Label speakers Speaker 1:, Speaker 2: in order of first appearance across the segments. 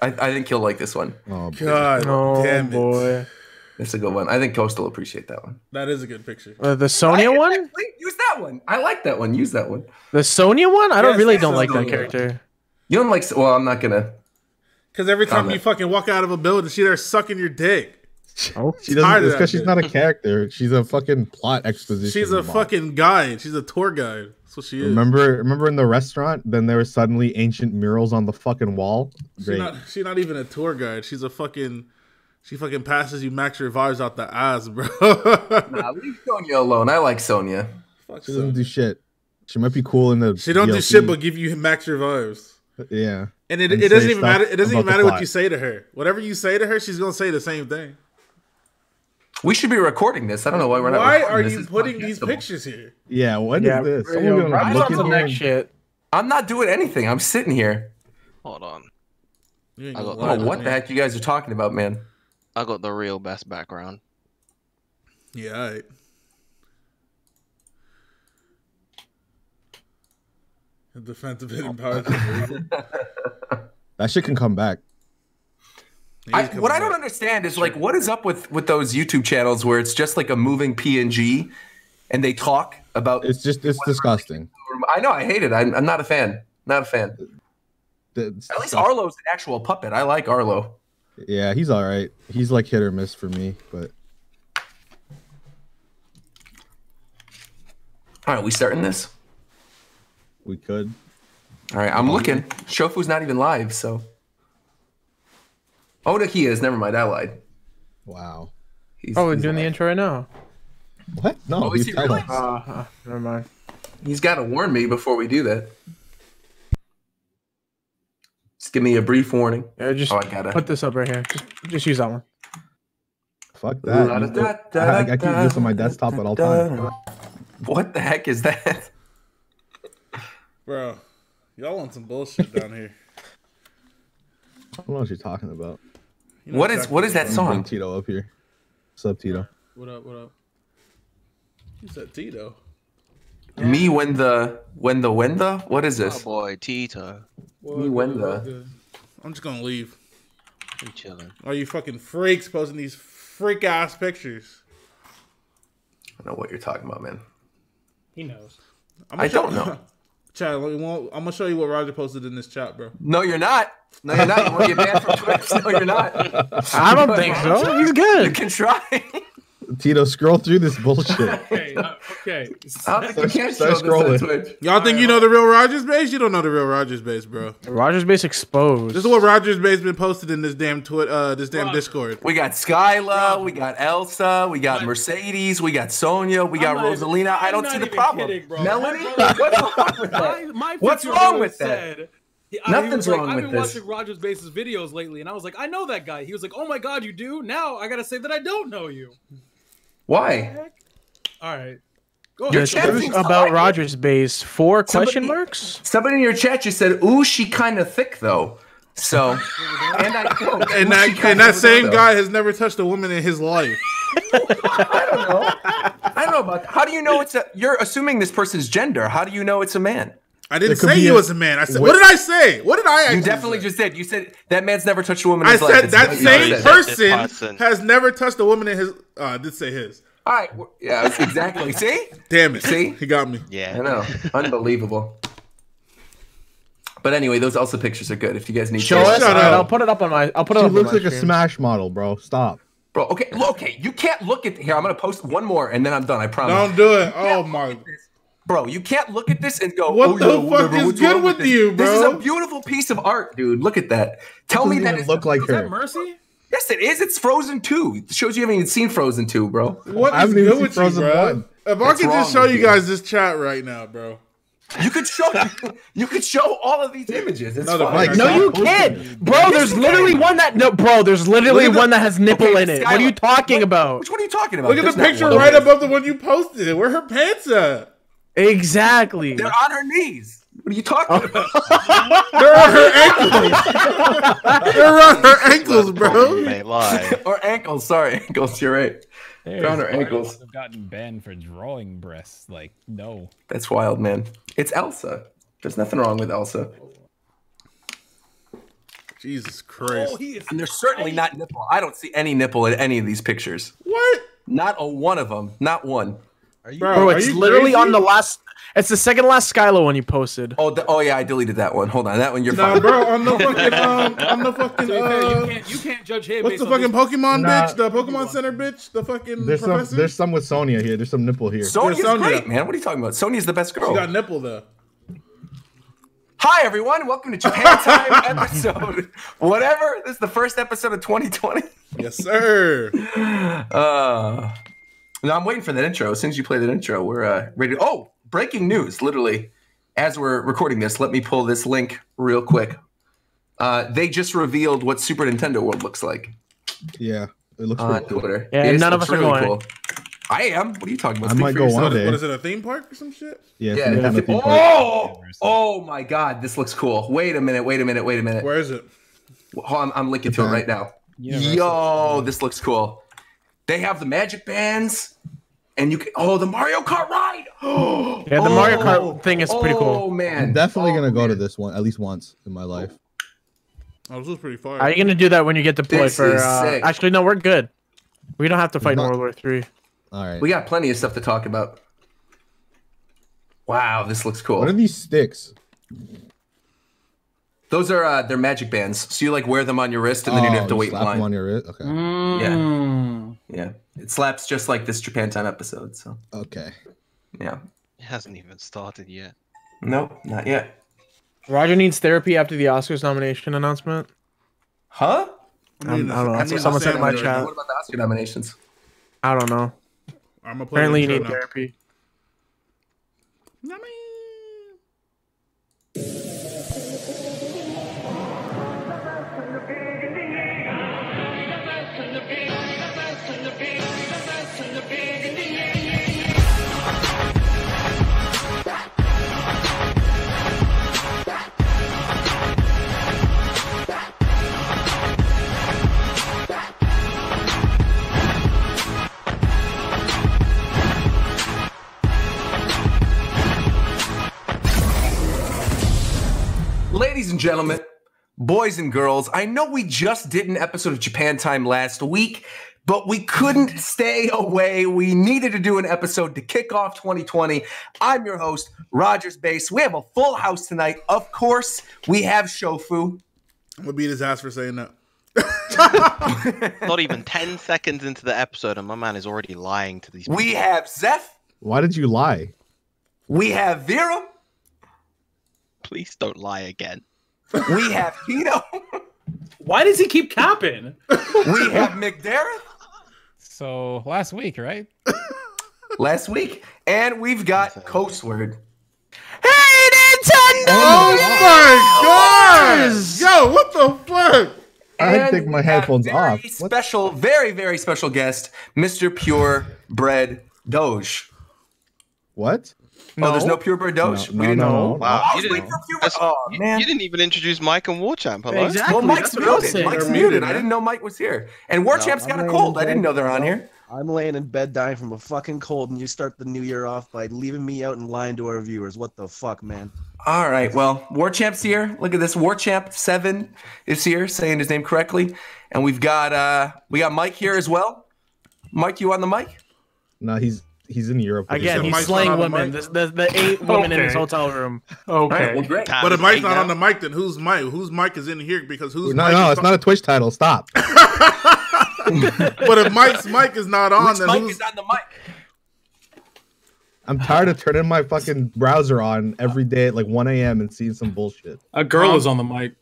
Speaker 1: I think he'll like this one.
Speaker 2: Oh
Speaker 3: God, damn it.
Speaker 4: Boy.
Speaker 1: It's a good one. I think Coast will appreciate that one.
Speaker 3: That is a good picture.
Speaker 4: The Sonya one?
Speaker 1: Use that one. I like that one. Use that one.
Speaker 4: The Sonya one? I
Speaker 3: Yes,
Speaker 4: don't like that
Speaker 1: Sonya.
Speaker 4: character.
Speaker 1: You don't like... Well, I'm not going to...
Speaker 3: Because every time you fucking walk out of a building, she there sucking your dick.
Speaker 2: Oh, she doesn't. It's because she's not a character. She's a fucking plot exposition.
Speaker 3: She's a fucking guide. She's a tour guide. That's what she is.
Speaker 2: Remember in the restaurant? Then there were suddenly ancient murals on the fucking wall.
Speaker 3: She's not even a tour guide. She's a fucking... She fucking passes you max your vibes out the ass, bro.
Speaker 1: Nah, leave Sonya alone. I like Sonya.
Speaker 2: She doesn't do shit. She might be cool in the.
Speaker 3: She don't do shit, but give you max your vibes.
Speaker 2: Yeah.
Speaker 3: And it doesn't even matter. It doesn't even matter what you say to her. Whatever you say to her, she's gonna say the same thing.
Speaker 1: We should be recording this. I don't know why we're not.
Speaker 3: Why are you putting these pictures here?
Speaker 2: Yeah. What is this? Someone gonna look in here.
Speaker 4: Shit.
Speaker 1: I'm not doing anything. I'm sitting here.
Speaker 5: Hold on.
Speaker 1: I don't know what the heck you guys are talking about, man.
Speaker 5: I got the real best background.
Speaker 3: Yeah, all right. Defensive hidden power.
Speaker 2: That shit can come back.
Speaker 1: What I don't understand is like, what is up with those YouTube channels where it's just like a moving PNG, and they talk about?
Speaker 2: It's disgusting.
Speaker 1: I know. I hate it. I'm not a fan. Not a fan. At least Arlo's an actual puppet. I like Arlo.
Speaker 2: Yeah, he's all right. He's like hit or miss for me, but.
Speaker 1: All right, we starting this?
Speaker 2: We could.
Speaker 1: All right, I'm looking. Shofu's not even live, so. Oh, no, he is. Never mind, I lied.
Speaker 2: Wow.
Speaker 4: We're doing the intro right now.
Speaker 2: What? No,
Speaker 1: is he really?
Speaker 4: Never mind.
Speaker 1: He's got to warn me before we do that. Just give me a brief warning.
Speaker 4: Yeah, just
Speaker 1: I gotta
Speaker 4: put this up right here. Just use that one.
Speaker 2: Fuck that. I keep this on my desktop at all times.
Speaker 1: What the heck is that?
Speaker 3: Bro, y'all on some bullshit down here.
Speaker 2: I don't know what you're talking about.
Speaker 3: You know
Speaker 1: what is that song?
Speaker 2: Bring Tito up here. What's up, Tito?
Speaker 3: What up? You said Tito.
Speaker 1: Me when the what is this?
Speaker 5: Oh boy, Tito.
Speaker 1: Me when the.
Speaker 3: I'm just gonna leave.
Speaker 5: I'm chilling.
Speaker 3: Are you fucking freaks posting these freak ass pictures?
Speaker 1: I don't know what you're talking about, man.
Speaker 4: He knows.
Speaker 1: I don't know.
Speaker 3: Chat, I'm gonna show you what Roger posted in this chat, bro.
Speaker 1: No, you're not. No, you're not. You want to get banned from Twitch? No, you're not.
Speaker 4: I don't think so. He's good.
Speaker 1: You can try.
Speaker 2: Tito, scroll through this bullshit.
Speaker 4: Okay.
Speaker 1: I don't think you can show this on Twitch.
Speaker 3: Y'all think you know the real Rogers base? You don't know the real Rogers base, bro.
Speaker 4: Rogers base exposed.
Speaker 3: This is what Rogers base been posted in this damn Discord.
Speaker 1: We got Skyla, we got Elsa, we got Mercedes, we got Sonia, we got Rosalina. I don't see the problem. Melanie, what's wrong with that? Nothing's wrong with this.
Speaker 6: I've been watching Rogers Base's videos lately, and I was like, I know that guy. He was like, oh my god, you do? Now I gotta say that I don't know you.
Speaker 1: Why?
Speaker 6: All right.
Speaker 1: Your chat seems
Speaker 4: about Rogers base. 4 question marks?
Speaker 1: Somebody in your chat just said, ooh, she kind of thick, though. So, and I quote,
Speaker 3: and that same guy has never touched a woman in his life.
Speaker 1: I don't know. I don't know about that. How do you know it's a... You're assuming this person's gender. How do you know it's a man?
Speaker 3: I didn't say he was a man. I said, what did I say? What did I actually
Speaker 1: You definitely
Speaker 3: say?
Speaker 1: just did. You said that man's never touched a woman in his
Speaker 3: life. I
Speaker 1: life.
Speaker 3: said that same person has never touched a woman in his... I did say his.
Speaker 1: All right. Yeah, exactly. See?
Speaker 3: Damn it.
Speaker 1: See?
Speaker 3: He got me.
Speaker 5: Yeah.
Speaker 1: I know. Unbelievable. But anyway, those also pictures are good. If you guys need
Speaker 4: to shut up. I'll put it up on my...
Speaker 2: She looks like a Smash model, bro. Stop.
Speaker 1: Bro, okay. You can't look at... Here, I'm going to post one more, and then I'm done. I promise.
Speaker 3: Don't do it. Oh, my...
Speaker 1: Bro, you can't look at this and go,
Speaker 3: what the fuck is good with you, bro?
Speaker 1: This is a beautiful piece of art, dude. Look at that. Tell me that it
Speaker 2: look like her.
Speaker 6: Is that Mercy?
Speaker 1: Yes, it is. It's Frozen 2. It shows you haven't even seen Frozen 2, bro.
Speaker 3: What is good with you, bro? If I could just show you guys this chat right now, bro.
Speaker 1: You could show all of these images. It's fine.
Speaker 4: No, you can't, bro. There's literally one that there's literally one that has nipple in it. What are you talking about?
Speaker 1: Which one are you talking about?
Speaker 3: Look at the picture right above the one you posted. Where her pants at?
Speaker 4: Exactly.
Speaker 1: They're on her knees. What are you talking about?
Speaker 3: They're on her ankles. They're on her ankles, bro.
Speaker 5: They lie.
Speaker 1: Or ankles. Sorry, ankles. You're right. They're on her ankles.
Speaker 7: Have gotten banned for drawing breasts. Like, no.
Speaker 1: That's wild, man. It's Elsa. There's nothing wrong with Elsa.
Speaker 3: Jesus Christ.
Speaker 1: And there's certainly not nipple. I don't see any nipple in any of these pictures.
Speaker 3: What?
Speaker 1: Not a one of them. Not one.
Speaker 4: Bro, it's literally on the last. It's the second last Skylo one you posted.
Speaker 1: Oh yeah, I deleted that one. Hold on, that one you're
Speaker 3: Nah,
Speaker 1: fine.
Speaker 3: bro, on the fucking,
Speaker 6: you can't judge him.
Speaker 3: what's the fucking Pokemon bitch? The Pokemon Center bitch? The fucking professor?
Speaker 2: There's some with Sonya here. There's some nipple here.
Speaker 1: Sonya's great, man. What are you talking about? Sonya's the best girl.
Speaker 3: She got nipple though.
Speaker 1: Hi everyone, welcome to Japan Time episode. Whatever. This is the first episode of 2020.
Speaker 3: Yes, sir.
Speaker 1: No, I'm waiting for that intro. As soon as you play that intro, we're ready. Oh, breaking news! Literally, as we're recording this, let me pull this link real quick. They just revealed what Super Nintendo World looks like.
Speaker 2: Yeah, it looks pretty cool.
Speaker 1: Twitter.
Speaker 4: Yeah, none of us are going.
Speaker 1: Cool. I am. What are you talking about?
Speaker 2: I might go one day.
Speaker 3: What is it? A theme park or some shit?
Speaker 2: Yeah.
Speaker 1: Oh my God, this looks cool. Wait a minute.
Speaker 3: Where is it?
Speaker 1: I'm linking to it right now. Yo, this looks cool. They have the magic bands, and you can. Oh, the Mario Kart ride.
Speaker 4: Yeah, the Mario Kart thing is pretty cool.
Speaker 1: Oh man,
Speaker 2: I'm definitely gonna go to this one at least once in my life.
Speaker 3: Oh, this was pretty far.
Speaker 4: How are you gonna do that when you get deployed
Speaker 1: This
Speaker 4: for?
Speaker 1: is sick.
Speaker 4: Actually, no, we're good. We don't have to fight in World War III.
Speaker 2: All right.
Speaker 1: we got plenty of stuff to talk about. Wow, this looks cool.
Speaker 2: What are these sticks?
Speaker 1: Those are they're magic bands. So you like wear them on your wrist, and then you have to wait in
Speaker 2: slap
Speaker 1: line.
Speaker 2: them on your wrist. Okay.
Speaker 1: Yeah. It slaps just like this Japan Time episode. So
Speaker 2: Okay.
Speaker 1: yeah.
Speaker 5: It hasn't even started yet.
Speaker 1: Nope, not yet.
Speaker 4: Roger needs therapy after the Oscars nomination announcement.
Speaker 1: Huh?
Speaker 4: I don't know. That's what someone said in my chat.
Speaker 1: What about the Oscar nominations?
Speaker 4: I don't know.
Speaker 3: I'm gonna play
Speaker 4: Apparently, you
Speaker 3: the
Speaker 4: need
Speaker 3: intro now.
Speaker 4: therapy.
Speaker 1: Ladies and gentlemen, boys and girls, I know we just did an episode of Japan Time last week, but we couldn't stay away. We needed to do an episode to kick off 2020. I'm your host, Rogers Base. We have a full house tonight. Of course, we have Shofu.
Speaker 3: I'm gonna beat his ass for saying that.
Speaker 5: Not even 10 seconds into the episode, and my man is already lying to these people.
Speaker 1: We have Zeph.
Speaker 2: Why did you lie?
Speaker 1: We have Vera.
Speaker 5: Please don't lie again.
Speaker 1: We have Tito.
Speaker 6: Why does he keep capping?
Speaker 1: We have McDareth
Speaker 7: So last week, right?
Speaker 1: last week. And we've got Coastword.
Speaker 4: Hey, Nintendo!
Speaker 3: Oh my god! Yo, what the fuck?
Speaker 2: I
Speaker 1: And
Speaker 2: take my
Speaker 1: we have
Speaker 2: headphones off.
Speaker 1: very
Speaker 2: What?
Speaker 1: Special, very, very special guest, Mr. Purebred Doge.
Speaker 2: What?
Speaker 1: Oh, there's no Purebred Doge?
Speaker 2: No,
Speaker 1: We didn't
Speaker 2: no,
Speaker 1: know.
Speaker 2: no.
Speaker 5: Wow,
Speaker 1: I
Speaker 5: you
Speaker 1: was waiting
Speaker 5: didn't,
Speaker 1: for Purebred. Oh, man.
Speaker 5: you didn't even introduce Mike and Warchamp. Hello?
Speaker 4: Exactly.
Speaker 1: Well, Mike's
Speaker 4: That's what I was
Speaker 1: muted.
Speaker 4: saying.
Speaker 1: Mike's
Speaker 3: They're
Speaker 1: muted.
Speaker 3: muted,
Speaker 1: I
Speaker 3: man.
Speaker 1: didn't know Mike was here. And Warchamp's got a cold. I didn't know they're on here.
Speaker 8: I'm laying in bed dying from a fucking cold, and you start the new year off by leaving me out and lying to our viewers. What the fuck, man?
Speaker 1: All right. Well, Warchamp's here. Look at this. Warchamp 7 is here, saying his name correctly. And we got Mike here as well. Mike, you on the mic?
Speaker 2: No, he's in Europe.
Speaker 4: Again, he's
Speaker 3: Mike's
Speaker 4: slaying
Speaker 3: not on the
Speaker 4: women.
Speaker 3: mic?
Speaker 4: The 8 women in his
Speaker 6: Okay.
Speaker 4: hotel room.
Speaker 1: All right.
Speaker 6: Okay.
Speaker 1: Well, great.
Speaker 3: But if Mike's not on the mic, then who's Mike? Whose mic is in here? Because who's
Speaker 2: No,
Speaker 3: mic
Speaker 2: no,
Speaker 3: is
Speaker 2: it's not a Twitch title. Stop.
Speaker 3: But if Mike's mic is not on,
Speaker 1: Which
Speaker 3: then
Speaker 1: Mike
Speaker 3: who's
Speaker 1: is on the mic?
Speaker 2: I'm tired of turning my fucking browser on every day at like 1 a.m. and seeing some bullshit.
Speaker 6: A girl is on the mic.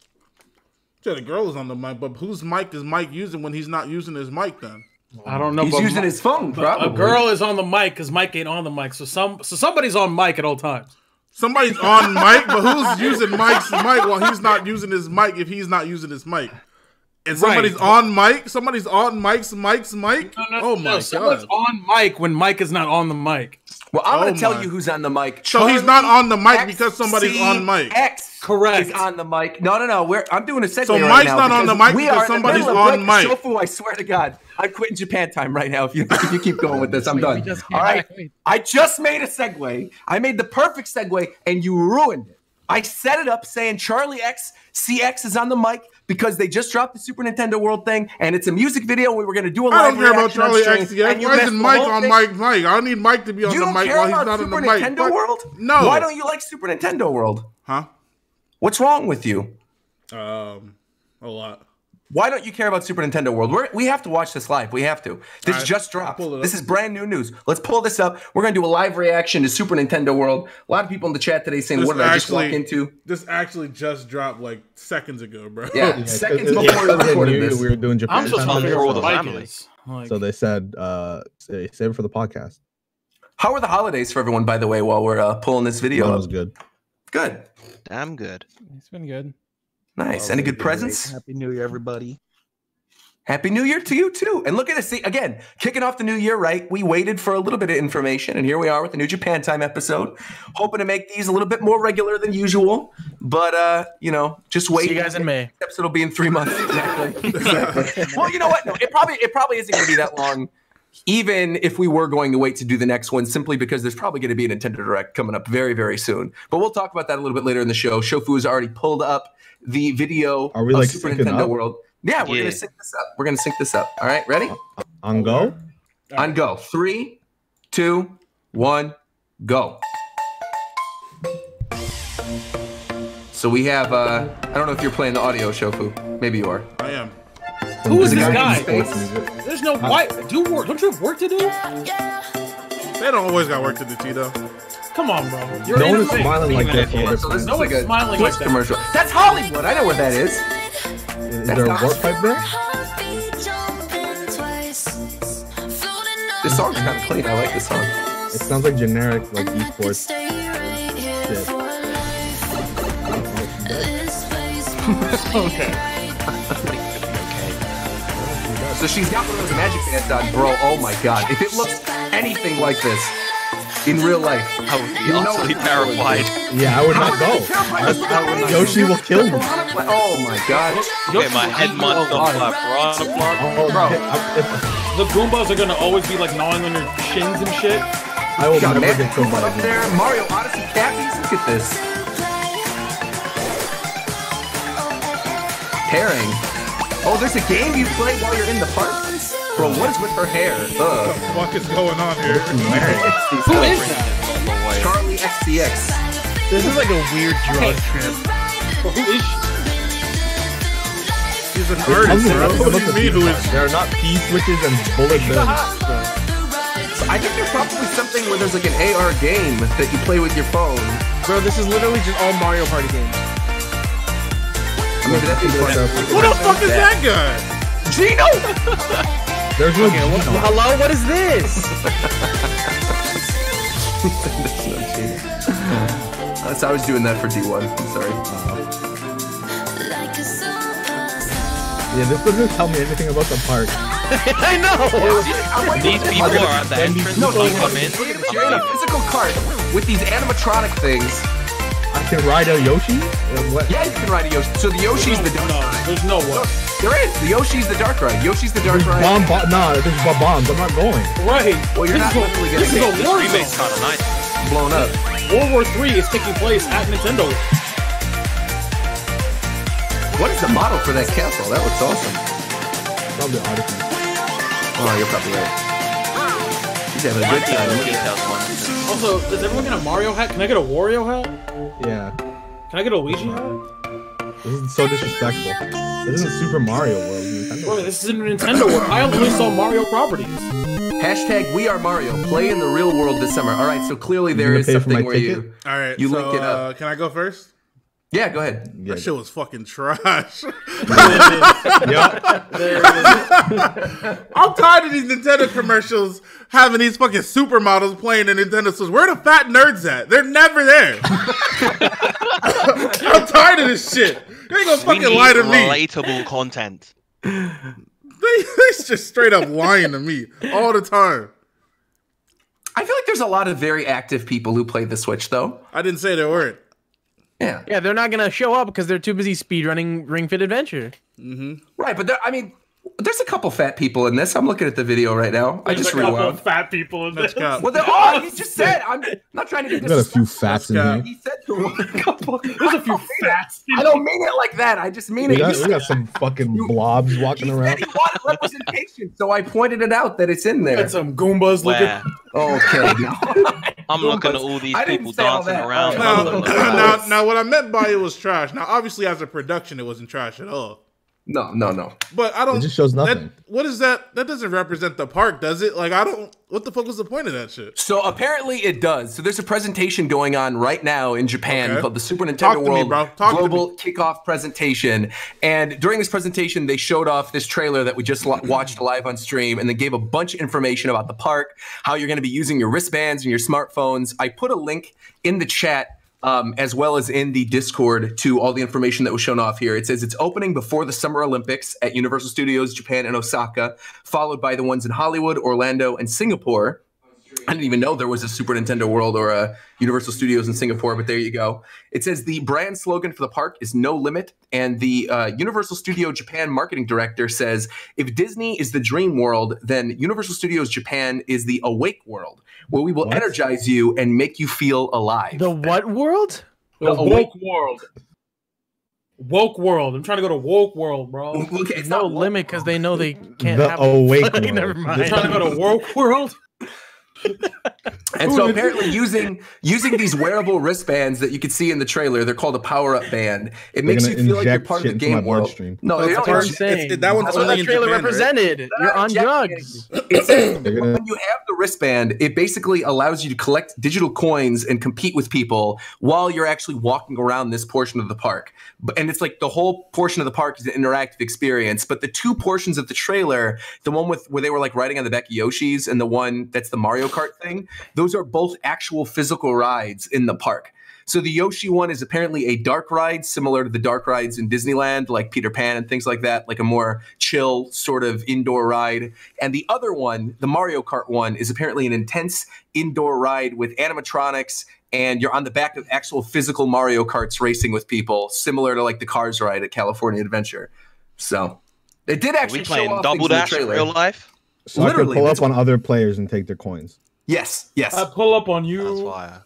Speaker 3: Yeah, the girl is on the mic, but whose mic is Mike using when he's not using his mic then?
Speaker 6: I don't know.
Speaker 1: He's
Speaker 6: but
Speaker 1: using his phone,
Speaker 6: but
Speaker 1: probably.
Speaker 6: a girl is on the mic because Mike ain't on the mic. So somebody's on mic at all times.
Speaker 3: Somebody's on mic, but who's using Mike's mic while he's not using his mic if he's not using his mic? And somebody's on mic? Somebody's on Mike's mic? Oh my
Speaker 6: Someone's
Speaker 3: god.
Speaker 6: on mic when Mike is not on the mic.
Speaker 1: Well, I'm going
Speaker 3: Oh
Speaker 1: to tell
Speaker 3: my.
Speaker 1: you who's on the mic.
Speaker 3: So he's not on the mic because
Speaker 1: XCX
Speaker 3: somebody's on mic.
Speaker 6: Correct.
Speaker 1: Is on the mic. No. I'm doing a segue
Speaker 3: So
Speaker 1: right
Speaker 3: Mike's
Speaker 1: now
Speaker 3: not on the
Speaker 1: because
Speaker 3: mic
Speaker 1: we
Speaker 3: because
Speaker 1: are in the
Speaker 3: somebody's
Speaker 1: middle of
Speaker 3: on
Speaker 1: break.
Speaker 3: mic.
Speaker 1: Shofu, I swear to God, I'm quitting Japan Time right now. If you keep going with this, I'm done.
Speaker 7: just came
Speaker 1: All right.
Speaker 7: back. Wait.
Speaker 1: I just made a segue. I made the perfect segue, and you ruined it. I set it up saying Charlie X CX is on the mic because they just dropped the Super Nintendo World thing, and it's a music video. We were going to do a live
Speaker 3: I don't care about
Speaker 1: reaction on
Speaker 3: Charlie
Speaker 1: stream,
Speaker 3: XCX.
Speaker 1: and you
Speaker 3: Why
Speaker 1: missed
Speaker 3: isn't
Speaker 1: the
Speaker 3: Mike
Speaker 1: whole
Speaker 3: on
Speaker 1: thing.
Speaker 3: Mike? I don't need Mike to be on
Speaker 1: You
Speaker 3: the
Speaker 1: don't
Speaker 3: mic
Speaker 1: care
Speaker 3: while he's
Speaker 1: about
Speaker 3: not on
Speaker 1: Super
Speaker 3: the mic.
Speaker 1: Nintendo World?
Speaker 3: No.
Speaker 1: Why don't you like Super Nintendo World?
Speaker 3: Huh?
Speaker 1: What's wrong with you?
Speaker 3: A lot.
Speaker 1: Why don't you care about Super Nintendo World? We have to watch this live. We have to. This just dropped. This is brand new news. Let's pull this up. We're going to do a live reaction to Super Nintendo World. A lot of people in the chat today saying, what did I just walk into?
Speaker 3: This actually just dropped like seconds ago, bro.
Speaker 1: Yeah, seconds before we recorded this.
Speaker 2: We were doing Japan.
Speaker 6: I'm supposed to figure out what the family.
Speaker 2: So they said, save it for the podcast.
Speaker 1: How are the holidays for everyone, by the way, while we're pulling this video?
Speaker 2: That was good.
Speaker 1: Good.
Speaker 5: Damn good.
Speaker 7: It's been good.
Speaker 1: Nice. Any good presents?
Speaker 8: Happy New Year, everybody.
Speaker 1: Happy New Year to you, too. And look at us. See, again, kicking off the new year, right? We waited for a little bit of information, and here we are with the New Japan Time episode. Hoping to make these a little bit more regular than usual. But, you know, just wait.
Speaker 4: See you guys in May.
Speaker 1: Next episode will be in 3 months. Exactly. Well, you know what? No, it probably isn't going to be that long, even if we were going to wait to do the next one, simply because there's probably going to be a Nintendo Direct coming up very, very soon. But we'll talk about that a little bit later in the show. Shofu has already pulled up the video
Speaker 2: Are we
Speaker 1: of
Speaker 2: like
Speaker 1: Super
Speaker 2: syncing
Speaker 1: Nintendo
Speaker 2: up?
Speaker 1: World. Yeah, we're gonna sync this up. We're gonna sync this up. All right, ready?
Speaker 2: On go?
Speaker 1: On go. 3, 2, 1, go. So we have I don't know if you're playing the audio, Shofu. Maybe you are.
Speaker 3: I am.
Speaker 6: Who is this
Speaker 1: There's a
Speaker 6: guy?
Speaker 1: in space.
Speaker 6: There's no why. Don't you have work to do?
Speaker 3: They don't always got work to do, Tito.
Speaker 6: Come on, bro. You're
Speaker 2: No
Speaker 6: in
Speaker 2: one
Speaker 6: the
Speaker 2: is
Speaker 6: thing.
Speaker 2: smiling like this. while they're
Speaker 1: So this is
Speaker 2: playing.
Speaker 1: like a
Speaker 6: smiling
Speaker 1: Twitch
Speaker 6: like that.
Speaker 1: commercial. That's Hollywood. I know where that is.
Speaker 2: Is there a warp pipe there?
Speaker 1: This song's kind of clean. I like this song.
Speaker 2: It sounds like generic, like esports shit.
Speaker 6: Okay.
Speaker 1: So she's got one of those magic bands on, bro. Oh my god. If it looks anything like this in real life,
Speaker 5: I would be utterly terrified.
Speaker 2: Yeah, I would not go. Yoshi will kill me.
Speaker 1: Oh my god.
Speaker 5: Get my head munched on flap.
Speaker 6: The Goombas are gonna always be like gnawing on your shins and shit.
Speaker 2: I will
Speaker 1: Got
Speaker 2: never
Speaker 1: Magic
Speaker 2: get killed by
Speaker 1: up
Speaker 2: a
Speaker 1: there. Mario Odyssey Cappies. Look at this. Pairing. Oh, there's a game you play while you're in the park? Bro, what is with her hair?
Speaker 3: What the fuck is going on here?
Speaker 6: Who is that?
Speaker 1: Charlie XCX.
Speaker 4: This is like a weird drug trip.
Speaker 6: Who is she?
Speaker 3: He's an artist, bro. What do you mean, who is
Speaker 2: There are not P switches and bullet bills.
Speaker 1: I think there's probably something where there's like an AR game that you play with your phone.
Speaker 4: Bro, this is literally just all Mario Party games.
Speaker 1: Maybe that'd be fun.
Speaker 3: Who the fuck is that guy?
Speaker 1: Gino!
Speaker 2: There's no
Speaker 4: Hello, what is this?
Speaker 1: So I was doing that for D1. I'm sorry.
Speaker 2: Yeah, this doesn't tell me anything about the park.
Speaker 4: I know.
Speaker 5: These people are at the entrance.
Speaker 1: No,
Speaker 5: They come in.
Speaker 1: you're in a physical cart with these animatronic things.
Speaker 2: I can ride a Yoshi? What?
Speaker 1: Yeah, you can ride a Yoshi. So the Yoshi's the dark
Speaker 6: No,
Speaker 1: ride.
Speaker 6: there's no way.
Speaker 1: There is. The Yoshi's the dark ride. Yoshi's the dark
Speaker 2: There's
Speaker 1: ride.
Speaker 2: there's bombs. I'm not going.
Speaker 6: Right.
Speaker 1: Well, you're not literally
Speaker 6: This is
Speaker 1: getting
Speaker 6: a
Speaker 1: hit.
Speaker 6: war
Speaker 5: Remake's
Speaker 6: zone.
Speaker 5: kind of nice.
Speaker 1: Blown up.
Speaker 6: World War III is taking place at Nintendo.
Speaker 1: What is the model for that castle? That looks awesome.
Speaker 2: Probably Odyssey.
Speaker 1: Oh, you're probably right. He's having a good
Speaker 5: Might be a
Speaker 1: time.
Speaker 5: details one.
Speaker 6: Also, does everyone get a Mario hat? Can I get a Wario hat?
Speaker 2: Yeah.
Speaker 6: Can I get a Luigi hat?
Speaker 2: This is so disrespectful. This isn't Super Mario World. Nintendo
Speaker 6: Bro,
Speaker 2: World.
Speaker 6: this is a Nintendo World. I only saw Mario properties.
Speaker 1: Hashtag We Are Mario. Play in the real world this summer. All right, so clearly there
Speaker 2: gonna
Speaker 1: is
Speaker 2: pay for
Speaker 1: something
Speaker 2: my
Speaker 1: where
Speaker 2: ticket?
Speaker 1: you...
Speaker 3: All right,
Speaker 1: You
Speaker 3: so,
Speaker 1: link it up.
Speaker 3: Can I go first?
Speaker 1: Yeah, go ahead.
Speaker 2: Yeah.
Speaker 3: That shit was fucking trash.
Speaker 2: Yeah.
Speaker 3: I'm tired of these Nintendo commercials having these fucking supermodels playing in Nintendo stores. Where the fat nerds at? They're never there. I'm tired of this shit. You ain't gonna fucking lie to me.
Speaker 5: Relatable content.
Speaker 3: They just straight up lying to me all the time.
Speaker 1: I feel like there's a lot of very active people who play the Switch, though.
Speaker 3: I didn't say there weren't.
Speaker 1: Yeah.
Speaker 4: Yeah, they're not gonna show up because they're too busy speedrunning Ring Fit Adventure.
Speaker 1: Right, but I mean, There's a couple fat people in this. I'm looking at the video right now.
Speaker 6: There's
Speaker 1: I just
Speaker 6: a couple
Speaker 1: rewound.
Speaker 6: of fat people in this.
Speaker 1: Well, there are. He just said. I'm not trying to be
Speaker 2: got a few fats in here.
Speaker 1: He said there were a couple.
Speaker 6: There's a few fats.
Speaker 1: I don't mean it like that. I just mean
Speaker 2: We
Speaker 1: it.
Speaker 2: got some fucking blobs walking around.
Speaker 1: He wanted representation, so I pointed it out that it's in there.
Speaker 6: Got some Goombas
Speaker 5: Where?
Speaker 6: looking.
Speaker 1: Okay. No.
Speaker 5: I'm looking at all these
Speaker 1: I didn't
Speaker 5: people
Speaker 1: say all
Speaker 5: dancing
Speaker 1: that.
Speaker 5: around.
Speaker 3: Now, what I meant by it was trash. Now, obviously, as a production, it wasn't trash at all.
Speaker 1: No.
Speaker 3: But I don't.
Speaker 2: It just shows nothing.
Speaker 3: What is that? That doesn't represent the park, does it? Like, I don't. What the fuck was the point of that shit?
Speaker 1: So apparently it does. So there's a presentation going on right now in Japan called the Super Nintendo
Speaker 3: Talk to me,
Speaker 1: World
Speaker 3: bro. Talk to
Speaker 1: Global Kickoff presentation. And during this presentation, they showed off this trailer that we just watched live on stream, and they gave a bunch of information about the park, how you're going to be using your wristbands and your smartphones. I put a link in the chat as well as in the Discord to all the information that was shown off here. It says it's opening before the Summer Olympics at Universal Studios Japan and Osaka, followed by the ones in Hollywood, Orlando, and Singapore. I didn't even know there was a Super Nintendo World or a Universal Studios in Singapore, but there you go. It says the brand slogan for the park is No Limit, and the Universal Studio Japan marketing director says, if Disney is the dream world, then Universal Studios Japan is the awake world, where we will energize you and make you feel alive.
Speaker 4: The what world?
Speaker 6: The woke world. Woke world. I'm trying to go to woke world, bro.
Speaker 1: Okay, it's
Speaker 4: No
Speaker 1: not
Speaker 4: limit because they know they can't
Speaker 2: The
Speaker 4: have
Speaker 2: awake world.
Speaker 4: Never mind.
Speaker 6: I'm trying to go to woke world.
Speaker 1: And so apparently using these wearable wristbands that you could see in the trailer, they're called a power-up band. It makes you feel like you're part of the game world.
Speaker 2: No,
Speaker 1: they
Speaker 4: That's
Speaker 1: don't
Speaker 4: what I'm saying.
Speaker 3: that one's
Speaker 4: That's what
Speaker 3: only
Speaker 4: that
Speaker 3: in
Speaker 4: trailer
Speaker 3: Japan, right?
Speaker 4: represented. You're on drugs.
Speaker 1: It says when you have the wristband, it basically allows you to collect digital coins and compete with people while you're actually walking around this portion of the park. And it's like the whole portion of the park is an interactive experience. But the two portions of the trailer, the one where they were like riding on the back of Yoshi's and the one that's the Mario Kart thing, those are both actual physical rides in the park. So the Yoshi one is apparently a dark ride, similar to the dark rides in Disneyland, like Peter Pan and things like that, like a more chill sort of indoor ride. And the other one, the Mario Kart one, is apparently an intense indoor ride with animatronics, and you're on the back of actual physical Mario Karts racing with people, similar to like the Cars ride at California Adventure. So it did actually show off
Speaker 5: Double Dash in real life?
Speaker 2: So literally, I can pull up on other players and take their coins.
Speaker 1: Yes.
Speaker 6: I pull up on you.
Speaker 5: That's fire.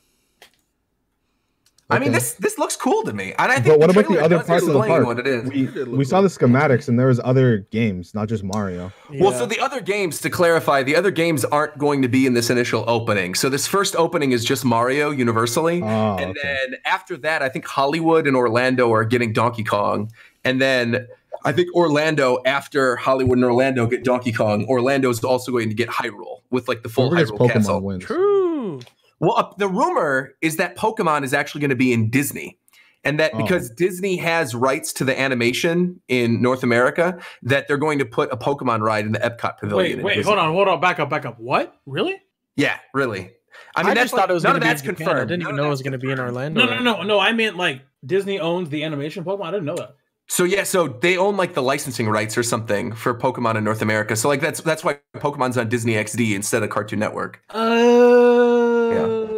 Speaker 1: I mean, this looks cool to me. And I think
Speaker 2: but what about the other parts of the park?
Speaker 1: What it is.
Speaker 2: We saw the schematics, and there was other games, not just Mario.
Speaker 1: Yeah. Well, so the other games, to clarify, the other games aren't going to be in this initial opening. So this first opening is just Mario universally.
Speaker 2: Oh,
Speaker 1: and then after that, I think Hollywood and Orlando are getting Donkey Kong. And then I think Orlando, after Hollywood and Orlando get Donkey Kong, Orlando is also going to get Hyrule with like the full Hyrule castle.
Speaker 2: Wins.
Speaker 4: True.
Speaker 1: Well, the rumor is that Pokemon is actually going to be in Disney. And that because Disney has rights to the animation in North America, that they're going to put a Pokemon ride in the Epcot Pavilion.
Speaker 6: Wait, hold on, back up. What? Really?
Speaker 1: Yeah, really. I mean,
Speaker 4: I just thought it was
Speaker 1: none
Speaker 4: going
Speaker 1: of
Speaker 4: to be
Speaker 1: that's
Speaker 4: in Japan.
Speaker 1: confirmed.
Speaker 4: I didn't even know it was going to be in Orlando.
Speaker 6: No. I meant like Disney owns the animation Pokemon. I didn't know that.
Speaker 1: So yeah, so they own like the licensing rights or something for Pokemon in North America. So like that's why Pokemon's on Disney XD instead of Cartoon Network. Yeah.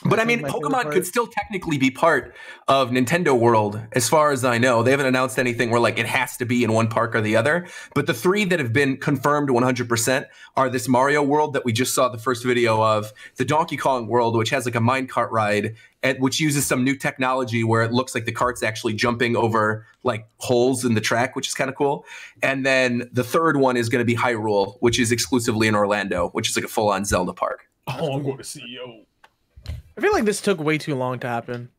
Speaker 1: But I mean, Pokemon could still technically be part of Nintendo World, as far as I know. They haven't announced anything where like it has to be in one park or the other. But the three that have been confirmed 100% are this Mario World that we just saw the first video of, the Donkey Kong World, which has like a minecart ride, which uses some new technology where it looks like the cart's actually jumping over like holes in the track, which is kind of cool. And then the third one is going to be Hyrule, which is exclusively in Orlando, which is like a full-on Zelda park.
Speaker 6: Oh, I'm going to CEO.
Speaker 4: I feel like this took way too long to happen.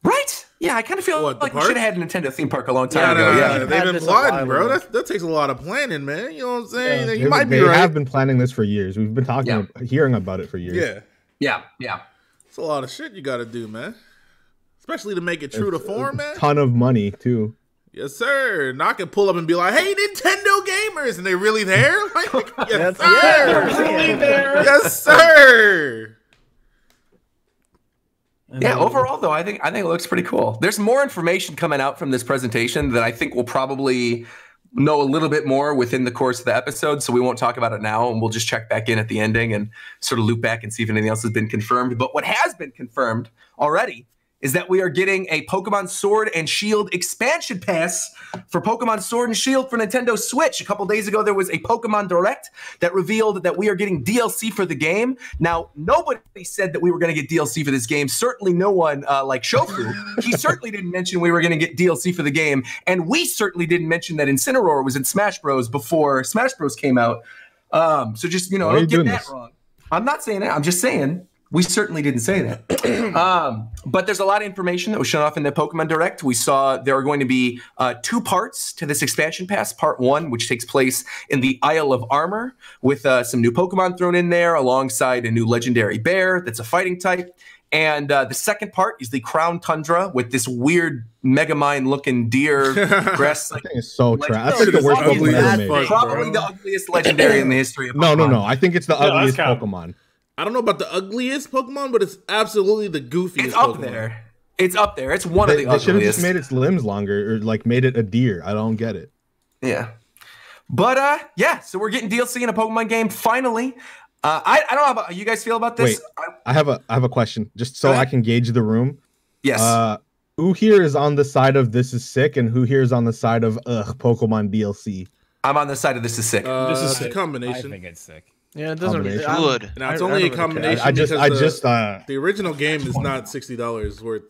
Speaker 1: Right? Yeah, I kind of feel like we should have had a Nintendo theme park a long time
Speaker 3: ago.
Speaker 1: Yeah,
Speaker 3: they've been plotting, bro. That takes a lot of planning, man. You know what I'm saying?
Speaker 2: Yeah,
Speaker 3: you might be right.
Speaker 2: They have been planning this for years. We've been hearing about it for years.
Speaker 1: Yeah.
Speaker 3: It's a lot of shit you got to do, man. Especially to make it true to form, man.
Speaker 2: A ton of money, too.
Speaker 3: Yes, sir. Now I can pull up and be like, "Hey, Nintendo gamers," and they really there? Like, yes, sir.
Speaker 6: Really there?
Speaker 3: Yes, sir.
Speaker 1: Yeah, overall though, I think it looks pretty cool. There's more information coming out from this presentation that I think we'll probably know a little bit more within the course of the episode, so we won't talk about it now, and we'll just check back in at the ending and sort of loop back and see if anything else has been confirmed. But what has been confirmed already is that we are getting a Pokemon Sword and Shield expansion pass for Pokemon Sword and Shield for Nintendo Switch. A couple days ago, there was a Pokemon Direct that revealed that we are getting DLC for the game. Now, nobody said that we were going to get DLC for this game. Certainly no one like Shofu. He certainly didn't mention we were going to get DLC for the game. And we certainly didn't mention that Incineroar was in Smash Bros. Before Smash Bros. Came out. So just, don't get that wrong. I'm not saying that. I'm just saying we certainly didn't say that. But there's a lot of information that was shown off in the Pokemon Direct. We saw there are going to be 2 parts to this expansion pass. Part 1, which takes place in the Isle of Armor, with some new Pokemon thrown in there, alongside a new legendary bear that's a fighting type. And the second part is the Crown Tundra with this weird Megamind-looking deer grass.
Speaker 2: It's so trash. That's the worst Pokemon ever made.
Speaker 1: Probably the ugliest legendary in the history of Pokemon.
Speaker 2: No. I think it's the ugliest Pokemon.
Speaker 3: I don't know about the ugliest Pokemon, but it's absolutely the goofiest.
Speaker 1: It's up there. It's up there. It's one of the ugliest.
Speaker 2: They should have just made its limbs longer, or like made it a deer. I don't get it.
Speaker 1: Yeah, but yeah. So we're getting DLC in a Pokemon game finally. I don't know how about you guys feel about this.
Speaker 2: Wait, I have a question, just so I can gauge the room.
Speaker 1: Yes.
Speaker 2: Who here is on the side of this is sick, and who here is on the side of Pokemon DLC?
Speaker 1: I'm on the side of this is sick.
Speaker 3: This is a combination.
Speaker 7: I think it's sick.
Speaker 4: Yeah, it doesn't really
Speaker 5: good.
Speaker 3: Now it's only a combination. The original game is not $60 worth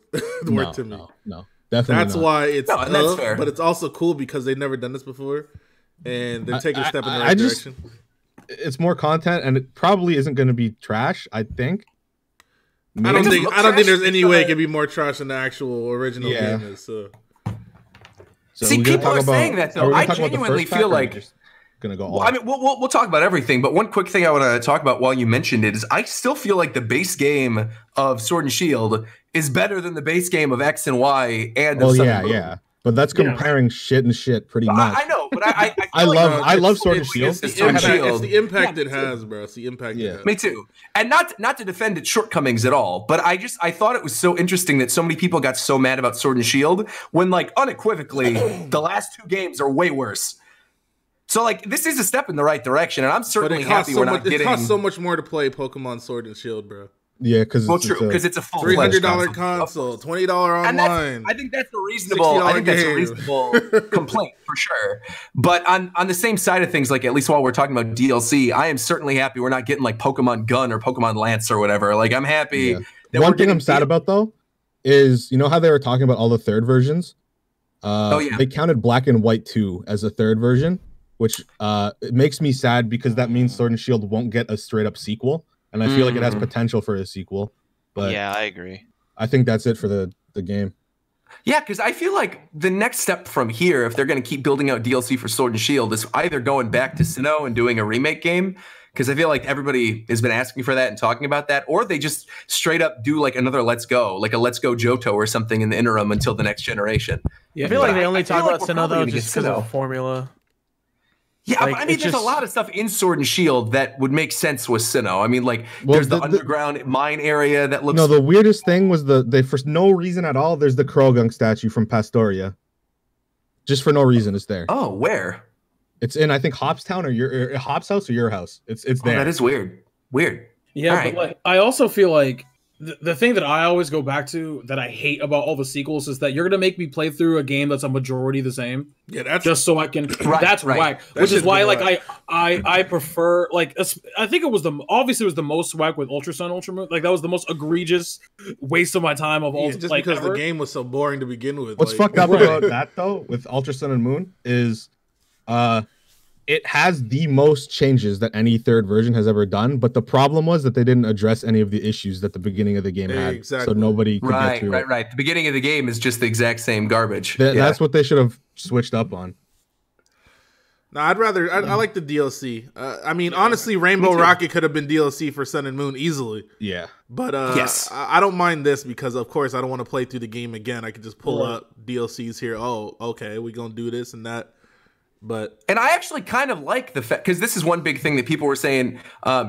Speaker 3: to me.
Speaker 2: No, definitely.
Speaker 3: That's why it's
Speaker 1: that's fair.
Speaker 3: But it's also cool because they've never done this before, and they're taking a step in the right direction.
Speaker 2: It's more content, and it probably isn't going to be trash. I think.
Speaker 3: I don't think there's any way it could be more trash than the actual original game is. So
Speaker 1: see, people are saying that though. I genuinely feel like.
Speaker 2: Gonna go all
Speaker 1: I mean, we'll talk about everything, but one quick thing I want to talk about while you mentioned it is I still feel like the base game of Sword and Shield is better than the base game of X and Y and of Sun and Moon.
Speaker 2: Yeah. But that's comparing shit and shit pretty much.
Speaker 1: I know, but I
Speaker 2: I love Sword and Shield.
Speaker 3: It's the impact it has, bro. It's the impact it has.
Speaker 1: Me too. And not to defend its shortcomings at all, but I thought it was so interesting that so many people got so mad about Sword and Shield when, like, unequivocally the last 2 games are way worse. So, like, this is a step in the right direction, and I'm certainly happy we're not getting.
Speaker 3: It costs so much more to play Pokemon Sword and Shield, bro.
Speaker 2: Yeah, because
Speaker 1: it's a full
Speaker 3: $300 console, $20 online.
Speaker 1: I think that's a reasonable. I think that's a reasonable complaint for sure. But on the same side of things, like at least while we're talking about DLC, I am certainly happy we're not getting like Pokemon Gun or Pokemon Lance or whatever. Like I'm happy.
Speaker 2: Yeah. One thing I'm sad about though is how they were talking about all the third versions. They counted Black and White 2 as a third version, which it makes me sad because that means Sword and Shield won't get a straight up sequel. And I feel like it has potential for a sequel. But
Speaker 5: yeah, I agree.
Speaker 2: I think that's it for the game.
Speaker 1: Yeah, because I feel like the next step from here, if they're going to keep building out DLC for Sword and Shield, is either going back to Sinnoh and doing a remake game, because I feel like everybody has been asking for that and talking about that, or they just straight up do like another Let's Go, like a Let's Go Johto or something in the interim until the next generation.
Speaker 4: Yeah, I feel like they only talk about Sinnoh though just because of the formula.
Speaker 1: Yeah, like, but I mean, there's a lot of stuff in Sword and Shield that would make sense with Sinnoh. I mean, like, there's the underground mine area that looks...
Speaker 2: No, the weirdest thing was for no reason at all, there's the Krogunk statue from Pastoria. Just for no reason, it's there.
Speaker 1: Oh, where?
Speaker 2: It's in, I think, Hopstown or Hop's house or your house. It's there.
Speaker 1: That is weird. Weird.
Speaker 6: Yeah, but like, I also feel like the thing that I always go back to that I hate about all the sequels is that you're gonna make me play through a game that's a majority the same.
Speaker 3: Yeah, that's
Speaker 6: just so I can. That's whack. Which is why, like, I prefer, like, I think it was obviously it was the most whack with Ultra Sun, Ultra Moon. Like that was the most egregious waste of my time of all.
Speaker 3: Just like, because the game was so boring to begin with.
Speaker 2: What's fucked up about that though, with Ultra Sun and Moon, is it has the most changes that any third version has ever done, but the problem was that they didn't address any of the issues that the beginning of the game had, so nobody could get to it.
Speaker 1: Right. The beginning of the game is just the exact same garbage.
Speaker 2: That's what they should have switched up on.
Speaker 3: No, I like the DLC. I mean, honestly, Rainbow Rocket could have been DLC for Sun and Moon easily.
Speaker 2: Yeah.
Speaker 3: But I don't mind this because, of course, I don't want to play through the game again. I could just pull up DLCs here. Oh, okay, we're going to do this and that. And
Speaker 1: I actually kind of like the fact, because this is one big thing that people were saying,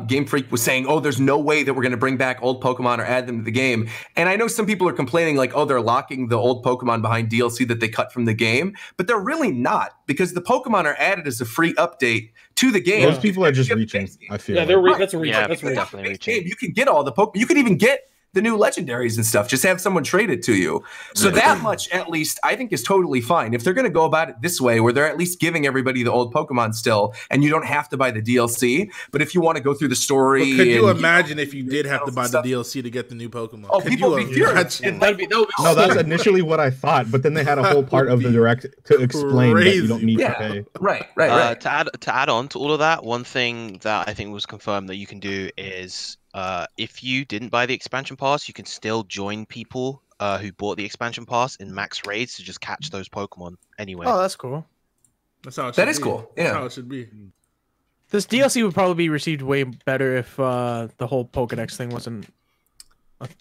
Speaker 1: Game Freak was saying, oh, there's no way that we're going to bring back old Pokemon or add them to the game. And I know some people are complaining like, oh, they're locking the old Pokemon behind DLC that they cut from the game, but they're really not, because the Pokemon are added as a free update to the game.
Speaker 2: Those people are just reaching, I feel.
Speaker 6: Yeah, that's a reach.
Speaker 5: Yeah,
Speaker 6: that's
Speaker 5: definitely reaching.
Speaker 1: You can get all the Pokemon. You can even get the new legendaries and stuff. Just have someone trade it to you. So that much, at least, I think is totally fine. If they're going to go about it this way, where they're at least giving everybody the old Pokemon still, and you don't have to buy the DLC. But if you want to go through the story,
Speaker 3: but could you imagine if you did have to buy the DLC to get the new Pokemon?
Speaker 1: Oh, people would be furious.
Speaker 2: No, that's initially what I thought, but then they had a whole part of the direct to explain that you don't need to pay.
Speaker 1: Right.
Speaker 5: To add on to all of that, one thing that I think was confirmed that you can do is if you didn't buy the expansion pass, you can still join people who bought the expansion pass in max raids to just catch those Pokemon anyway.
Speaker 4: Oh, that's cool.
Speaker 3: That's how it should
Speaker 1: that is
Speaker 3: be.
Speaker 1: cool. Yeah,
Speaker 3: that's how it should be.
Speaker 4: This DLC would probably be received way better if the whole Pokedex thing wasn't.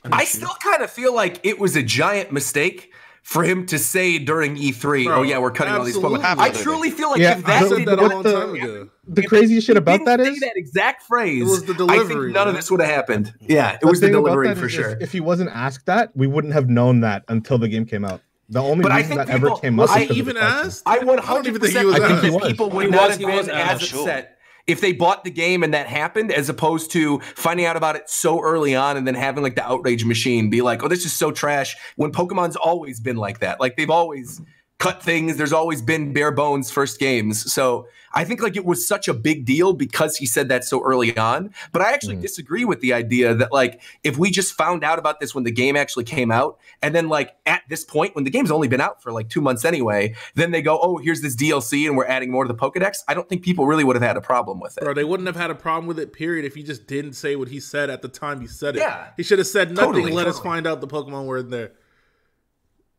Speaker 1: I still kind of feel like it was a giant mistake for him to say during E3, "Oh yeah, we're cutting all these Pokemon." I truly feel like if that
Speaker 3: said that a long time ago.
Speaker 2: The craziest shit about that is
Speaker 1: that exact phrase.
Speaker 3: It was the delivery.
Speaker 1: I think none of this would have happened. Yeah, it was the delivery for sure.
Speaker 2: If he wasn't asked that, we wouldn't have known that until the game came out. The only reason that ever came up.
Speaker 3: I even asked.
Speaker 1: I 100% think people would not have been as upset if they bought the game and that happened, as opposed to finding out about it so early on and then having like the outrage machine be like, "Oh, this is so trash." When Pokemon's always been like that, like they've always cut things. There's always been bare bones first games. So I think like it was such a big deal because he said that so early on. But I actually disagree with the idea that like if we just found out about this when the game actually came out, and then like at this point when the game's only been out for like 2 months anyway, then they go, "Oh, here's this DLC and we're adding more to the Pokedex." I don't think people really would have had a problem with it.
Speaker 3: Bro, they wouldn't have had a problem with it, period, if he just didn't say what he said at the time he said it.
Speaker 1: Yeah.
Speaker 3: He should have said nothing and let us find out the Pokemon were in there.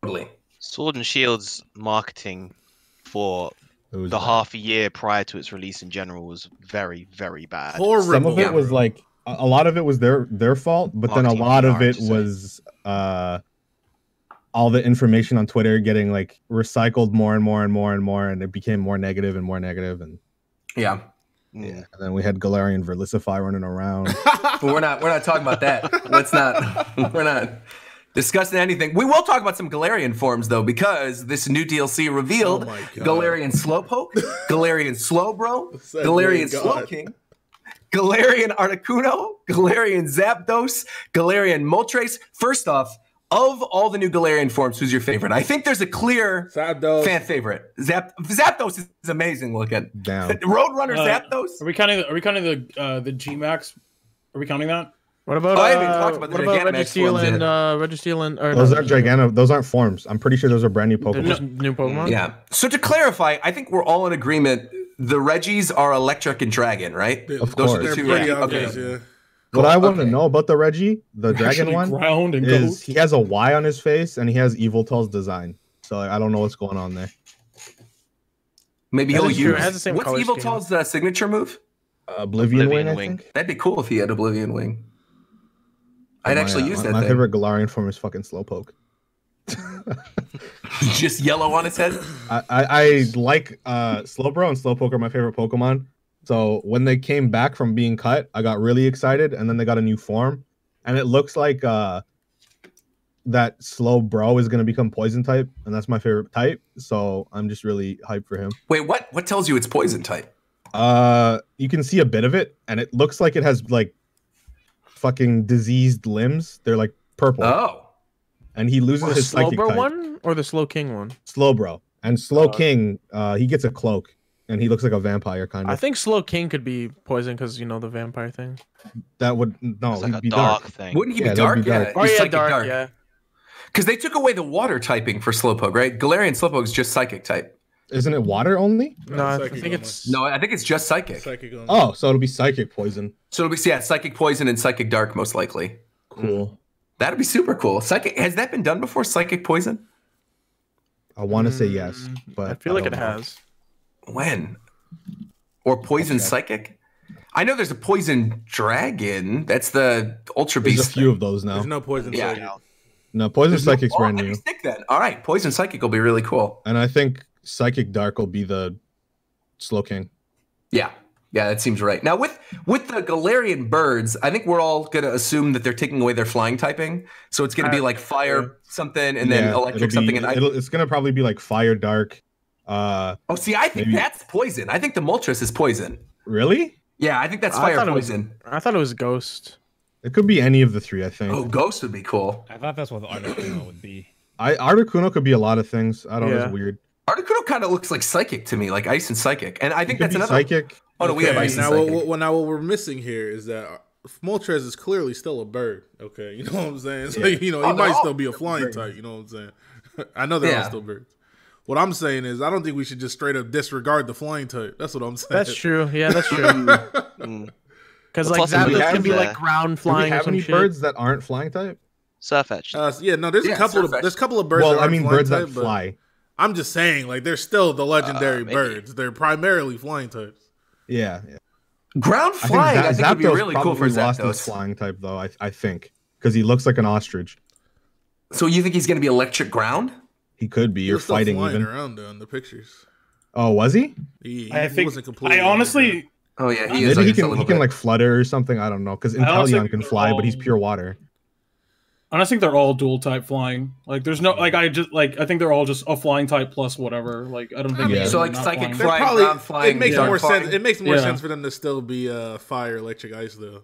Speaker 1: Totally.
Speaker 5: Sword and Shield's marketing for the half a year prior to its release in general was very, very bad.
Speaker 3: Horrible.
Speaker 2: Some of it was like a lot of it was their fault, but then a lot of it was all the information on Twitter getting like recycled more and more and more and more, and it became more negative and more negative, and
Speaker 1: yeah.
Speaker 2: And then we had Galarian Verlicify running around.
Speaker 1: But we're not talking about that. We're not discussing anything. We will talk about some Galarian forms though, because this new DLC revealed Galarian Slowpoke, Galarian Slowbro, Galarian Slowking, Galarian Articuno, Galarian Zapdos, Galarian Moltres. First off, of all the new Galarian forms, who's your favorite? I think there's a clear fan favorite. Zapdos is amazing looking. Roadrunner Zapdos.
Speaker 6: Are we counting the G-Max? Are we counting that?
Speaker 4: What about Registeel and Registeel and
Speaker 2: those are Gigano? Those aren't forms. I'm pretty sure those are brand new Pokemon.
Speaker 4: Just new Pokemon.
Speaker 1: Yeah. So to clarify, I think we're all in agreement. The Regis are Electric and Dragon, right?
Speaker 2: Of
Speaker 1: those
Speaker 2: course.
Speaker 1: are the two.
Speaker 3: Okay.
Speaker 2: What I want to know about the Reggie, the dragon one,
Speaker 6: ground and
Speaker 2: is he has a Y on his face and he has Evil Tall's design. So I don't know what's going on there.
Speaker 1: Maybe he'll use. What's Evil Tall's signature move?
Speaker 2: Oblivion Wing, I think.
Speaker 1: That'd be cool if he had Oblivion Wing. I'd actually use that.
Speaker 2: My favorite Galarian form is fucking Slowpoke.
Speaker 1: Just yellow on its head.
Speaker 2: I like Slowbro and Slowpoke are my favorite Pokemon. So when they came back from being cut, I got really excited, and then they got a new form, and it looks like that Slowbro is going to become Poison type, and that's my favorite type. So I'm just really hyped for him.
Speaker 1: Wait, what tells you it's Poison type?
Speaker 2: You can see a bit of it, and it looks like it has like fucking diseased limbs. They're like purple.
Speaker 1: Oh,
Speaker 2: and he loses his psychic type.
Speaker 4: Slowbro one or the Slowking one?
Speaker 2: Slowbro and Slowking. He gets a cloak. And he looks like a vampire, kind of.
Speaker 4: I think Slowking could be poison because you know the vampire thing.
Speaker 2: That would
Speaker 5: like
Speaker 2: he'd be
Speaker 5: dark
Speaker 2: dark.
Speaker 5: thing.
Speaker 1: Wouldn't he be dark? Yeah.
Speaker 4: Oh yeah, dark. Yeah.
Speaker 1: Because they took away the water typing for Slowpoke, right? Galarian Slowpoke is just psychic type.
Speaker 2: Isn't it water only?
Speaker 4: No, I think it's
Speaker 1: I think it's just psychic.
Speaker 2: Oh, so it'll be psychic poison.
Speaker 1: So it'll be psychic poison and psychic dark most likely.
Speaker 2: Cool.
Speaker 1: That'd be super cool. Psychic has that been done before? Psychic poison?
Speaker 2: I want to say yes, but
Speaker 4: I feel like it has.
Speaker 1: When? Or poison psychic? I know there's a poison dragon. That's the Ultra Beast.
Speaker 2: There's a few of those now.
Speaker 3: There's no poison psychic.
Speaker 2: No, poison psychic's brand new.
Speaker 1: Then. All right, poison psychic will be really cool.
Speaker 2: And I think psychic dark will be the Slowking.
Speaker 1: Yeah, that seems right. Now with the Galarian birds, I think we're all gonna assume that they're taking away their flying typing. So it's gonna be like fire something and then electric something. And
Speaker 2: it's gonna probably be like fire dark.
Speaker 1: I think that's poison. I think the Moltres is poison.
Speaker 2: Really?
Speaker 1: Yeah, I think that's fire poison.
Speaker 4: I thought it was ghost.
Speaker 2: It could be any of the three, I think.
Speaker 1: Oh, Ghost would be cool.
Speaker 7: I thought that's what the Articuno would be.
Speaker 2: Articuno could be a lot of things. I don't know. It's weird.
Speaker 1: Articuno kind of looks like Psychic to me, like Ice and Psychic. And I think that's another.
Speaker 2: Psychic.
Speaker 1: Oh, no, we have Ice and Psychic.
Speaker 3: Now, what we're missing here is that Moltres is clearly still a bird. Okay, you know what I'm saying? So, you know, he might still be a flying type. You know what I'm saying? I know they're all still birds. What I'm saying is, I don't think we should just straight up disregard the flying type. That's what I'm saying.
Speaker 4: That's true. Yeah, that's true. Because like Zapdos can be like ground flying.
Speaker 2: Do we have any birds that aren't flying type?
Speaker 5: Surfetch.
Speaker 3: Yeah, no, there's a couple of birds.
Speaker 2: Well,
Speaker 3: that
Speaker 2: I mean birds
Speaker 3: type,
Speaker 2: that fly.
Speaker 3: I'm just saying, like, they're still the legendary birds. They're primarily flying types.
Speaker 2: Yeah.
Speaker 1: Ground flying, I think would be really cool for
Speaker 2: Zapdos. Lost his flying type though, I think, because he looks like an ostrich.
Speaker 1: So you think he's going to be electric ground?
Speaker 2: He could be. You're fighting even
Speaker 3: around in the pictures.
Speaker 2: Oh, was he?
Speaker 6: I think. Wasn't completely. I honestly.
Speaker 1: Oh yeah, he is.
Speaker 2: Maybe he can like flutter or something. I don't know, because Inteleon can fly, but he's pure water.
Speaker 6: And I think they're all dual type flying. Like, there's no I think they're all just a flying type plus whatever. Like, I don't think.
Speaker 1: So like Psychic flying, ground flying.
Speaker 3: It makes more sense. It makes more sense for them to still be fire, electric, ice though.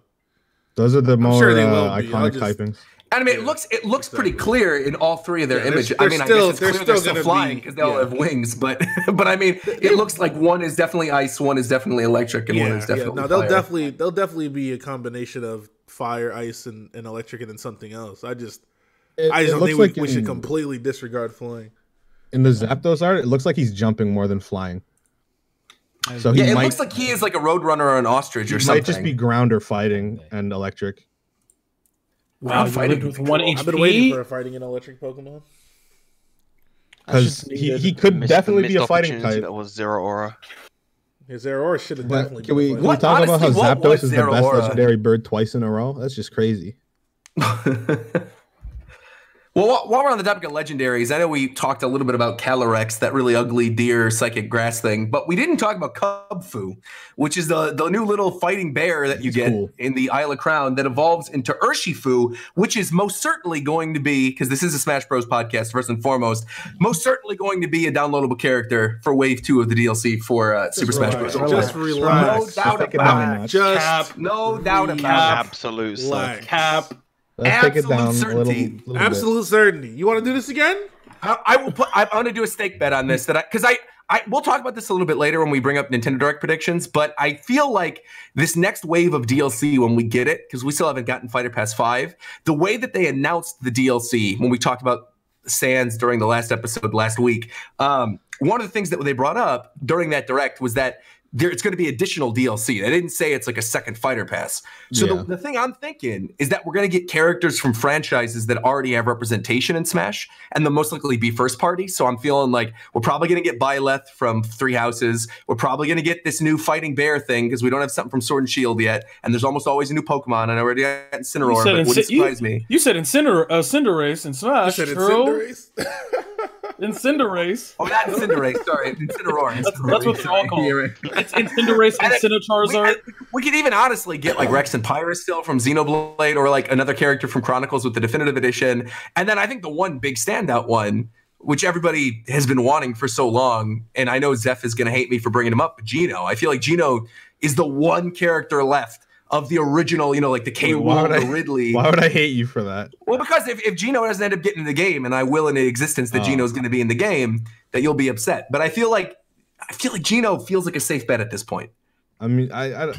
Speaker 2: Those are the more iconic typings.
Speaker 1: I mean, it looks pretty clear in all three of their images. I mean, I guess it's clear they're still flying because they all have wings, but I mean, it looks like one is definitely ice, one is definitely electric, and one is definitely
Speaker 3: no, they'll definitely be a combination of fire, ice, and electric, and then something else. I just don't think we should completely disregard flying.
Speaker 2: In the Zapdos art, it looks like he's jumping more than flying.
Speaker 1: So it looks like he is like a roadrunner or an ostrich or something.
Speaker 2: Might just be ground or fighting and electric.
Speaker 6: Wow, fighting with 1 HP.
Speaker 3: I've been waiting for a fighting an electric Pokemon.
Speaker 2: Because he could definitely be a fighting type.
Speaker 5: That was Zero Aura.
Speaker 3: His Zero Aura should have definitely.
Speaker 2: Can we talk about how Zapdos is the best legendary bird twice in a row? That's just crazy.
Speaker 1: Well, while we're on the topic of legendaries, I know we talked a little bit about Calyrex, that really ugly deer psychic grass thing, but we didn't talk about Cubfu, which is the new little fighting bear that you get in the Isle of Crown that evolves into Urshifu, which is most certainly going to be, because this is a Smash Bros. Podcast first and foremost, most certainly going to be a downloadable character for Wave 2 of the DLC for Super Smash Bros.
Speaker 3: Just relax.
Speaker 1: No doubt about it. No doubt about it.
Speaker 5: Absolute
Speaker 6: cap.
Speaker 2: Let's take it down certainty.
Speaker 3: A absolute certainty. You want to do this again?
Speaker 1: I'm going to do a stake bet on this because we'll talk about this a little bit later when we bring up Nintendo Direct predictions. But I feel like this next wave of DLC, when we get it, because we still haven't gotten Fighter Pass 5, the way that they announced the DLC when we talked about Sans during the last episode last week, one of the things that they brought up during that Direct was that it's going to be additional DLC. They didn't say it's like a second fighter pass. So the thing I'm thinking is that we're going to get characters from franchises that already have representation in Smash, and they'll most likely be first party. So I'm feeling like we're probably going to get Byleth from Three Houses. We're probably going to get this new fighting bear thing because we don't have something from Sword and Shield yet. And there's almost always a new Pokemon. I already got Incineroar, but it wouldn't surprise me.
Speaker 6: You said Cinderace in Smash.
Speaker 3: You said Cinderace?
Speaker 6: Cinderace.
Speaker 1: Oh, not Cinderace. Sorry, Incineroar.
Speaker 6: That's what they're all called. It's Cinderace and Cinecharizard.
Speaker 1: We could even honestly get like Rex and Pyrus still from Xenoblade, or like another character from Chronicles with the Definitive Edition. And then I think the one big standout one, which everybody has been wanting for so long, and I know Zeph is going to hate me for bringing him up, but Geno. I feel like Geno is the one character left of the original, like the K. Rool, the Ridley.
Speaker 2: Why would I hate you for that?
Speaker 1: Well, because if Geno doesn't end up getting in the game, and I will in existence that Geno's going to be in the game, that you'll be upset. But I feel like Geno feels like a safe bet at this point.
Speaker 2: I mean, I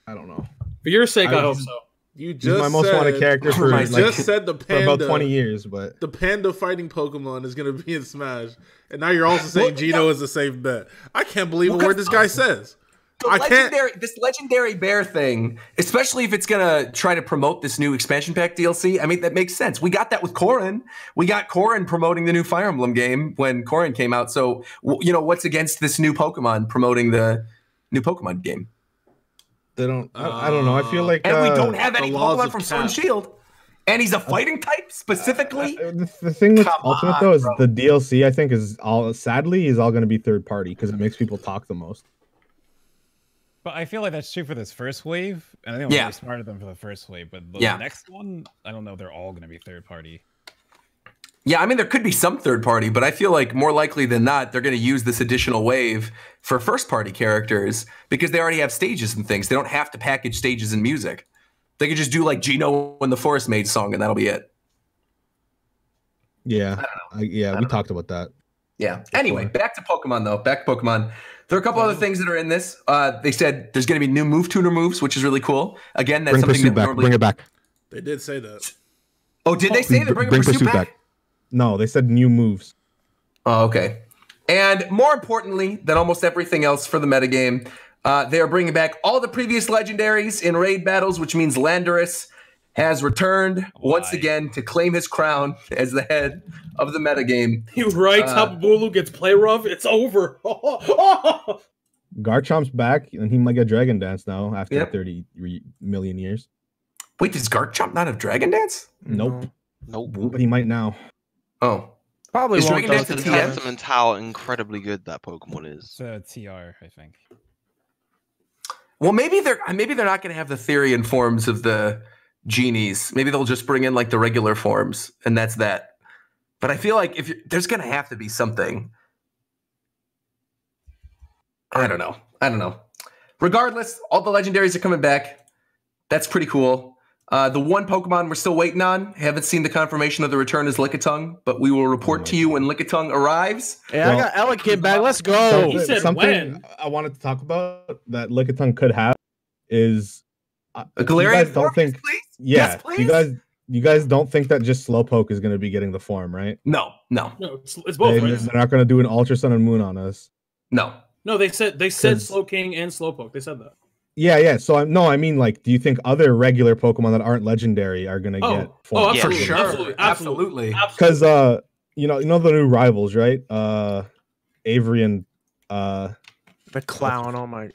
Speaker 2: don't know.
Speaker 6: For your sake, I hope so.
Speaker 3: You just
Speaker 2: my most wanted character for
Speaker 3: said the panda,
Speaker 2: for about 20 years, but
Speaker 3: the panda fighting Pokemon is going to be in Smash, and now you're also saying Geno is a safe bet. I can't believe a word this guy says.
Speaker 1: This legendary bear thing, especially if it's gonna try to promote this new expansion pack DLC, I mean, that makes sense. We got that with Corrin. We got Corrin promoting the new Fire Emblem game when Corrin came out. So, what's against this new Pokemon promoting the new Pokemon game?
Speaker 2: They don't. I don't know. I feel like,
Speaker 1: and we don't have any Pokemon from Sword and Shield. And he's a fighting type specifically.
Speaker 2: The thing with Ultimate though is the DLC. I think is all going to be third party because it makes people talk the most.
Speaker 7: But I feel like that's true for this first wave, and I think we're smart of them for the first wave. But the next one, I don't know if they're all going to be third party.
Speaker 1: Yeah, I mean, there could be some third party, but I feel like more likely than not, they're going to use this additional wave for first party characters because they already have stages and things. They don't have to package stages and music. They could just do like Gino and the Forest Maid song, and that'll be it.
Speaker 2: Yeah, we talked about that.
Speaker 1: Yeah. Anyway, back to Pokemon though. Back to Pokemon. There are a couple other things that are in this. They said there's going to be new move tuner moves, which is really cool. Again, that's something that normally...
Speaker 2: Bring it back.
Speaker 3: They did say that.
Speaker 1: Oh, did they say they bring Pursuit back?
Speaker 2: No, they said new moves.
Speaker 1: Oh, okay. And more importantly than almost everything else for the metagame, they are bringing back all the previous legendaries in raid battles, which means Landorus has returned once again to claim his crown as the head of the metagame.
Speaker 6: You're right. Tapu Bulu gets play rough. It's over.
Speaker 2: Garchomp's back, and he might get Dragon Dance now after 30 million years.
Speaker 1: Wait, does Garchomp not have Dragon Dance?
Speaker 2: Nope.
Speaker 5: Nope.
Speaker 2: But he might now.
Speaker 1: Oh.
Speaker 5: Probably is Dragon Dance a testament to how incredibly good that Pokemon is.
Speaker 7: It's TR, I think.
Speaker 1: Well, maybe they're not going to have the Therian forms of the genies. Maybe they'll just bring in like the regular forms, and that's that. But I feel like there's going to have to be something. I don't know. Regardless, all the legendaries are coming back. That's pretty cool. The one Pokemon we're still waiting on, haven't seen the confirmation of the return, is Lickitung, but we will report to you when Lickitung arrives.
Speaker 4: Yeah, I got Elekid back. Let's go.
Speaker 6: He said
Speaker 2: something
Speaker 6: when.
Speaker 2: I wanted to talk about that Lickitung could have is
Speaker 1: a Galarian form, please?
Speaker 2: Yeah,
Speaker 1: yes, please?
Speaker 2: You guys don't think that just Slowpoke is going to be getting the form, right?
Speaker 1: No,
Speaker 6: it's both.
Speaker 2: They're not going to do an Ultra Sun and Moon on us.
Speaker 1: No,
Speaker 6: they said Slowking and Slowpoke. They said that.
Speaker 2: Yeah. So I mean, like, do you think other regular Pokemon that aren't legendary are gonna get formed?
Speaker 1: For sure, absolutely.
Speaker 2: Because you know the new rivals, right? Avery and
Speaker 4: the clown. Oh my!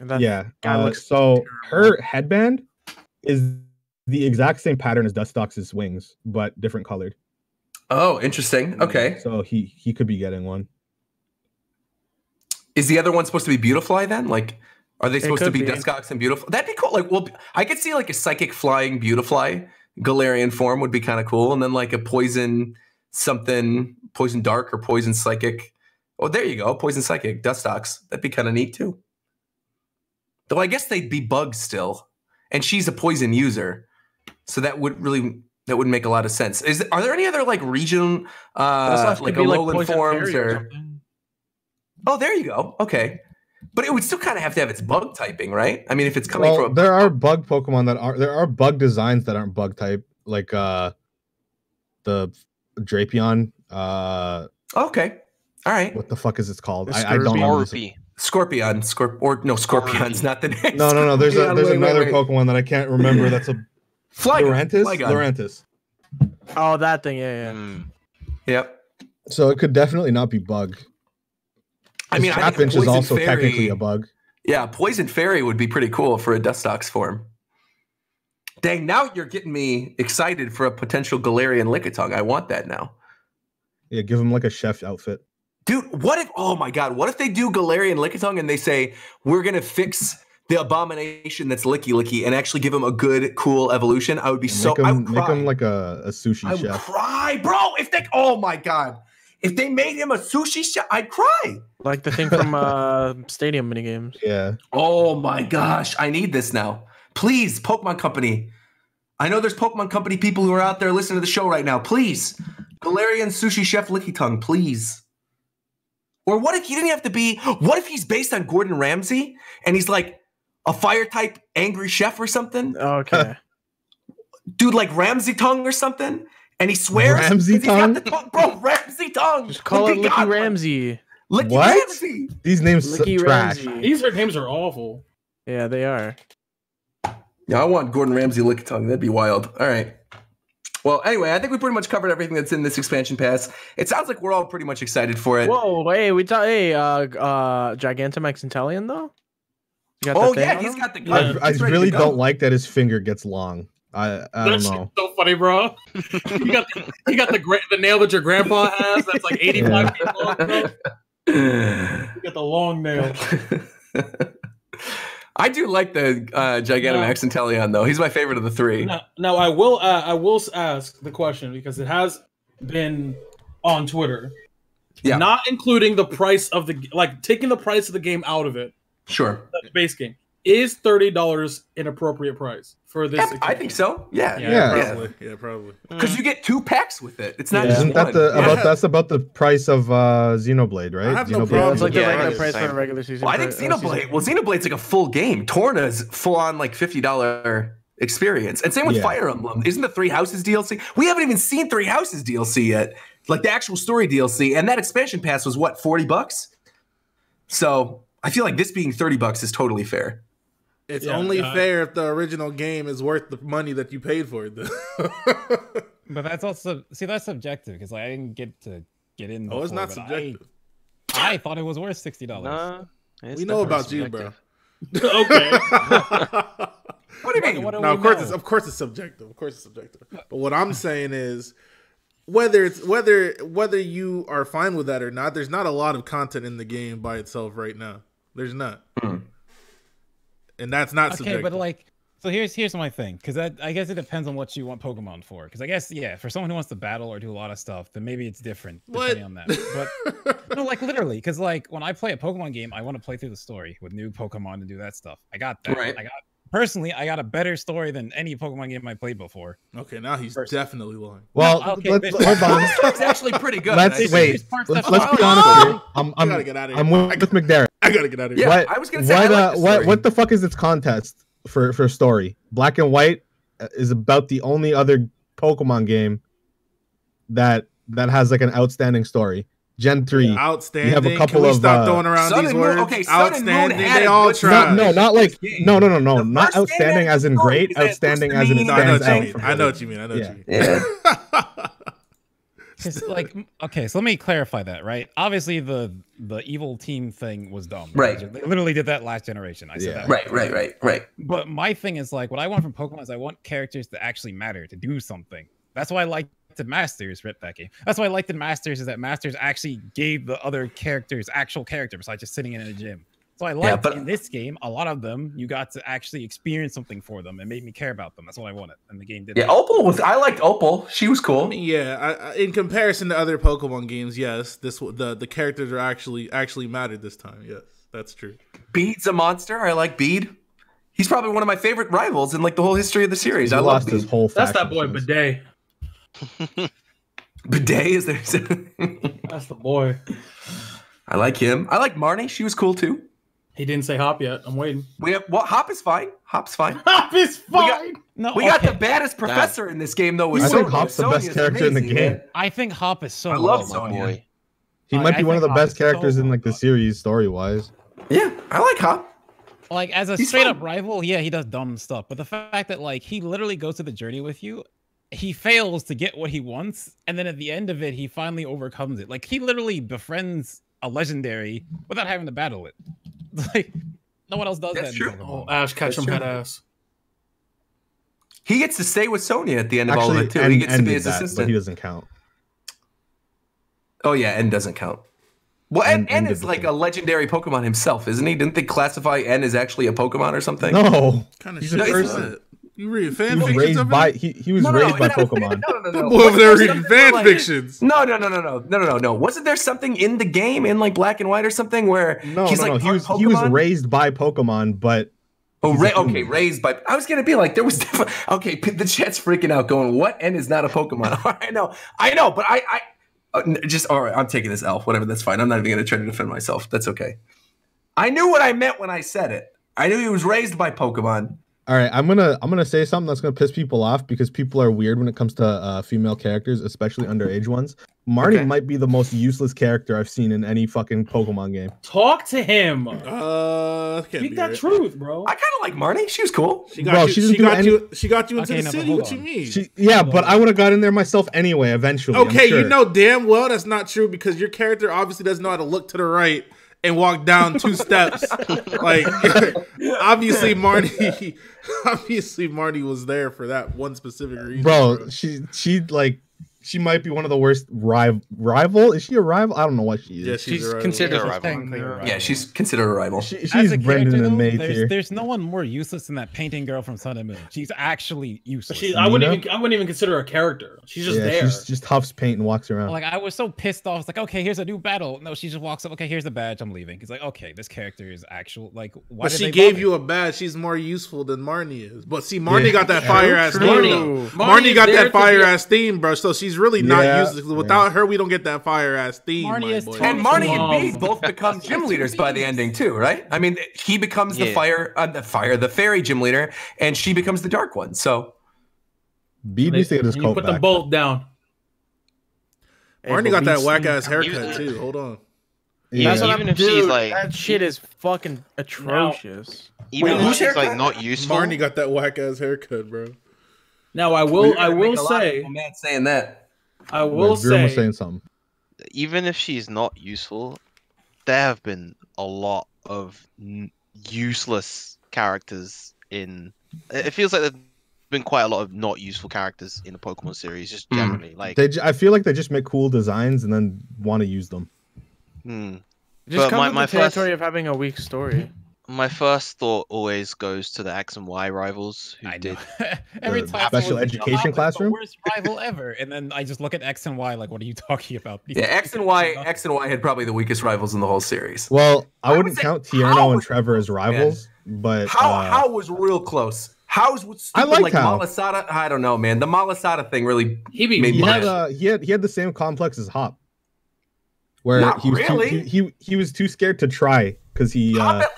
Speaker 2: Guy looks so her headband is the exact same pattern as Dustox's wings, but different colored.
Speaker 1: Oh, interesting. Okay.
Speaker 2: So he could be getting one.
Speaker 1: Is the other one supposed to be Beautifly then? Like, are they supposed to be Dustox and Beautifly? That'd be cool. Like, well, I could see like a psychic flying Beautifly Galarian form would be kind of cool, and then like a poison dark or poison psychic. Oh, there you go, poison psychic Dustox. That'd be kind of neat too. Though I guess they'd be bugs still, and she's a poison user, so that wouldn't make a lot of sense. Are there any other like region like Alolan forms or? Oh, there you go. Okay. But it would still kind of have to have its bug typing, right? I mean, if it's coming from
Speaker 2: there are bug Pokemon there are bug designs that aren't bug type, like the Drapion.
Speaker 1: Okay. All right.
Speaker 2: What the fuck is it called?
Speaker 5: I don't know.
Speaker 1: Scorpion. Scorpion's not the name.
Speaker 2: No. There's another Pokemon that I can't remember. That's a Lurantis.
Speaker 4: Oh, that thing. Yeah.
Speaker 1: Yep.
Speaker 2: So it could definitely not be bug.
Speaker 1: I mean,
Speaker 2: Trapinch is also technically a bug.
Speaker 1: Yeah, Poison Fairy would be pretty cool for a Dustox form. Dang, now you're getting me excited for a potential Galarian Lickitung. I want that now.
Speaker 2: Yeah, give him like a chef outfit.
Speaker 1: Dude, what if they do Galarian Lickitung and they say, we're going to fix the abomination that's Licky and actually give him a good, cool evolution? I would be I would cry.
Speaker 2: Make him like a sushi chef.
Speaker 1: I would cry, bro. Oh my God. If they made him a sushi chef, I'd cry.
Speaker 4: Like the thing from Stadium minigames.
Speaker 2: Yeah.
Speaker 1: Oh my gosh. I need this now. Please, Pokemon Company. I know there's Pokemon Company people who are out there listening to the show right now. Please. Galarian Sushi Chef Lickitung, please. Or what if he didn't have to be... What if he's based on Gordon Ramsay and he's like a fire-type angry chef or something?
Speaker 4: Okay.
Speaker 1: Dude, like Ramsay Tongue or something? And he swears...
Speaker 2: Ramsay Tongue?
Speaker 1: Bro, Ramsay Tongue!
Speaker 4: Just call it Licky Ramsay.
Speaker 1: Licky
Speaker 2: what?
Speaker 1: Ramsay!
Speaker 2: These names
Speaker 4: Licky
Speaker 2: trash.
Speaker 4: Ramsay.
Speaker 6: These names are awful.
Speaker 4: Yeah, they are.
Speaker 1: Yeah, I want Gordon Ramsay Lickitung. That'd be wild. All right. Well, anyway, I think we pretty much covered everything that's in this expansion pass. It sounds like we're all pretty much excited for it.
Speaker 4: Whoa, hey, Gigantamax Inteleon though?
Speaker 1: He's got the.
Speaker 2: I really don't like that his finger gets long. I don't know.
Speaker 6: So funny, bro. you got the nail that your grandpa has. That's like 85 feet long, bro. You got the long nail.
Speaker 1: I do like the Gigantamax Inteleon, though. He's my favorite of the three.
Speaker 6: Now I will ask the question because it has been on Twitter.
Speaker 1: Yeah.
Speaker 6: Not including the price of taking the price of the game out of it.
Speaker 1: Sure.
Speaker 6: The base game. is $30 an appropriate price for this?
Speaker 1: I think so.
Speaker 3: Yeah, probably.
Speaker 1: Because you get 2 packs with it. It's not just
Speaker 2: Isn't that that's about the price of Xenoblade, right?
Speaker 3: I have no
Speaker 2: Xenoblade.
Speaker 3: problem.
Speaker 4: It's like the regular
Speaker 5: it's
Speaker 4: price
Speaker 5: the
Speaker 4: for a
Speaker 5: same.
Speaker 4: regular season.
Speaker 1: Well, I think Xenoblade. Xenoblade's like a full game. Torna's full on like $50 experience, and same with Fire Emblem. Isn't the Three Houses DLC? We haven't even seen Three Houses DLC yet, like the actual story DLC, and that expansion pass was what, $40? So I feel like this being $30 is totally fair.
Speaker 3: It's only fair if the original game is worth the money that you paid for it.
Speaker 7: But that's also that's subjective because like, I didn't get to get in.
Speaker 3: It's not subjective.
Speaker 7: I thought it was worth $60.
Speaker 3: We know about subjective.
Speaker 6: You, bro. Okay.
Speaker 1: What do you mean?
Speaker 3: No, of course it's subjective. Of course it's subjective. But what I'm saying is, whether you are fine with that or not, there's not a lot of content in the game by itself right now. There's not. And that's not subjective.
Speaker 7: Okay, but like, so here's my thing, because I guess it depends on what you want Pokemon for. Because I guess for someone who wants to battle or do a lot of stuff, then maybe it's different depending on that. But no, like literally, because like when I play a Pokemon game, I want to play through the story with new Pokemon and do that stuff. I got that.
Speaker 1: Right.
Speaker 7: Personally, I got a better story than any Pokemon game I played before.
Speaker 3: Okay, now he's definitely lying.
Speaker 2: Well,
Speaker 7: hold
Speaker 2: on.
Speaker 1: It's actually pretty good.
Speaker 2: Let's be honest here. I'm with McDarrett.
Speaker 3: I gotta get out of here.
Speaker 1: Yeah, I was gonna say,
Speaker 2: what the fuck is its contest for story? Black and White is about the only other Pokemon game that has like an outstanding story. Gen 3.
Speaker 3: Outstanding.
Speaker 2: You have a couple of
Speaker 3: stop throwing around these words.
Speaker 1: Okay,
Speaker 3: outstanding. They all try.
Speaker 2: No, not like no. Not outstanding as in great. Outstanding as in it stands out.
Speaker 3: I know what you mean.
Speaker 1: Yeah.
Speaker 7: Like, okay, so let me clarify that, right? Obviously, the evil team thing was dumb.
Speaker 1: Right.
Speaker 7: They literally did that last generation. I said that.
Speaker 1: Right.
Speaker 7: But my thing is like, what I want from Pokemon is I want characters to actually matter, to do something. That's why I like the Masters, rip that game. That's why I liked in Masters is that Masters actually gave the other characters actual character besides just sitting in a gym. So I liked in this game, a lot of them, you got to actually experience something for them and made me care about them. That's what I wanted. And the game did.
Speaker 1: Yeah, I liked Opal. She was cool.
Speaker 3: Yeah, in comparison to other Pokemon games, yes, the characters are actually mattered this time. Yes, that's true.
Speaker 1: Bede's a monster. I like Bede. He's probably one of my favorite rivals in like the whole history of the series. I love
Speaker 2: his whole.
Speaker 6: That's that boy Bidet.
Speaker 1: Bidet is there?
Speaker 6: That's the boy.
Speaker 1: I like him. I like Marnie. She was cool too.
Speaker 6: He didn't say Hop yet. I'm waiting.
Speaker 1: Hop is fine. Hop's fine.
Speaker 6: Hop is fine.
Speaker 1: We got the baddest professor in this game though.
Speaker 2: I think Hop's the best character in the game.
Speaker 1: Man.
Speaker 7: I think Hop is so.
Speaker 1: I love Sonya.
Speaker 2: He might be one of the best characters in like the series story wise.
Speaker 1: Yeah, I like Hop.
Speaker 7: Like as a straight up rival, yeah, he does dumb stuff. But the fact that like he literally goes through the journey with you, he fails to get what he wants, and then at the end of it, he finally overcomes it. Like he literally befriends a legendary without having to battle it. Like no one else does that.
Speaker 1: True.
Speaker 6: Oh, Ash Ketchum head ass.
Speaker 1: He gets to stay with Sonya at the end of all of it too. He gets to be his assistant.
Speaker 2: But he doesn't count.
Speaker 1: Oh yeah, N doesn't count. Well, N is like a legendary Pokemon himself, isn't he? Didn't they classify N as actually a Pokemon or something?
Speaker 2: No.
Speaker 3: Kind of shit is that? You read fan fictions
Speaker 2: raised
Speaker 3: of
Speaker 2: by,
Speaker 3: it?
Speaker 2: He was raised by Pokemon.
Speaker 3: No. Boy over there reading fan fictions.
Speaker 1: No. Wasn't there something in the game in like Black and White or something where he's like
Speaker 2: he was raised by Pokemon, but
Speaker 1: raised by. I was gonna be like, there was the chat's freaking out, going, "What? N is not a Pokemon." I know, but I just all right. I'm taking this L. Whatever, that's fine. I'm not even gonna try to defend myself. That's okay. I knew what I meant when I said it. I knew he was raised by Pokemon.
Speaker 2: All right, I'm gonna say something that's gonna piss people off because people are weird when it comes to female characters, especially underage ones. Marnie might be the most useless character I've seen in any fucking Pokemon game.
Speaker 6: Talk to him.
Speaker 3: Speak
Speaker 6: that truth, bro.
Speaker 1: I kind of like Marnie. She was cool.
Speaker 3: She got you into the city. What you mean?
Speaker 2: But I would have got in there myself anyway. Eventually.
Speaker 3: Okay, you know damn well that's not true because your character obviously doesn't know how to look to the right and walk down 2 steps. Like obviously Marnie was there for that one specific reason.
Speaker 2: Bro, she she might be one of the worst rival. Is she a rival? I don't know what she is.
Speaker 3: Yeah,
Speaker 6: she's considered a rival.
Speaker 1: Yeah, she's considered a rival.
Speaker 2: She's Brendan and May here.
Speaker 7: There's no one more useless than that painting girl from Sun and Moon. She's actually useless.
Speaker 6: I wouldn't even consider her a character. She's just there.
Speaker 2: She just huffs paint and walks around.
Speaker 7: Like, I was so pissed off. It's like, okay, here's a new battle. No, she just walks up. Okay, here's the badge. I'm leaving. It's like, okay, this character is actual. Like, why?
Speaker 3: But she gave you a badge. She's more useful than Marnie is. But see, Marnie got that fire ass theme. Marnie got that fire ass theme, bro. So she's really not useless. Without her, we don't get that fire ass theme.
Speaker 1: Marnie and B both become gym leaders by the ending too, right? I mean, he becomes the fairy gym leader, and she becomes the dark one. So
Speaker 2: B needs to get his coat
Speaker 6: put
Speaker 2: back.
Speaker 6: them both down.
Speaker 3: Marnie got that whack ass haircut too. Hold on.
Speaker 5: Even if she's like,
Speaker 4: that shit is fucking atrocious.
Speaker 5: Even if she's like not useful.
Speaker 3: Marnie got that whack ass haircut, bro.
Speaker 6: Now I will say,
Speaker 1: man, saying that.
Speaker 6: I will say,
Speaker 2: saying something.
Speaker 5: Even if she's not useful, there have been a lot of useless characters in. It feels like there's been quite a lot of not useful characters in the Pokemon series, just generally. Like,
Speaker 2: I feel like they just make cool designs and then want to use them.
Speaker 4: Just comes with the territory of having a weak story.
Speaker 5: My first thought always goes to the X and Y rivals who did
Speaker 7: every time
Speaker 2: special education classroom.
Speaker 7: The worst rival ever, and then I just look at X and Y like, what are you talking about?
Speaker 1: Yeah, X and Y had probably the weakest rivals in the whole series.
Speaker 2: Well, I wouldn't count Tierno and Trevor as rivals, but
Speaker 1: How was real close. How's
Speaker 2: I like how
Speaker 1: Malasada. I don't know, man. The Malasada thing really
Speaker 2: he had the same complex as Hop, where he was too scared to try because he.
Speaker 1: Hop at least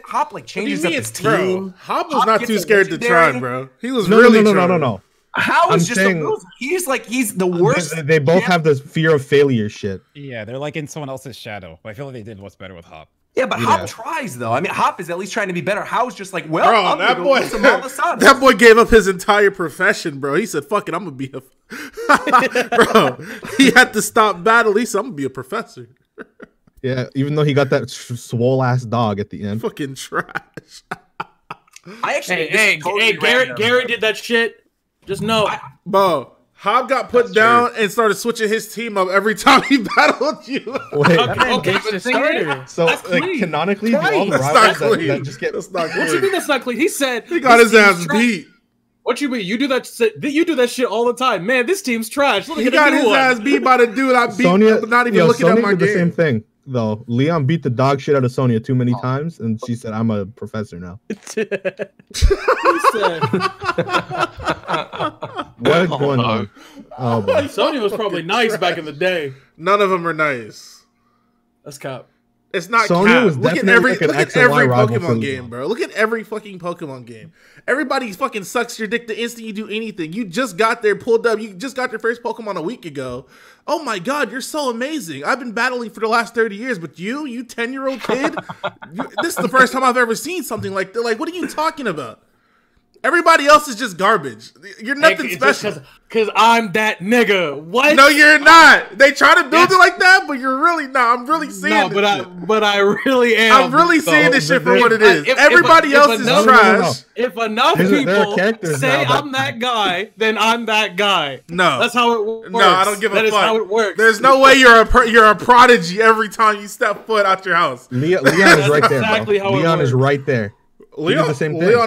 Speaker 1: Hop like changes up his team.
Speaker 3: Hop was not too scared to try, bro. He was
Speaker 2: no.
Speaker 1: How is just a loser? He's the worst.
Speaker 2: They both have this fear of failure shit.
Speaker 7: Yeah, they're like in someone else's shadow. I feel like they did what's better with Hop.
Speaker 1: Yeah, but Hop tries though. I mean, Hop is at least trying to be better. How's just like, well,
Speaker 3: bro, that boy gave up his entire profession, bro. He said, "Fuck it, I'm gonna be a." Bro, he had to stop battle. He said, "I'm gonna be a professor."
Speaker 2: Yeah, even though he got that swole ass dog at the end.
Speaker 3: Fucking trash.
Speaker 1: I actually,
Speaker 6: Gary did that shit. Just know,
Speaker 3: bro. Hop got put down and started switching his team up every time he battled you.
Speaker 2: So, like, canonically, all the rivals that just get.
Speaker 6: What you mean that's not clean? He said
Speaker 3: he got his ass beat.
Speaker 6: What you mean? You do that shit all the time, man. This team's trash.
Speaker 3: He got his ass beat by the dude I beat. Sonya, not even looking at my game.
Speaker 2: The same thing. Though Leon beat the dog shit out of Sonya too many times, and she said, "I'm a professor now." What's going on?
Speaker 6: Oh, boy. Sonya was probably nice back in the day.
Speaker 3: None of them are nice.
Speaker 6: That's cap.
Speaker 3: It's not
Speaker 2: Sonya
Speaker 3: cap.
Speaker 2: was
Speaker 3: Look at every Pokemon game, bro. Look at every fucking Pokemon game. Everybody fucking sucks your dick the instant you do anything. You just got there, pulled up. You just got your first Pokemon a week ago. Oh my god, you're so amazing. I've been battling for the last 30 years, but you 10-year-old kid, this is the first time I've ever seen something like that. Like, what are you talking about? Everybody else is just garbage. You're nothing special.
Speaker 6: Because I'm that nigga. What?
Speaker 3: No, you're not. They try to build it like that, but you're really not. I'm really seeing
Speaker 6: but I really am.
Speaker 3: I'm really seeing this shit for what it is. Everybody else is trash.
Speaker 6: If enough people say I'm that guy, then I'm that guy.
Speaker 3: No.
Speaker 6: That's how it works.
Speaker 3: No, I don't give a fuck.
Speaker 6: That is how it works.
Speaker 3: There's no way you're a prodigy every time you step foot out your house.
Speaker 2: Leon is right there, bro. Leon is right there.
Speaker 3: Leon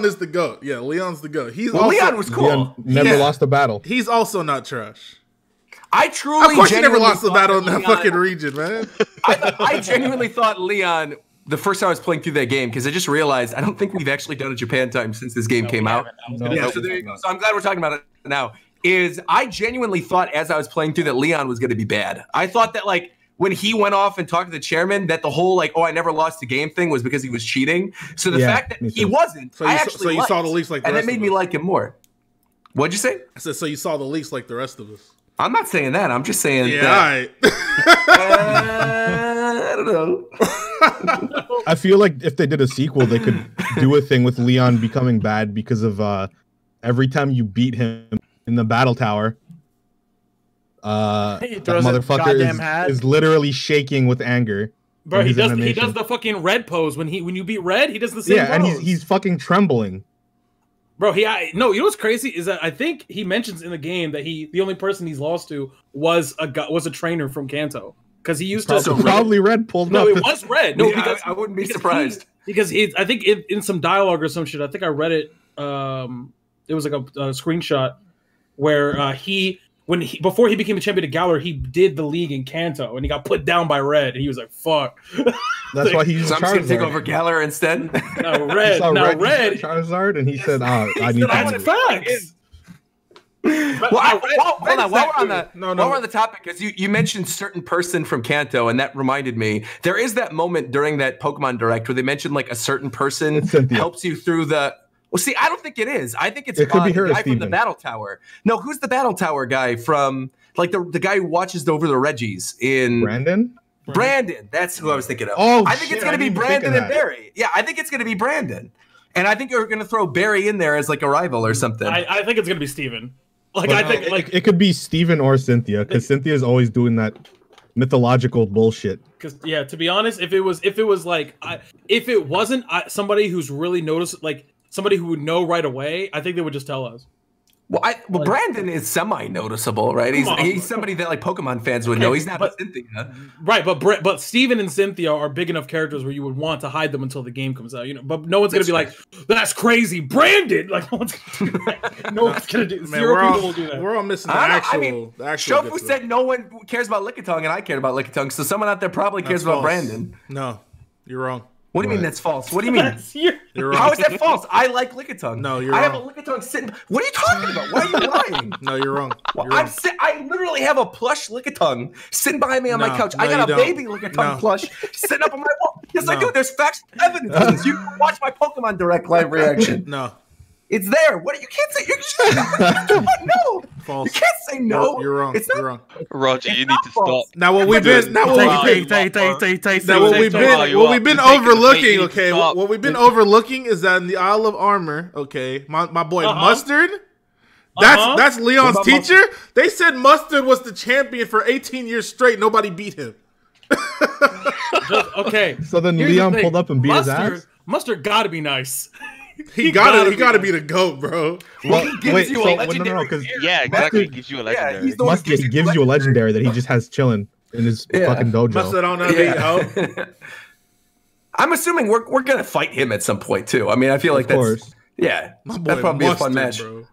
Speaker 3: is the GOAT. Yeah, Leon's the GOAT.
Speaker 1: Leon was cool.
Speaker 2: Leon never lost a battle.
Speaker 3: He's also not trash.
Speaker 1: Of course
Speaker 3: he never lost a battle in that fucking region, man.
Speaker 1: I genuinely thought Leon, the first time I was playing through that game, because I just realized I don't think we've actually done a Japan time since this game came out. So there you go. So I'm glad we're talking about it now. I genuinely thought as I was playing through that Leon was going to be bad. I thought that, like, when he went off and talked to the chairman, that the whole, like, I never lost a game thing was because he was cheating. So the fact that he wasn't,
Speaker 3: so you saw the leaks like the
Speaker 1: and
Speaker 3: rest
Speaker 1: that made me like him more. What'd you say?
Speaker 3: I said, so you saw the leaks like the rest of us.
Speaker 1: I'm not saying that. I'm just saying
Speaker 3: that.
Speaker 1: All
Speaker 3: right.
Speaker 1: I don't know.
Speaker 2: I feel like if they did a sequel, they could do a thing with Leon becoming bad because of every time you beat him in the battle tower, that motherfucker is literally shaking with anger.
Speaker 6: Bro, he does the fucking red pose when you beat Red. He does the same pose.
Speaker 2: And he's fucking trembling.
Speaker 6: Bro, no, you know what's crazy is that I think he mentions in the game that the only person he's lost to was a trainer from Kanto, because he used to
Speaker 2: probably Red pulled
Speaker 6: no,
Speaker 2: up.
Speaker 6: it was Red. No, because
Speaker 1: I wouldn't be surprised
Speaker 6: because I think in some dialogue or some shit. I think I read it. It was like a screenshot where before he became a champion of Galar, he did the league in Kanto and he got put down by Red, and he was like, "Fuck."
Speaker 2: That's why he used
Speaker 1: so I'm just gonna take over Galar instead.
Speaker 6: No, Red. Red
Speaker 2: Charizard, and he said, "I need
Speaker 6: that's facts."
Speaker 1: While we're on the topic, because you mentioned certain person from Kanto, and that reminded me, there is that moment during that Pokemon Direct where they mentioned like a certain person helps you through the. Well, see, I don't think it is. I think it could be her, the guy from the Battle Tower. No, who's the Battle Tower guy from? Like the guy who watches over the Reggies in Brandon. That's who I was thinking of.
Speaker 2: Oh,
Speaker 1: I think it's going to be Brandon and Barry. Yeah, I think it's going to be Brandon. And I think you're going to throw Barry in there as like a rival or something.
Speaker 6: I think it's going to be Steven. I think
Speaker 2: it could be Steven or Cynthia, because Cynthia's always doing that mythological bullshit.
Speaker 6: Because to be honest, if it wasn't somebody who's really noticed, like somebody who would know right away, I think they would just tell us.
Speaker 1: Well, Brandon is semi-noticeable, right? He's somebody that like Pokemon fans would know. He's not Cynthia,
Speaker 6: right? But Steven and Cynthia are big enough characters where you would want to hide them until the game comes out, you know. But no one's gonna be like, "That's crazy, Brandon!" Like no one's gonna do that. No one's gonna do.
Speaker 3: Man,
Speaker 6: Zero people will do that.
Speaker 3: We're all missing the actual.
Speaker 1: Shofu said no one cares about Lickitung, and I cared about Lickitung, so someone out there probably cares about Brandon.
Speaker 3: No, you're wrong.
Speaker 1: What do you mean that's false? What do you mean?
Speaker 3: You're wrong.
Speaker 1: How is that false? I like Lickitung.
Speaker 3: No, you're
Speaker 1: I
Speaker 3: wrong.
Speaker 1: have a Lickitung sitting. What are you talking about? Why are you lying?
Speaker 3: No, you're wrong.
Speaker 1: You're wrong. I literally have a plush Lickitung sitting behind me on my couch. I got a baby Lickitung plush sitting up on my wall. Yes, I do. There's facts and evidence. You can watch my Pokemon Direct live reaction.
Speaker 3: No.
Speaker 1: It's there. What you can't say. No.
Speaker 3: False.
Speaker 1: You can't say no.
Speaker 3: You're wrong.
Speaker 1: It's not,
Speaker 3: you're wrong.
Speaker 5: Roger, you need to stop.
Speaker 3: Now what we've been overlooking, okay, what we've been overlooking is that in the Isle of Armor, okay, my boy Mustard, that's Leon's teacher. They said Mustard was the champion for 18 years straight. Nobody beat him.
Speaker 6: Okay.
Speaker 2: So then Leon pulled up and beat his ass.
Speaker 6: Mustard gotta be nice.
Speaker 3: He gotta be the GOAT, bro.
Speaker 2: Well,
Speaker 5: yeah, exactly. He gives you a legendary.
Speaker 2: He gives you a legendary that he just has chilling in his fucking dojo.
Speaker 3: Mustard don't know
Speaker 1: I'm assuming we're gonna fight him at some point too. I mean, I feel like that'd probably be a fun match. Bro.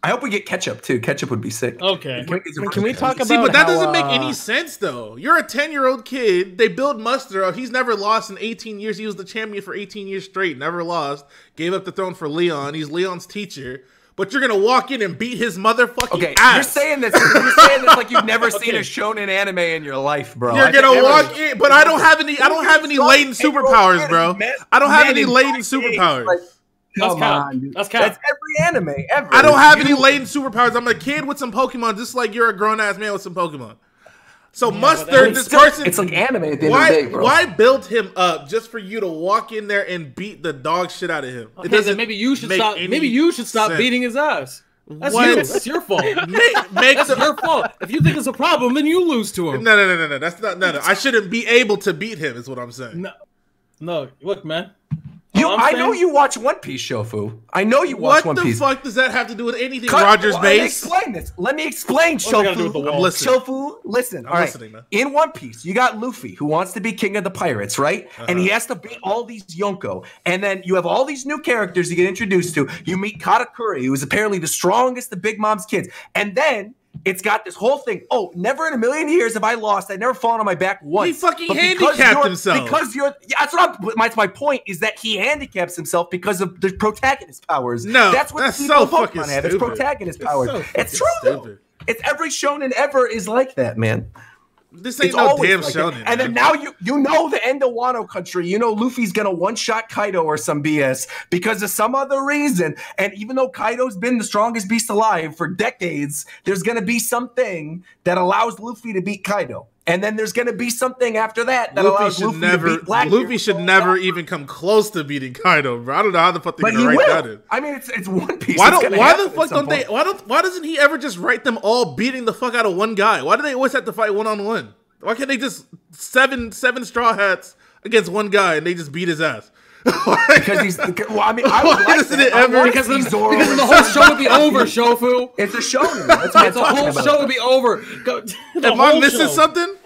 Speaker 1: I hope we get Ketchup too. Ketchup would be sick.
Speaker 6: Okay.
Speaker 7: Can we talk about?
Speaker 3: See, but that doesn't make any sense though. You're a 10-year-old kid. They build Mustard up. He's never lost in 18 years. He was the champion for 18 years straight. Never lost. Gave up the throne for Leon. He's Leon's teacher. But you're gonna walk in and beat his motherfucking ass.
Speaker 1: You're saying this like you've never seen a shonen anime in your life, bro.
Speaker 3: You're gonna walk in, but I don't have any latent superpowers, bro. I don't have any latent superpowers.
Speaker 1: Come on, that's every anime ever.
Speaker 3: I don't have any latent superpowers. I'm a kid with some Pokemon, just like you're a grown-ass man with some Pokemon. So Mustard, this person,
Speaker 1: it's like anime at the end of the day, bro.
Speaker 3: Why build him up just for you to walk in there and beat the dog shit out of him?
Speaker 6: Okay, then maybe you should stop. Maybe you should stop beating his ass. That's your fault. That's your fault. If you think it's a problem, then you lose to him.
Speaker 3: No. That's not. No. I shouldn't be able to beat him. Is what I'm saying.
Speaker 6: No. Look, man.
Speaker 1: I know you watch One Piece, Shofu. I know you watch One Piece.
Speaker 3: What the fuck does that have to do with anything, Roger's base?
Speaker 1: Let me explain, Shofu.
Speaker 3: Shofu,
Speaker 1: listen. All right. In One Piece, you got Luffy, who wants to be king of the pirates, right? And he has to beat all these Yonko. And then you have all these new characters you get introduced to. You meet Katakuri, who is apparently the strongest of Big Mom's kids. And then it's got this whole thing. Oh, never in a million years have I lost. I've never fallen on my back once.
Speaker 3: He fucking handicapped himself.
Speaker 1: That's my point, is that he handicaps himself because of the protagonist powers.
Speaker 3: No,
Speaker 1: that's what
Speaker 3: so fucking stupid.
Speaker 1: It's protagonist powers. It's true, though. It's every shonen ever is like that, man.
Speaker 3: This ain't no damn shonen.
Speaker 1: And then now you know the end of Wano country. You know Luffy's gonna one-shot Kaido or some BS because of some other reason. And even though Kaido's been the strongest beast alive for decades, there's gonna be something that allows Luffy to beat Kaido. And then there's gonna be something after that allows Luffy to beat Blackbeard.
Speaker 3: Luffy should never even come close to beating Kaido, bro. I don't know how the fuck they're gonna write that in.
Speaker 1: I mean, it's One Piece.
Speaker 3: Why doesn't he ever just write them all beating the fuck out of one guy? Why do they always have to fight one-on-one? Why can't they just seven Straw Hats against one guy and they just beat his ass.
Speaker 1: Because he's. Well, I mean, I would like that.
Speaker 3: Ever?
Speaker 6: Because the whole show would be over, Shofu.
Speaker 1: It's a show. That's what
Speaker 6: the whole show would be over.
Speaker 3: Am I missing something?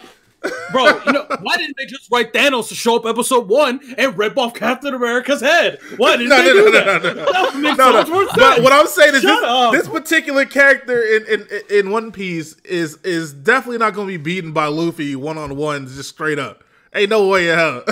Speaker 6: Bro, you know, why didn't they just write Thanos to show up episode 1 and rip off Captain America's head? Why didn't they do that? That would make so much more sense.
Speaker 3: But what I'm saying is this particular character in One Piece is definitely not going to be beaten by Luffy one-on-one just straight up. Ain't no way in hell.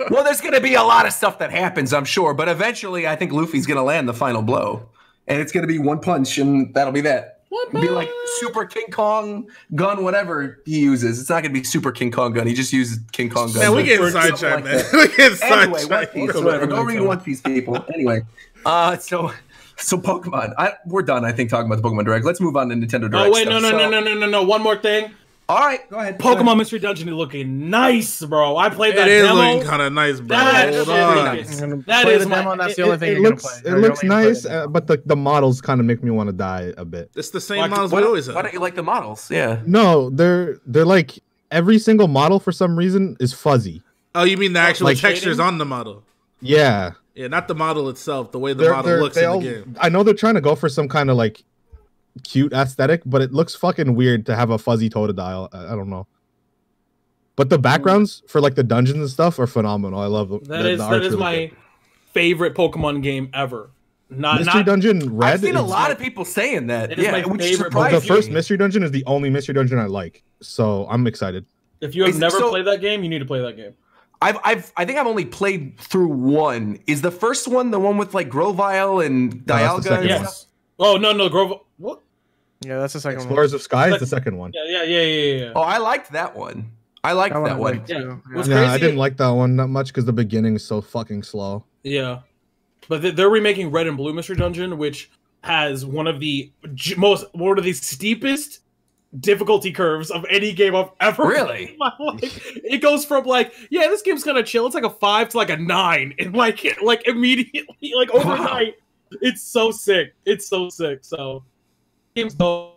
Speaker 1: Well, there's going to be a lot of stuff that happens, I'm sure. But eventually, I think Luffy's going to land the final blow. And it's going to be one punch, and that'll be that. It'll be like Super King Kong gun, whatever he uses. It's not going to be Super King Kong gun. He just uses King Kong gun.
Speaker 3: Man, we getting sidetracked, man. We getting sidetracked.
Speaker 1: Anyway, go read One Piece, people. Anyway, so Pokemon. We're done, I think, talking about the Pokemon Direct. Let's move on to Nintendo Direct.
Speaker 6: Oh, wait, no. One more thing.
Speaker 1: All right, go ahead.
Speaker 6: Pokemon Mystery Dungeon is looking nice, bro. I played that demo.
Speaker 3: It is looking kind of nice, bro.
Speaker 6: That is nice.
Speaker 7: That is the demo. That's the only thing you're gonna play.
Speaker 2: It looks nice, but the models kind of make me want to die a bit.
Speaker 3: It's the same models we always have.
Speaker 1: Why don't you like the models? Yeah.
Speaker 2: No, they're like every single model for some reason is fuzzy.
Speaker 3: Oh, you mean the actual textures on the model?
Speaker 2: Yeah.
Speaker 3: Yeah, not the model itself. The way the model looks in the game.
Speaker 2: I know they're trying to go for some kind of like cute aesthetic, but it looks fucking weird to have a fuzzy Totodile. I don't know. But the backgrounds for like the dungeons and stuff are phenomenal. I love them.
Speaker 6: That is really my favorite Pokemon game ever.
Speaker 2: Mystery Dungeon Red.
Speaker 1: I've seen a lot of people saying that.
Speaker 6: Yeah,
Speaker 1: which
Speaker 2: the first Mystery Dungeon is the only Mystery Dungeon I like, so I'm excited.
Speaker 6: If you have never played that game, you need to play that game.
Speaker 1: I think I've only played through one. Is the first one the one with like Grovyle and Dialga?
Speaker 6: Yes. Oh no, Grovyle. What?
Speaker 4: Yeah, that's the second one.
Speaker 2: Explorers of Sky is the second one.
Speaker 6: Yeah.
Speaker 1: Oh, I liked that one. I liked that one.
Speaker 6: Yeah,
Speaker 2: I didn't like that one that much because the beginning is so fucking slow.
Speaker 6: Yeah, but they're remaking Red and Blue Mystery Dungeon, which has one of the steepest difficulty curves of any game I've ever.
Speaker 1: Really?
Speaker 6: It goes from like, yeah, this game's kind of chill. It's like a 5 to like a 9, and like immediately, like overnight, it's so sick. So, game's so.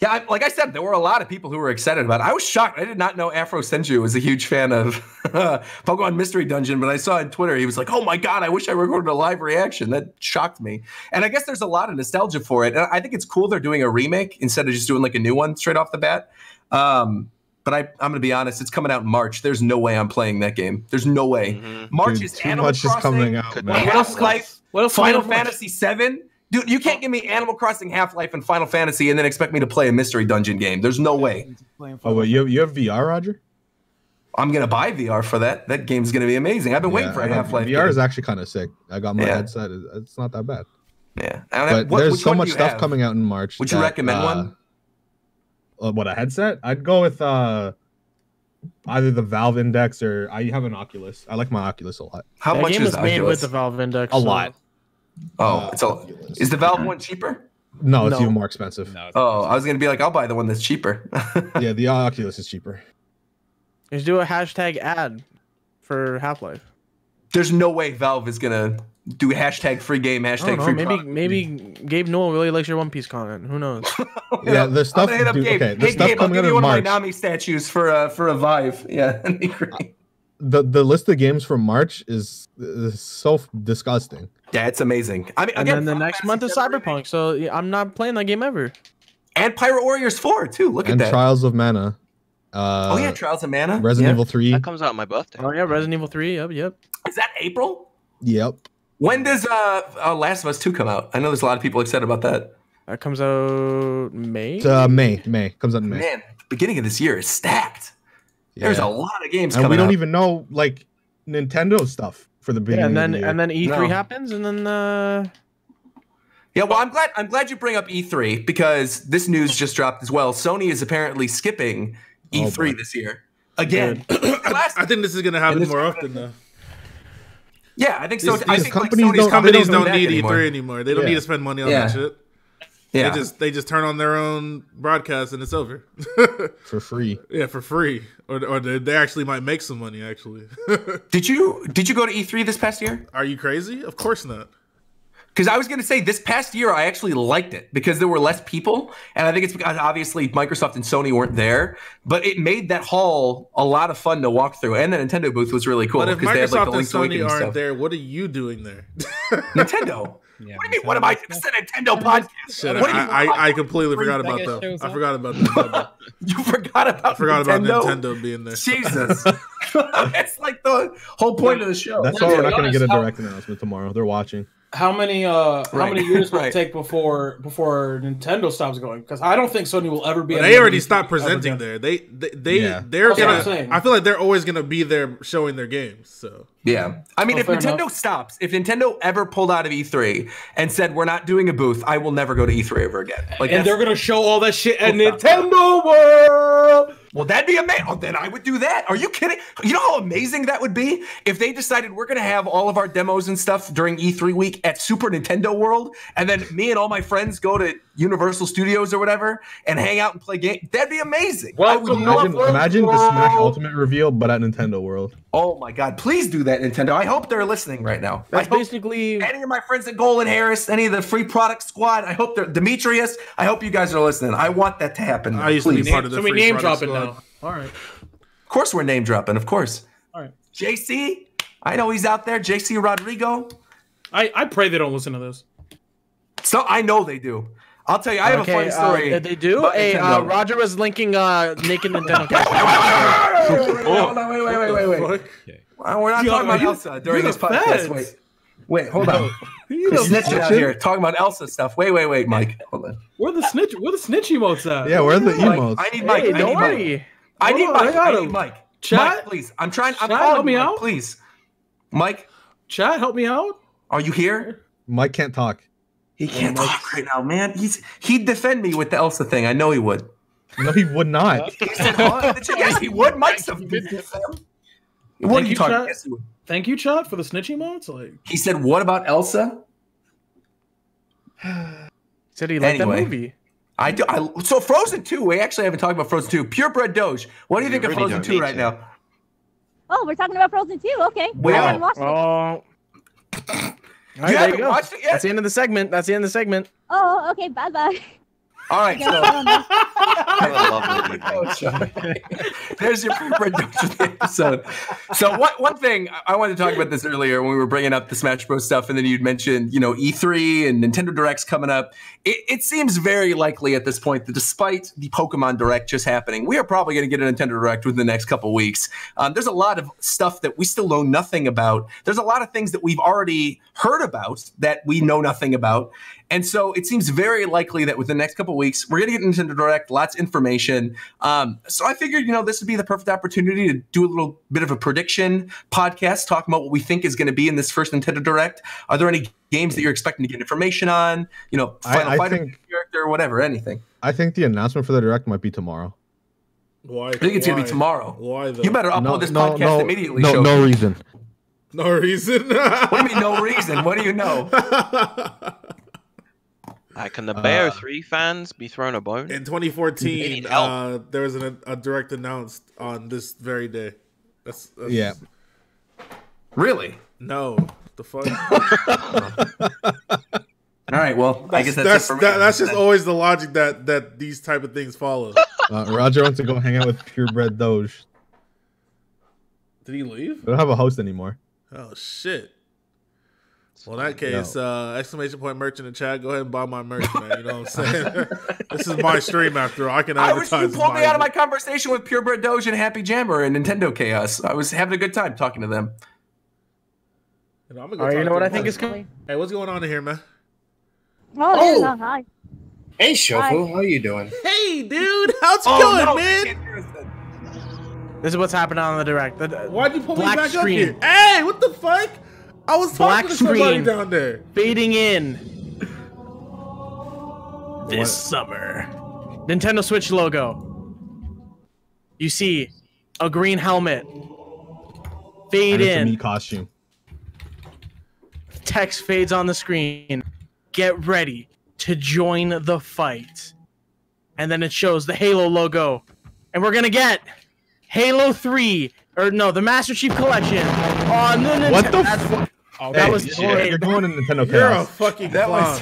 Speaker 1: Yeah, like I said, there were a lot of people who were excited about it. I was shocked. I did not know Afro Senju was a huge fan of Pokemon Mystery Dungeon, but I saw on Twitter, he was like, oh my God, I wish I recorded a live reaction. That shocked me. And I guess there's a lot of nostalgia for it. And I think it's cool they're doing a remake instead of just doing like a new one straight off the bat. But I'm going to be honest, it's coming out in March. There's no way I'm playing that game. There's no way.
Speaker 2: Mm-hmm.
Speaker 1: March is Animal Crossing.
Speaker 2: Is coming out, man.
Speaker 1: Half-Life, Final Fantasy VII. Dude, you can't give me Animal Crossing, Half-Life, and Final Fantasy and then expect me to play a Mystery Dungeon game. There's no way.
Speaker 2: Oh, wait, you have VR, Roger?
Speaker 1: I'm going to buy VR for that. That game's going to be amazing. I've been waiting for a Half-Life
Speaker 2: VR
Speaker 1: game.
Speaker 2: Is actually kind of sick. I got my headset. It's not that bad.
Speaker 1: Yeah.
Speaker 2: But there's so much stuff coming out in March.
Speaker 1: Would you recommend one?
Speaker 2: What, a headset? I'd go with either the Valve Index or I have an Oculus. I like my Oculus a lot.
Speaker 1: How much
Speaker 4: game
Speaker 1: is
Speaker 4: was
Speaker 1: the
Speaker 4: made
Speaker 1: Oculus?
Speaker 4: with the Valve Index.
Speaker 2: A lot.
Speaker 1: Oh, is the Valve one cheaper?
Speaker 2: No, it's even more expensive.
Speaker 1: I was gonna be like, I'll buy the one that's cheaper.
Speaker 2: Yeah, the Oculus is cheaper.
Speaker 4: Just do a hashtag ad for Half-Life.
Speaker 1: There's no way Valve is gonna do hashtag free game, hashtag free product.
Speaker 4: Maybe Gabe Newell really likes your One Piece content. Who knows?
Speaker 2: Yeah, the stuff. The stuff
Speaker 1: Gabe,
Speaker 2: coming out in March. I'll give you one of my Nami
Speaker 1: statues for a Vive. Yeah, that'd be great.
Speaker 2: The list of games from March is so disgusting.
Speaker 1: Yeah, it's amazing. I mean,
Speaker 4: and then the next month is Cyberpunk, so I'm not playing that game ever.
Speaker 1: And Pirate Warriors 4 too. Look at that.
Speaker 2: And Trials of Mana.
Speaker 1: Trials of Mana.
Speaker 2: Resident Evil 3.
Speaker 5: That comes out on my birthday.
Speaker 4: Oh yeah, Resident Evil 3. Yep.
Speaker 1: Is that April?
Speaker 2: Yep.
Speaker 1: When does Last of Us 2 come out? I know there's a lot of people excited about that.
Speaker 4: That comes out May.
Speaker 2: May comes out in May.
Speaker 1: Man, the beginning of this year is stacked. Yeah. There's a lot of games
Speaker 2: and
Speaker 1: coming out.
Speaker 2: We don't even know like Nintendo stuff for the beginning.
Speaker 4: Yeah, and then E3 happens, and then
Speaker 1: Yeah, well, I'm glad you bring up E3 because this news just dropped as well. Sony is apparently skipping E3 this year again.
Speaker 3: I think this is going to happen more often though.
Speaker 1: Yeah, I think so. I think
Speaker 3: companies don't need E3 anymore. They don't need to spend money on that shit. Yeah, they just turn on their own broadcast and it's over
Speaker 2: for free.
Speaker 3: Yeah, for free, or they actually might make some money. Actually,
Speaker 1: did you go to E3 this past year?
Speaker 3: Are you crazy? Of course not.
Speaker 1: Because I was going to say this past year, I actually liked it because there were less people. And I think it's because obviously Microsoft and Sony weren't there. But it made that hall a lot of fun to walk through. And the Nintendo booth was really cool.
Speaker 3: But if Microsoft
Speaker 1: they had, like,
Speaker 3: and Sony aren't there, what are you doing there?
Speaker 1: Nintendo. Yeah, what do you mean? What am I? This is a Nintendo podcast.
Speaker 3: I completely forgot about them. I forgot about Nintendo.
Speaker 1: You forgot about
Speaker 3: I forgot about Nintendo being there.
Speaker 1: Jesus. That's like the whole point of the show.
Speaker 2: That's why we're not going to get a direct announcement tomorrow. They're watching.
Speaker 6: How many years will it take before Nintendo stops going? Because I don't think Sony will ever be.
Speaker 3: They already stopped presenting there. They're gonna. I feel like they're always gonna be there showing their games. So
Speaker 1: yeah, I mean, if Nintendo stops, if Nintendo ever pulled out of E3 and said we're not doing a booth, I will never go to E3 ever again. Like,
Speaker 6: and they're gonna show all that shit at Nintendo World.
Speaker 1: Well, that'd be amazing. Oh, then I would do that. Are you kidding? You know how amazing that would be if they decided we're going to have all of our demos and stuff during E3 week at Super Nintendo World, and then me and all my friends go to Universal Studios or whatever and hang out and play games. That'd be amazing.
Speaker 2: Well, imagine the Smash Ultimate reveal, but at Nintendo World.
Speaker 1: Oh my God! Please do that, Nintendo. I hope they're listening right now.
Speaker 4: That's basically
Speaker 1: any of my friends at Golan Harris, any of the Free Product Squad. I hope they're Demetrius. I hope you guys are listening. I want that to happen.
Speaker 3: I used to be part of the
Speaker 6: Free name dropping now. All right.
Speaker 1: Of course we're name dropping. Of course.
Speaker 6: All right.
Speaker 1: JC, I know he's out there. JC Rodrigo.
Speaker 6: I pray they don't listen to this.
Speaker 1: So I know they do. I'll tell you, I have a funny story.
Speaker 4: They do? Roger was linking naked Nintendo.
Speaker 1: Wait. We're not talking about Elsa during this podcast. Wait, hold on. Snitching out here, talking about Elsa stuff. Wait, Mike. Hold on.
Speaker 6: Where the snitch emotes at?
Speaker 2: Yeah, where are the emotes?
Speaker 1: I need Mike.
Speaker 4: Don't worry.
Speaker 1: I need Mike.
Speaker 6: Chat,
Speaker 1: Mike, please. I'm calling
Speaker 6: help me out,
Speaker 1: please. Mike.
Speaker 6: Chat, help me out.
Speaker 1: Are you here?
Speaker 2: Mike can't talk.
Speaker 1: He can't talk right now, man. He'd defend me with the Elsa thing. I know he would.
Speaker 2: No, he would not.
Speaker 1: He said, yes, he would. Mike's a What are you talking about?
Speaker 6: Thank you, Chat, for the snitch emotes. Like
Speaker 1: he said, what about Elsa?
Speaker 4: Said he liked that movie.
Speaker 1: I do. So Frozen 2, we actually haven't talked about Frozen 2. Purebred Doge. What do you think of Frozen 2 right now?
Speaker 9: Oh, we're talking about Frozen 2. Okay.
Speaker 4: Wow.
Speaker 1: You haven't watched it yet?
Speaker 4: That's the end of the segment.
Speaker 9: Oh, okay. Bye-bye.
Speaker 1: All right, so there's your Purebred Doge episode. So one thing I wanted to talk about this earlier when we were bringing up the Smash Bros stuff, and then you'd mentioned, E3 and Nintendo Directs coming up. It seems very likely at this point that despite the Pokemon Direct just happening, we are probably going to get a Nintendo Direct within the next couple weeks. There's a lot of stuff that we still know nothing about. There's a lot of things that we've already heard about that we know nothing about. And so it seems very likely that within the next couple of weeks, we're going to get Nintendo Direct, lots of information. So I figured, this would be the perfect opportunity to do a little bit of a prediction podcast, talking about what we think is going to be in this first Nintendo Direct. Are there any games that you're expecting to get information on? Final Fighter character, whatever, anything.
Speaker 2: I think the announcement for the Direct might be tomorrow.
Speaker 1: Why? I think it's going to be tomorrow.
Speaker 3: Why though?
Speaker 1: You better upload this podcast immediately.
Speaker 2: No reason.
Speaker 3: No reason?
Speaker 1: What do you mean no reason? What do you know?
Speaker 5: Can the Bayo 3 fans be thrown a bone?
Speaker 3: In 2014, there was a Direct announced on this very day. That's
Speaker 2: yeah.
Speaker 1: Really?
Speaker 3: No. The fuck?
Speaker 1: All right, well, I guess that's
Speaker 3: just always the logic that these type of things follow.
Speaker 2: Roger wants to go hang out with Purebred Doge.
Speaker 3: Did he leave?
Speaker 2: They don't have a host anymore.
Speaker 3: Oh, shit. Well, in that case, exclamation point merch in the chat. Go ahead and buy my merch, man. You know what I'm saying? This is my stream after all. I can advertise.
Speaker 1: I wish you pulled me out of my conversation with Purebred Doge and Happy Jammer and Nintendo Chaos. I was having a good time talking to them.
Speaker 4: You know what I think is coming?
Speaker 3: Hey, what's going on in here, man?
Speaker 9: Oh, hi.
Speaker 10: Hey, Shofu. How you doing?
Speaker 3: Hey, dude. How's it going, man?
Speaker 4: This is what's happening on the Direct.
Speaker 3: Why'd you pull me back up here? Hey, what the fuck? I was talking to somebody down there.
Speaker 4: Fading in. This summer. Nintendo Switch logo. You see a green helmet. Fade in.
Speaker 2: It's a Mii costume.
Speaker 4: Text fades on the screen. Get ready to join the fight. And then it shows the Halo logo. And we're going to get Halo 3. Or no, the Master Chief Collection on the Nintendo.
Speaker 2: What the fuck?
Speaker 7: Oh,
Speaker 4: that was great.
Speaker 2: You're going in Nintendo Chaos.
Speaker 3: You're a fucking clown.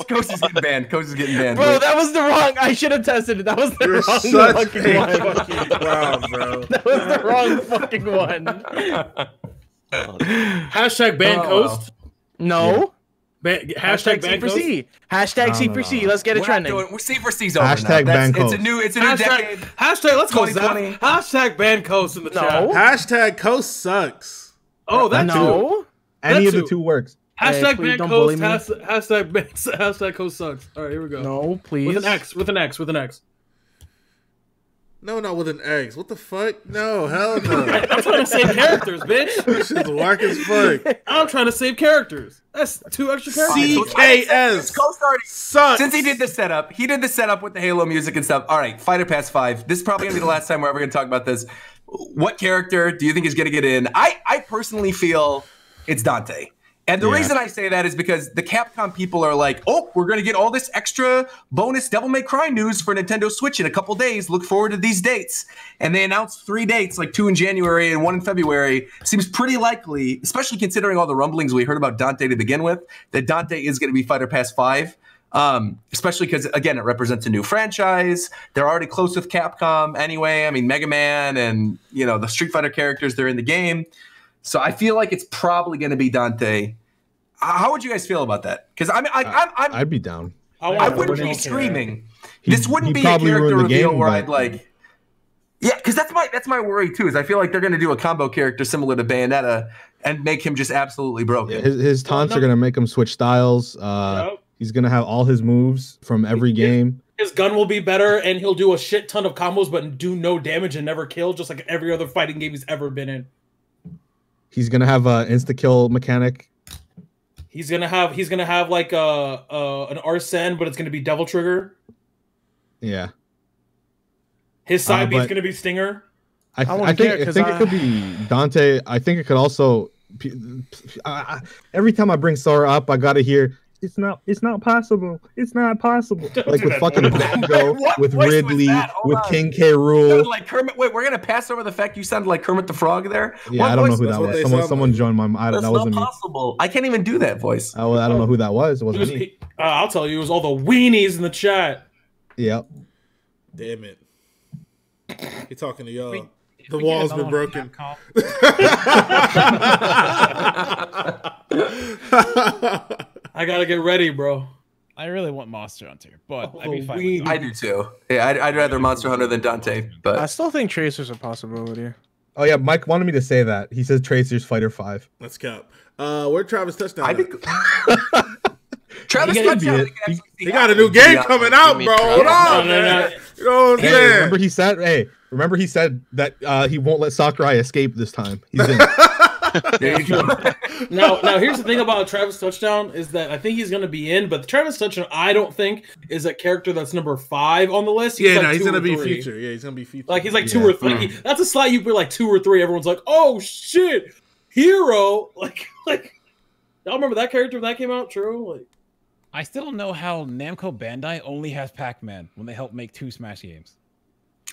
Speaker 1: Coast is getting banned. Coast is getting banned.
Speaker 4: Bro, that was the wrong. I should have tested it. That was the
Speaker 3: You're
Speaker 4: wrong
Speaker 3: such
Speaker 4: fucking
Speaker 3: a
Speaker 4: one.
Speaker 3: fucking clown, bro.
Speaker 4: That was the wrong fucking one.
Speaker 6: Hashtag ban Coast.
Speaker 4: No.
Speaker 6: Hashtag ban Coast.
Speaker 4: C4C. Hashtag C4C. Let's get it trending.
Speaker 1: C4C's over
Speaker 2: Hashtag
Speaker 1: now.
Speaker 2: ban
Speaker 1: It's
Speaker 2: Coast.
Speaker 1: a new
Speaker 6: Hashtag,
Speaker 1: decade.
Speaker 6: hashtag let's go
Speaker 1: 2020.
Speaker 6: Zap. Hashtag ban Coast in the chat.
Speaker 3: Hashtag Coast sucks.
Speaker 6: Oh, that too.
Speaker 4: No.
Speaker 2: Any of
Speaker 6: That
Speaker 2: the two works.
Speaker 6: Hashtag
Speaker 4: please
Speaker 6: ban
Speaker 4: don't
Speaker 6: Coast.
Speaker 4: bully me.
Speaker 6: Hashtag Coast sucks. All right, here we go.
Speaker 4: No, please.
Speaker 6: With an X. With an X. With an X.
Speaker 3: No, not with an X. What the fuck? No, hell no.
Speaker 6: I'm trying to save characters, bitch.
Speaker 3: This shit's whack as fuck.
Speaker 6: I'm trying to save characters. That's 2 extra characters.
Speaker 3: CKS sucks.
Speaker 1: Since he did the setup with the Halo music and stuff. All right, Fighter Pass 5. This is probably gonna be the last time we're ever gonna talk about this. What character do you think is gonna get in? I personally feel it's Dante. And the reason I say that is because the Capcom people are like, oh, we're going to get all this extra bonus Devil May Cry news for Nintendo Switch in a couple days. Look forward to these dates. And they announced 3 dates, like 2 in January and 1 in February. Seems pretty likely, especially considering all the rumblings we heard about Dante to begin with, that Dante is going to be Fighter Pass 5. Especially because, again, it represents a new franchise. They're already close with Capcom anyway. I mean, Mega Man and, you know, the Street Fighter characters, they're in the game. So I feel like it's probably going to be Dante. How would you guys feel about that? Because
Speaker 2: I'd be down.
Speaker 1: I wouldn't be screaming. This wouldn't be a character reveal where I'd like. Yeah, because that's my worry too. Is I feel like they're going to do a combo character similar to Bayonetta and make him just absolutely broken.
Speaker 2: Yeah, his taunts are going to make him switch styles. He's going to have all his moves from every game.
Speaker 6: His gun will be better, and he'll do a shit ton of combos, but do no damage and never kill, just like every other fighting game he's ever been in.
Speaker 2: He's gonna have an insta kill mechanic.
Speaker 6: He's gonna have like an Arsene, but it's gonna be Devil Trigger.
Speaker 2: Yeah.
Speaker 6: His side beat's gonna be Stinger.
Speaker 2: I think it could be Dante. I think it could also. Every time I bring Sora up, I gotta hear it's not possible. It's not possible. Like with fucking Bongo, with Ridley, with King K. Rool.
Speaker 1: Like Kermit. Wait, we're gonna pass over the fact you sounded like Kermit the Frog there.
Speaker 2: Yeah, I don't know who that was. Someone joined my mind. That wasn't me.
Speaker 1: Possible. I can't even do that voice.
Speaker 2: I don't know who that was. It wasn't me.
Speaker 6: I'll tell you, it was all the weenies in the chat.
Speaker 2: Yep.
Speaker 3: Damn it. He's talking to y'all. The wall's been broken.
Speaker 6: I gotta get ready, bro.
Speaker 7: I really want Monster Hunter, but I'd be fine.
Speaker 1: I do too. Yeah, I'd rather Monster Hunter than Dante. But
Speaker 4: I still think Tracer's a possibility.
Speaker 2: Oh yeah, Mike wanted me to say that. He says Tracer's Fighter 5.
Speaker 3: Let's cap. Where'd Travis Touchdown?
Speaker 1: Travis Touchdown.
Speaker 3: He got a new game coming out, bro. Hold on, man. You know what I'm saying?
Speaker 2: Remember he said that he won't let Sakurai escape this time. He's in.
Speaker 6: There you go. Now here's the thing about Travis Touchdown is that I think he's going to be in, but Travis Touchdown I don't think is a character that's number 5 on the list.
Speaker 3: He's going to be featured. Yeah, he's going to be featured.
Speaker 6: Like he's like 2 or 3. That's a slot you put like 2 or 3. Everyone's like, oh shit, hero. Like y'all remember that character when that came out? True. Like
Speaker 7: I still don't know how Namco Bandai only has Pac-Man when they helped make 2 Smash games.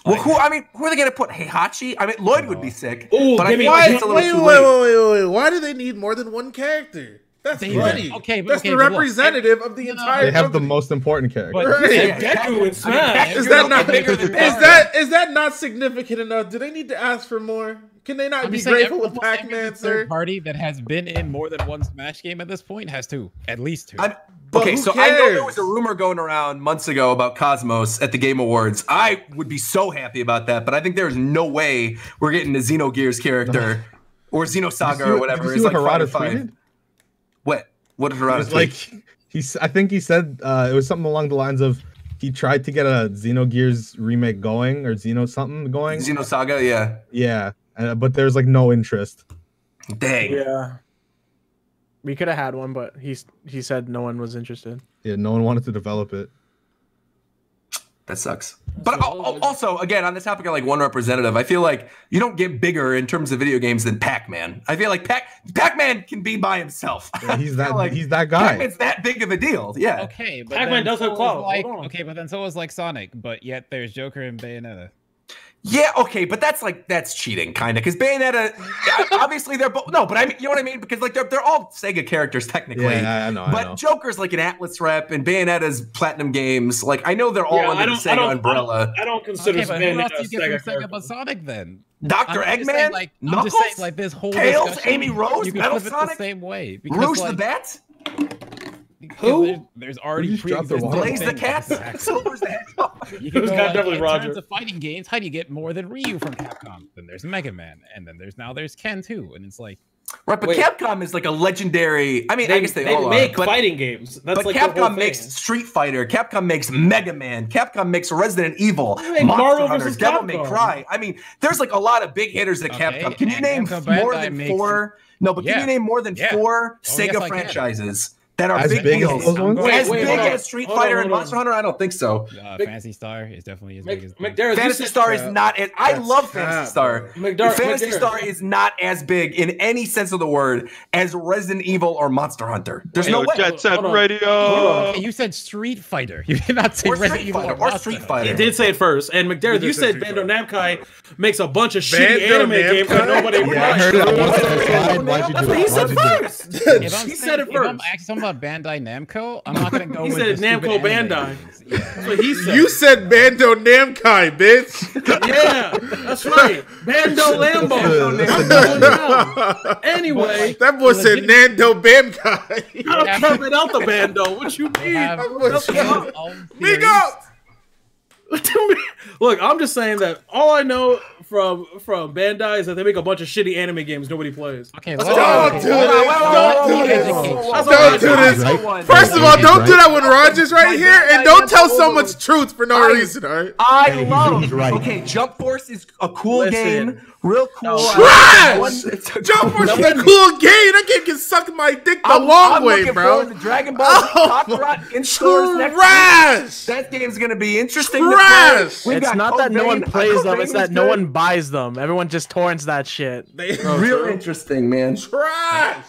Speaker 1: Well, who are they going to put? Heihachi? I mean, Lloyd would be sick.
Speaker 6: Ooh,
Speaker 1: but I
Speaker 6: wait,
Speaker 3: why do they need more than one character? That's funny.
Speaker 7: Okay,
Speaker 3: that's the representative of the entire.
Speaker 2: They have the most important character.
Speaker 3: Right.
Speaker 6: Deku and Smash.
Speaker 3: Is that not significant enough? Do they need to ask for more? Can they not be grateful with Pac-Man, sir?
Speaker 7: Third party that has been in more than one Smash game at this point has 2, at least 2.
Speaker 1: Okay, so I know there was a rumor going around months ago about Cosmos at the Game Awards. I would be so happy about that, but I think there's no way we're getting a Xenogears character or Xenosaga or whatever. It's like Harada 5. What did Harada
Speaker 2: like? I think he said it was something along the lines of he tried to get a Xenogears remake going or Xenosaga, yeah. Yeah, but there's like no interest.
Speaker 1: Dang.
Speaker 4: Yeah. We could have had one, but he said no one was interested.
Speaker 2: Yeah, no one wanted to develop it.
Speaker 1: That sucks. But also, again, on the topic of like one representative, I feel like you don't get bigger in terms of video games than Pac-Man. I feel like Pac-Man can be by himself.
Speaker 2: Yeah, he's that guy.
Speaker 1: Pac-Man's that big of a deal. Yeah.
Speaker 7: Okay, but
Speaker 6: Pac-Man does have claws.
Speaker 7: Okay, but then so was like Sonic, but yet there's Joker and Bayonetta.
Speaker 1: Yeah, okay, but that's cheating, kind of, because Bayonetta, obviously they're both, no, but I mean, you know what I mean? Because like they're all Sega characters technically.
Speaker 2: Yeah, I know.
Speaker 1: But Joker's like an Atlas rep, and Bayonetta's Platinum Games. Like I know they're all under the Sega umbrella.
Speaker 6: I don't consider
Speaker 7: Bayonetta a Sega but Sonic then.
Speaker 1: Dr. Eggman,
Speaker 7: Knuckles, just saying, like this whole
Speaker 1: Tails, Amy Rose, Metal Sonic,
Speaker 7: the same way.
Speaker 1: Because, Rouge the Bat.
Speaker 7: Who? There's already
Speaker 1: Blaze the Cat. Silver's the Hedgehog.
Speaker 7: You can go, definitely in terms of fighting games, how do you get more than Ryu from Capcom? Then there's Mega Man, and then there's Ken too, and it's like.
Speaker 1: Right, but Capcom is like a legendary. I mean, I guess they all
Speaker 6: make
Speaker 1: are,
Speaker 6: fighting games. That's
Speaker 1: but
Speaker 6: like
Speaker 1: Capcom makes Street Fighter. Capcom makes Mega Man. Capcom makes Resident Evil. Monster Hunter, Devil May Cry. I mean, there's like a lot of big hitters at Capcom. Can you name more than 4? No, but can you name more than 4 Sega franchises that are big deals? As big as Street Fighter and Monster Hunter? I don't think so.
Speaker 7: Phantasy Star is definitely as big as
Speaker 1: Phantasy Star is not as. I love Phantasy Star. Phantasy Star is not as big in any sense of the word as Resident Evil or Monster Hunter. There's no way.
Speaker 5: Jet Set Radio.
Speaker 7: Okay, you said Street Fighter. You did not say Resident Evil
Speaker 1: or Street Fighter.
Speaker 6: He did say it first. And McDermott, you said Bandai Namco makes a bunch of shitty anime games that nobody
Speaker 2: heard it.
Speaker 6: He said first. He said it first.
Speaker 7: I'm asking about Bandai Namco, I'm not gonna go.
Speaker 6: He
Speaker 7: with
Speaker 6: said Namco Bandai. Yeah. That's what he said.
Speaker 3: You said Bando Namkai, bitch.
Speaker 6: Yeah, that's right. Bando Lambo. Anyway,
Speaker 3: that boy said Nando Bamkai.
Speaker 6: I'm coming out the Bando. What you mean?
Speaker 3: Migo.
Speaker 6: Look, I'm just saying that all I know from Bandai is that they make a bunch of shitty anime games nobody plays.
Speaker 7: Okay,
Speaker 3: don't do this. Don't do this. First of all, don't do that when Roger's right here, and don't tell so much truth for no reason. All right.
Speaker 1: I love. Okay, Jump Force is a cool game. Real cool.
Speaker 3: Trash! Jump Force is a cool game. That game can suck my dick the long way, bro.
Speaker 1: The Dragon Ball Kakarot in stores next week. That game's gonna be interesting.
Speaker 3: Trash!
Speaker 4: It's not that no one plays them; it's that no one buys them. Everyone just torrents that shit.
Speaker 1: Real interesting, man.
Speaker 3: Trash!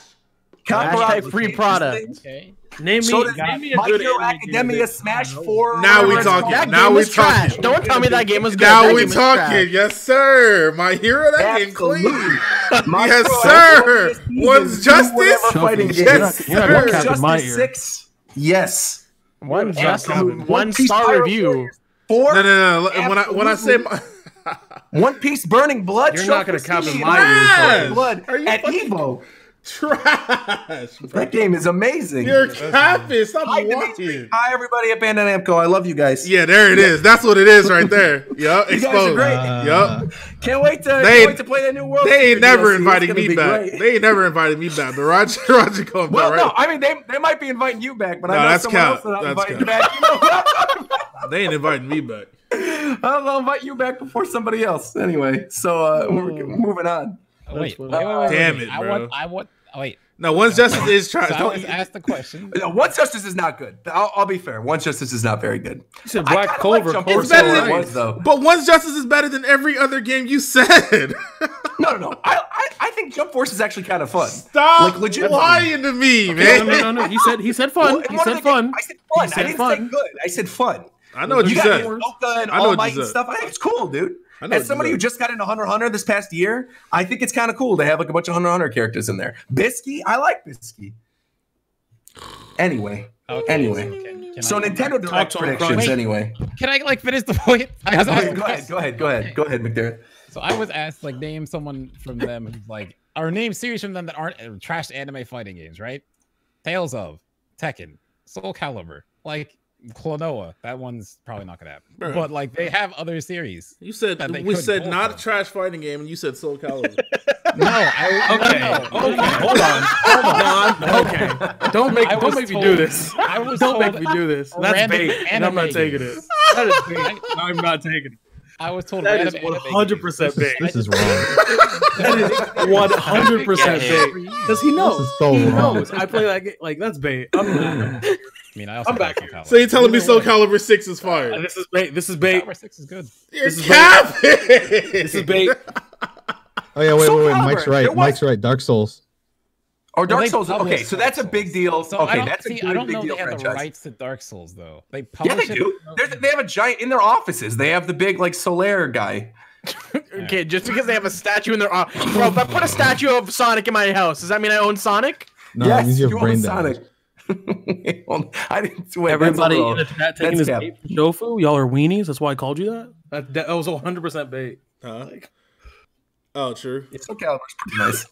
Speaker 4: Kakarot free product.
Speaker 6: Okay. Name me a
Speaker 1: My
Speaker 6: good
Speaker 1: Hero Academia Smash 4.
Speaker 3: Now we talking. Now we talking.
Speaker 4: Don't tell me that game was good.
Speaker 3: Now we talking. Yes, sir. My Hero, that game clean. Yes, sir. One's Justice. Yes,
Speaker 4: sir.
Speaker 1: Justice 6. Yes.
Speaker 4: One Justice. 1 star review.
Speaker 1: 4.
Speaker 3: No. When I say
Speaker 1: One Piece Burning Blood.
Speaker 6: You're not gonna cap in my
Speaker 1: ears. Blood at Evo.
Speaker 3: Trash.
Speaker 1: That game is amazing.
Speaker 3: You're capping. Stop watching.
Speaker 1: Hi, everybody at Bandai Namco. I love you guys.
Speaker 3: Yeah, there it is. That's what it is right there. Yup,
Speaker 1: exposed. You guys are great.
Speaker 3: Yup.
Speaker 1: Can't wait to play that new world.
Speaker 3: They ain't never inviting me back. They ain't never invited me back. But Roger going back.
Speaker 1: Well, no, I mean they might be inviting you back, but I know someone else that inviting you back. You know what I'm talking about.
Speaker 3: They ain't inviting me back.
Speaker 1: I'll invite you back before somebody else. Anyway, so we're moving on.
Speaker 7: Wait.
Speaker 3: Damn it, bro.
Speaker 7: Wait.
Speaker 3: No, One's Justice is trash.
Speaker 7: So I was asked the question.
Speaker 1: No, One's Justice is not good. I'll be fair. One's Justice is not very good.
Speaker 6: You said Black Clover.
Speaker 3: It's better than though. But One's Justice is better than every other game you said.
Speaker 1: No. I think Jump Force is actually kind of fun.
Speaker 3: Stop lying to me, man.
Speaker 6: No. He said fun. He said fun.
Speaker 1: I said fun. I didn't say good. I said fun.
Speaker 3: I know what you said.
Speaker 1: And All Might and stuff. I think it's cool, dude. As somebody who just got into Hunter x Hunter this past year, I think it's kind of cool to have like a bunch of Hunter x Hunter characters in there. Bisky, I like Bisky. Anyway. So Nintendo Direct predictions. Anyway,
Speaker 7: can I finish the point?
Speaker 1: Go ahead, McDermott.
Speaker 7: So I was asked name someone from them who's or name series from them that aren't trash anime fighting games, right? Tales of, Tekken, Soul Calibur, Klonoa, that one's probably not gonna happen. Bro. But they have other series.
Speaker 3: You said we said not a trash fighting game, and you said Soul Calibur.
Speaker 6: Okay, hold on. Okay, don't make me do this. Don't make me do this. That's bait, and I'm not taking it. That is bait. I'm not taking it.
Speaker 7: I was told
Speaker 6: that is 100% bait.
Speaker 2: This is wrong.
Speaker 6: That is 100% bait. Because he knows.
Speaker 2: This is so wrong.
Speaker 6: Knows. I play that game. That's bait.
Speaker 7: I'm back.
Speaker 3: So you're telling me Soul Calibur 6 is fire?
Speaker 6: This is bait. This is bait.
Speaker 7: Calibur 6 is good.
Speaker 3: You're capping.
Speaker 6: This is bait.
Speaker 2: Oh yeah, wait. Mike's right. Mike's right. Dark Souls.
Speaker 1: Or Dark Souls. Okay, so that's a big deal.
Speaker 7: So
Speaker 1: okay, that's a big deal.
Speaker 7: I don't know they have
Speaker 1: franchise.
Speaker 7: the rights to Dark Souls though.
Speaker 1: Yeah, they do. They have a giant in their offices. They have the big Solaire guy.
Speaker 4: Okay, just because they have a statue in their bro, if I put a statue of Sonic in my house, does that mean I own Sonic?
Speaker 2: No,
Speaker 1: yes,
Speaker 2: you
Speaker 1: own
Speaker 2: brain
Speaker 1: Sonic. I didn't. Wait,
Speaker 6: everybody in the chat taking this bait from shofu. Y'all are weenies. That's why I called you that. That was 100% bait.
Speaker 3: Oh, true.
Speaker 1: Soul Calibur's pretty nice.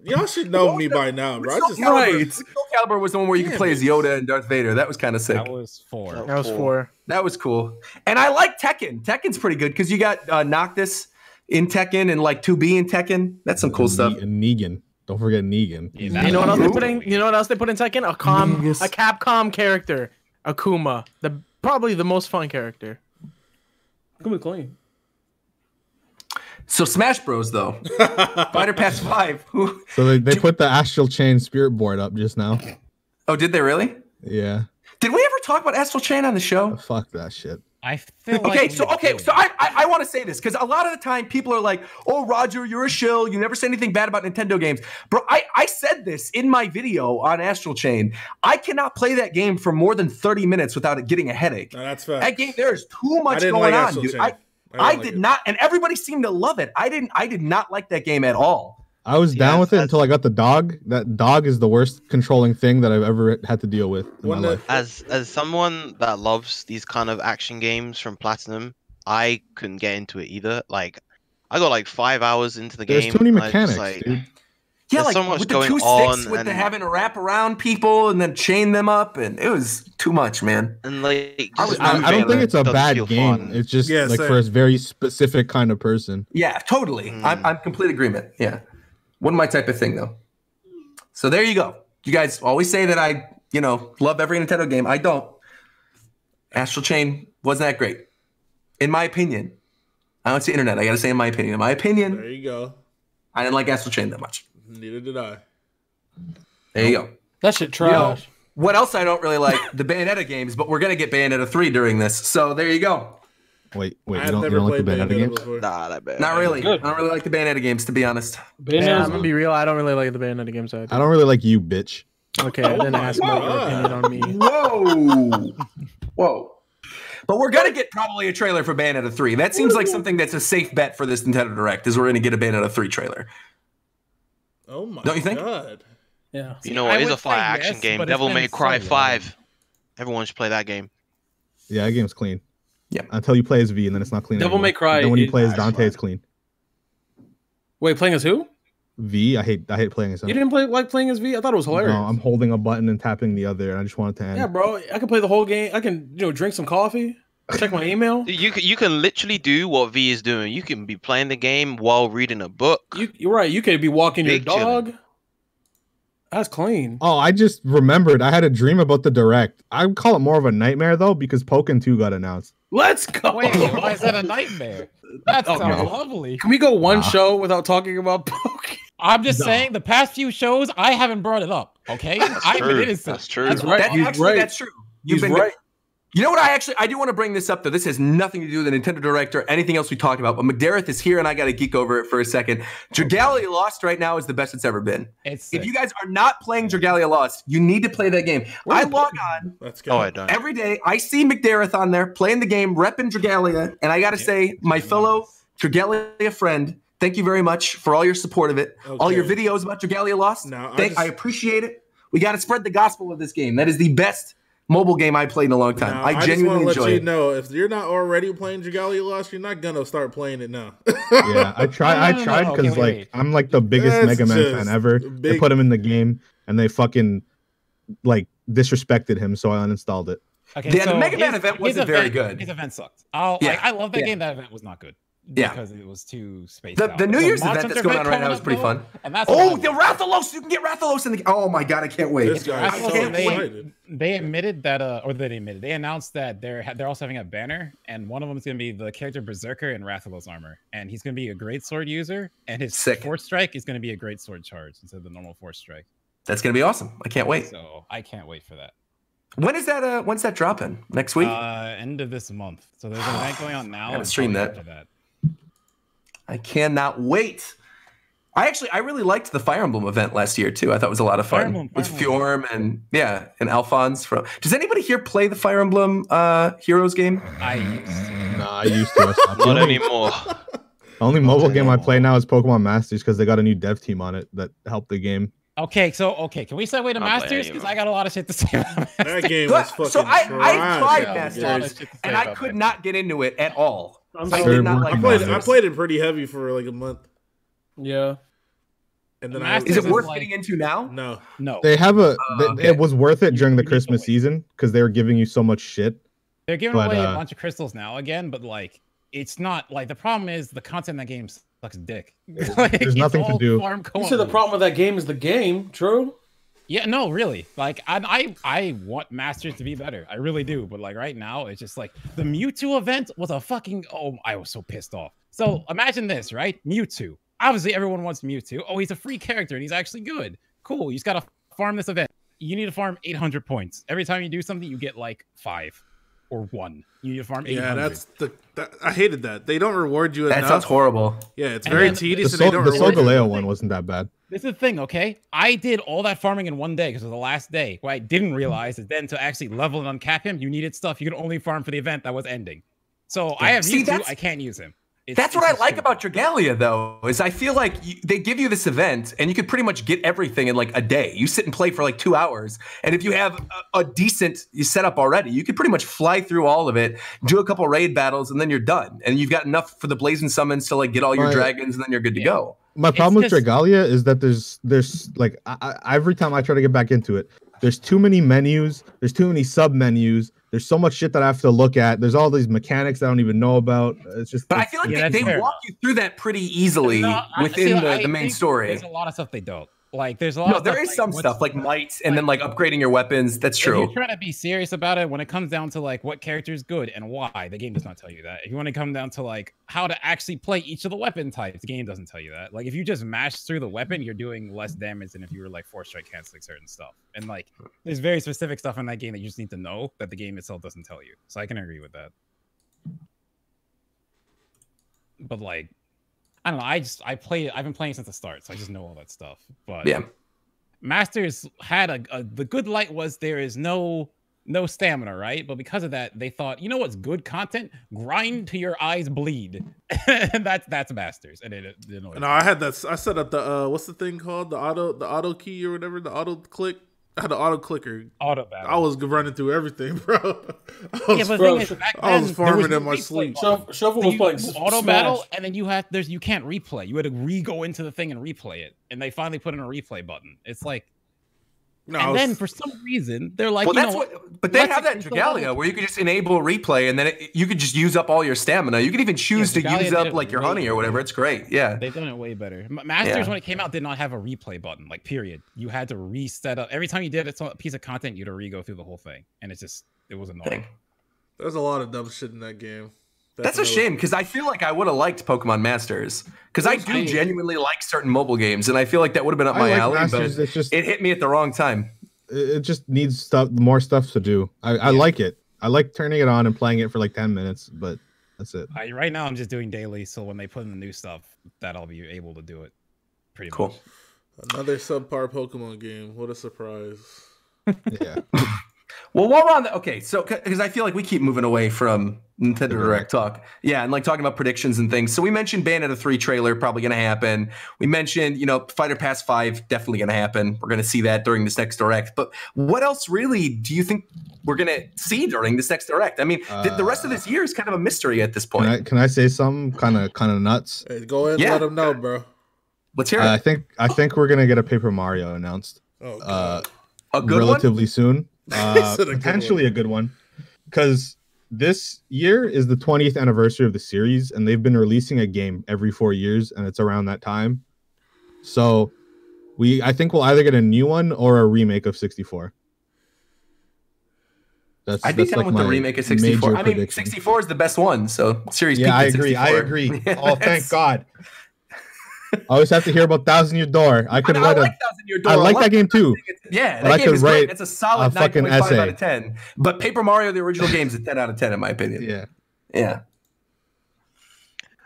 Speaker 3: Y'all should know me by now, bro.
Speaker 1: Soul Calibur was the one where you could play as Yoda and Darth Vader. That was kind of sick.
Speaker 7: That was 4.
Speaker 4: That was 4.
Speaker 1: That was cool. And I like Tekken. Tekken's pretty good because you got Noctis in Tekken and like 2B in Tekken. That's some cool stuff.
Speaker 2: And Negan. Don't forget Negan.
Speaker 4: You know what else they put in? You know what else they put in Tekken? A Capcom character, Akuma. Probably the most fun character.
Speaker 6: Akuma's clean.
Speaker 1: So Smash Bros though, Fighter Pass 5.
Speaker 2: So they put the Astral Chain Spirit Board up just now.
Speaker 1: Oh, did they really?
Speaker 2: Yeah.
Speaker 1: Did we ever talk about Astral Chain on the show?
Speaker 2: Oh, fuck that shit.
Speaker 7: I feel
Speaker 1: okay, so I want to say this because a lot of the time people are like, "Oh, Roger, you're a shill. You never say anything bad about Nintendo games." Bro, I said this in my video on Astral Chain. I cannot play that game for more than 30 minutes without it getting a headache.
Speaker 3: No, that's fact.
Speaker 1: That game, there's too much going on, dude. I did not, and everybody seemed to love it. I did not like that game at all.
Speaker 2: I was down with it until I got the dog. That dog is the worst controlling thing that I've ever had to deal with in my life.
Speaker 5: As someone that loves these kind of action games from Platinum, I couldn't get into it either. Like, I got like 5 hours into the game.
Speaker 2: There's too many mechanics, dude.
Speaker 1: Yeah, like
Speaker 5: so much
Speaker 1: with the
Speaker 5: going
Speaker 1: 2
Speaker 5: on
Speaker 1: sticks, with the having to wrap around people and then chain them up, and it was too much, man.
Speaker 5: And like,
Speaker 2: I don't think it's a bad game. Fun. It's just like for a very specific kind of person.
Speaker 1: Yeah, totally. I'm complete agreement. Yeah. Wasn't my type of thing, though. So there you go. You guys always say that I, love every Nintendo game. I don't. Astral Chain wasn't that great. In my opinion. I don't see internet. I got to say in my opinion. In my opinion.
Speaker 3: There you go.
Speaker 1: I didn't like Astral Chain that much.
Speaker 3: Neither did I.
Speaker 1: There you go.
Speaker 6: That shit trash.
Speaker 1: What else I don't really like? The Bayonetta games, but we're going to get Bayonetta 3 during this. So there you go.
Speaker 2: Wait, you don't like the Bayonetta games?
Speaker 5: Nah, that bad.
Speaker 1: Not really. I don't really like the Bayonetta games, to be honest.
Speaker 4: I'm gonna be real. I don't really like the Bayonetta games either.
Speaker 2: I don't really like you, bitch.
Speaker 4: Okay, then ask my opinion on me.
Speaker 1: Whoa. But we're gonna get probably a trailer for Bayonetta 3. That seems like something that's a safe bet for this Nintendo Direct. Is we're gonna get a Bayonetta 3 trailer.
Speaker 3: Oh my!
Speaker 1: Don't you think?
Speaker 3: God.
Speaker 6: Yeah.
Speaker 5: You know what? It's a fire action game. Devil May Cry 5. Everyone should play that game.
Speaker 2: Yeah, that game's clean.
Speaker 1: Yeah.
Speaker 2: Until you play as V, and then it's not clean.
Speaker 6: Devil May Cry.
Speaker 2: Then when you play as Dante, it's clean.
Speaker 6: Wait, playing as who?
Speaker 2: V. I hate playing as him.
Speaker 6: You didn't like playing as V? I thought it was hilarious.
Speaker 2: No, I'm holding a button and tapping the other, and I just want it to end.
Speaker 6: Yeah, bro. I can play the whole game. I can, drink some coffee, check my email.
Speaker 5: You can literally do what V is doing. You can be playing the game while reading a book.
Speaker 6: You're right. You could be walking your dog. That's clean.
Speaker 2: Oh, I just remembered. I had a dream about the Direct. I would call it more of a nightmare, though, because Pokken 2 got announced.
Speaker 6: Let's go.
Speaker 7: Wait, why is that a nightmare? That sounds lovely.
Speaker 6: Can we go one show without talking about Pokken?
Speaker 7: I'm just saying, the past few shows, I haven't brought it up, okay? I've been innocent.
Speaker 5: That's true.
Speaker 6: That's right.
Speaker 1: That's true. You've been right. You know what? I do want to bring this up, though. This has nothing to do with the Nintendo Direct or anything else we talked about. But McDareth is here, and I got to geek over it for a second. Dragalia Lost right now is the best it's ever been. If you guys are not playing Dragalia Lost, you need to play that game. I log on every day. I see McDareth on there playing the game, repping Dragalia. And I got to say, my fellow Dragalia friend, thank you very much for all your support of it. All your videos about Dragalia Lost. I appreciate it. We got to spread the gospel of this game. That is the best mobile game I played in a long time.
Speaker 3: Now,
Speaker 1: I genuinely
Speaker 3: just
Speaker 1: enjoy
Speaker 3: let
Speaker 1: it.
Speaker 3: you know, if you're not already playing Dragalia Lost, you're not gonna start playing it now.
Speaker 2: Yeah, I tried because I'm like the biggest Mega Man fan ever. They put him in the game and they fucking like disrespected him, so I uninstalled it.
Speaker 7: Okay,
Speaker 1: the Mega Man event wasn't very good.
Speaker 7: His event sucked. I love that game. That event was not good. Because it was too spaced out.
Speaker 1: The New Year's event that's going on right now is pretty fun. And that's the Rathalos! You can get Rathalos in the... Oh my god, I can't wait.
Speaker 7: They admitted that, they announced that they're also having a banner, and one of them is going to be the character Berserker in Rathalos armor, and he's going to be a great sword user, and his Force Strike is going to be a great sword charge instead of the normal Force Strike.
Speaker 1: That's going to be awesome. I can't wait.
Speaker 7: So I can't wait for that.
Speaker 1: When is that? When's that dropping? Next week?
Speaker 7: End of this month. So there's an event going on now.
Speaker 1: I'm gonna stream that. I cannot wait. I really liked the Fire Emblem event last year too. I thought it was a lot of fun with Fjorm and Alphonse from. Does anybody here play the Fire Emblem Heroes game?
Speaker 2: I I used to. I stopped.
Speaker 5: Not anymore.
Speaker 2: The only mobile game I play now is Pokemon Masters because they got a new dev team on it that helped the game.
Speaker 7: Okay, can we segue to Masters? Because I got a lot of shit to say about Masters.
Speaker 3: That game was fucking
Speaker 1: So I tried
Speaker 7: trash.
Speaker 1: Masters, and I could not get into it at all.
Speaker 2: I did not like
Speaker 3: I played it pretty heavy for like a month.
Speaker 6: Yeah.
Speaker 3: And then
Speaker 1: is it worth getting into now?
Speaker 3: No.
Speaker 2: They have it was worth it during the Christmas season because they were giving you so much shit.
Speaker 7: They're giving away a bunch of crystals now again, but like it's not like the problem is the content in that game sucks dick. Like,
Speaker 2: there's nothing to do.
Speaker 6: You said the problem with that game is the game, true?
Speaker 7: Yeah, no, really. Like I want Masters to be better. I really do. But like right now, it's just like the Mewtwo event was a fucking I was so pissed off. So imagine this, right? Mewtwo. Obviously, everyone wants Mewtwo. Oh, he's a free character and he's actually good. Cool. You just gotta farm this event. You need to farm 800 points. Every time you do something, you get like 5 or 1. You need to farm 800.
Speaker 3: Yeah, I hated that. They don't reward you enough.
Speaker 1: That sounds horrible.
Speaker 3: Yeah, it's very tedious.
Speaker 2: The Solgaleo one wasn't that bad.
Speaker 7: This is the thing, okay? I did all that farming in one day because it was the last day. What I didn't realize is then to actually level and uncap him, you needed stuff you could only farm for the event that was ending. So I have Mewtwo, I can't use him.
Speaker 1: That's what I like about Dragalia, though, is I feel like they give you this event, and you could pretty much get everything in like a day. You sit and play for like 2 hours, and if you have a decent setup already, you could pretty much fly through all of it, do a couple raid battles, and then you're done. And you've got enough for the Blazing Summons to like get all your dragons, and then you're good to go.
Speaker 2: My problem with Dragalia is that there's like every time I try to get back into it, there's too many menus, there's too many sub menus. There's so much shit that I have to look at. There's all these mechanics I don't even know about. It's just.
Speaker 1: But I feel like they walk you through that pretty easily within the main story.
Speaker 7: There's a lot of stuff they don't. Like there's a lot.
Speaker 1: No, there is some stuff like might and then like upgrading your weapons. That's true.
Speaker 7: If you're trying to be serious about it, when it comes down to like what character is good and why, the game does not tell you that. If you want to come down to like how to actually play each of the weapon types, the game doesn't tell you that. Like if you just mash through the weapon, you're doing less damage than if you were like 4-strike canceling certain stuff. And like there's very specific stuff in that game that you just need to know that the game itself doesn't tell you. So I can agree with that. But like. I don't know. I've been playing since the start, so I just know all that stuff. But
Speaker 1: yeah,
Speaker 7: Masters had the good light was there is no stamina, right? But because of that, they thought, you know what's good content? Grind till your eyes bleed, and that's Masters. And it
Speaker 3: no, I had that. I set up the what's the thing called the auto key or whatever, the auto click. I had an auto clicker.
Speaker 7: Auto battle.
Speaker 3: I was running through everything, bro. I was farming in my sleep.
Speaker 6: Shofu was playing
Speaker 7: auto battle, and then you can't replay. You had to re-go into the thing and replay it. And they finally put in a replay button. It's like, then for some reason they're like,
Speaker 1: but they have that in Dragalia where you could just enable replay, and then you could just use up all your stamina. You could even choose to use up like your honey or whatever. It's great. Yeah,
Speaker 7: they've done it way better. Masters when it came out did not have a replay button. Like period. You had to reset up every time you did a piece of content. You had to re-go through the whole thing, and it was annoying.
Speaker 3: There's a lot of dumb shit in that game.
Speaker 1: That's a shame because I feel like I would have liked Pokemon Masters because I do genuinely like certain mobile games, and I feel like that would have been up my alley. Masters, but it hit me at the wrong time.
Speaker 2: It just needs more stuff to do. I like it. I like turning it on and playing it for like 10 minutes, but that's it.
Speaker 7: Right now, I'm just doing daily, so when they put in the new stuff, that I'll be able to do it. Pretty much.
Speaker 3: Another subpar Pokemon game. What a surprise!
Speaker 2: Yeah.
Speaker 1: Well, while we're on so because I feel like we keep moving away from Nintendo Direct talk. Yeah, and like talking about predictions and things. So we mentioned Bayonetta 3 trailer probably going to happen. We mentioned, Fighter Pass 5 definitely going to happen. We're going to see that during this next Direct. But what else really do you think we're going to see during this next Direct? I mean, the rest of this year is kind of a mystery at this point.
Speaker 2: Can I say something kind of nuts?
Speaker 3: Hey, go ahead and let them know, bro.
Speaker 1: Let's hear it.
Speaker 2: I think we're going to get a Paper Mario announced.
Speaker 1: A good
Speaker 2: relatively soon. Potentially a good one, because this year is the 20th anniversary of the series, and they've been releasing a game every 4 years, and it's around that time. So I think we'll either get a new one or a remake of 64.
Speaker 1: I'd be down with the remake of 64. I mean, 64 is the best one, so Series P.
Speaker 2: I agree. Oh, thank God. I always have to hear about Thousand Year Door. I like Thousand Year Door. I like that game too.
Speaker 1: Yeah, that game is great. It's a solid 9.5 out of 10. But Paper Mario, the original game, is a 10 out of 10 in my opinion.
Speaker 2: Yeah.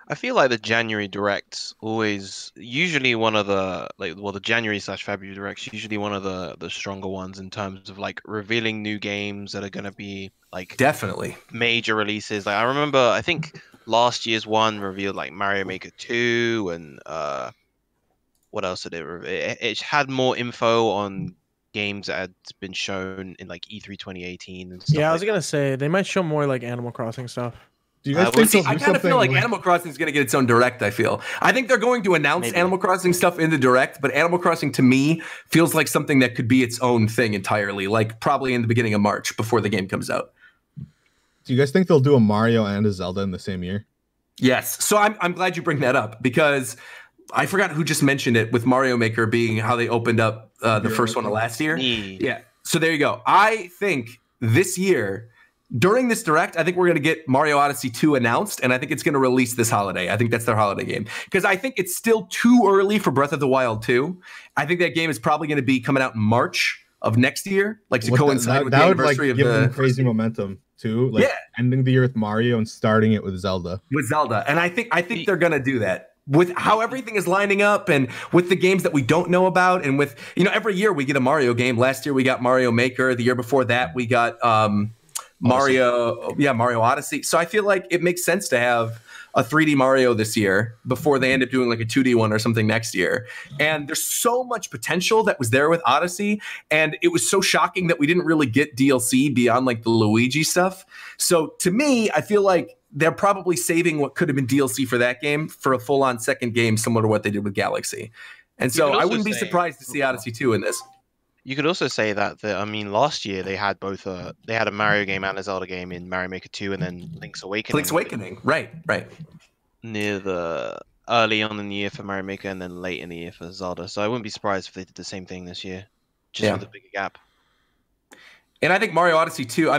Speaker 5: I feel like the January directs always usually one of the the January/February directs usually one of the stronger ones in terms of like revealing new games that are gonna be like
Speaker 1: definitely
Speaker 5: major releases. Like I remember, I think last year's one revealed like Mario Maker 2 and what else did it reveal? It had more info on games that had been shown in like E3 2018 and stuff.
Speaker 4: Yeah, I was gonna say they might show more like Animal Crossing stuff.
Speaker 2: Do you guys think
Speaker 1: I kind of feel like Animal Crossing is going to get its own direct. I think they're going to announce Animal Crossing stuff in the direct, but Animal Crossing to me feels like something that could be its own thing entirely, like probably in the beginning of March before the game comes out.
Speaker 2: Do you guys think they'll do a Mario and a Zelda in the same year?
Speaker 1: Yes. So I'm glad you bring that up because I forgot who just mentioned it with Mario Maker being how they opened up the first one of last year. Yeah. So there you go. I think this year, during this direct, I think we're going to get Mario Odyssey 2 announced, and I think it's going to release this holiday. I think that's their holiday game. Because I think it's still too early for Breath of the Wild 2. I think that game is probably going to be coming out in March of next year, like to coincide with the anniversary of
Speaker 2: give them crazy momentum too. Like ending the year with Mario and starting it with Zelda.
Speaker 1: And I think they're going to do that. With how everything is lining up and with the games that we don't know about and with, every year we get a Mario game. Last year we got Mario Maker. The year before that we got Mario Odyssey. So I feel like it makes sense to have a 3D Mario this year before they end up doing like a 2D one or something next year. And there's so much potential that was there with Odyssey. And it was so shocking that we didn't really get DLC beyond like the Luigi stuff. So to me, I feel like they're probably saving what could have been DLC for that game for a full-on second game, similar to what they did with Galaxy. And so I wouldn't be surprised to see Odyssey 2 in this.
Speaker 5: You could also say that last year they had both a Mario game and a Zelda game in Mario Maker 2 and then Link's Awakening.
Speaker 1: Right.
Speaker 5: Near the early on in the year for Mario Maker and then late in the year for Zelda. So I wouldn't be surprised if they did the same thing this year, just with a bigger gap.
Speaker 1: And I think Mario Odyssey 2,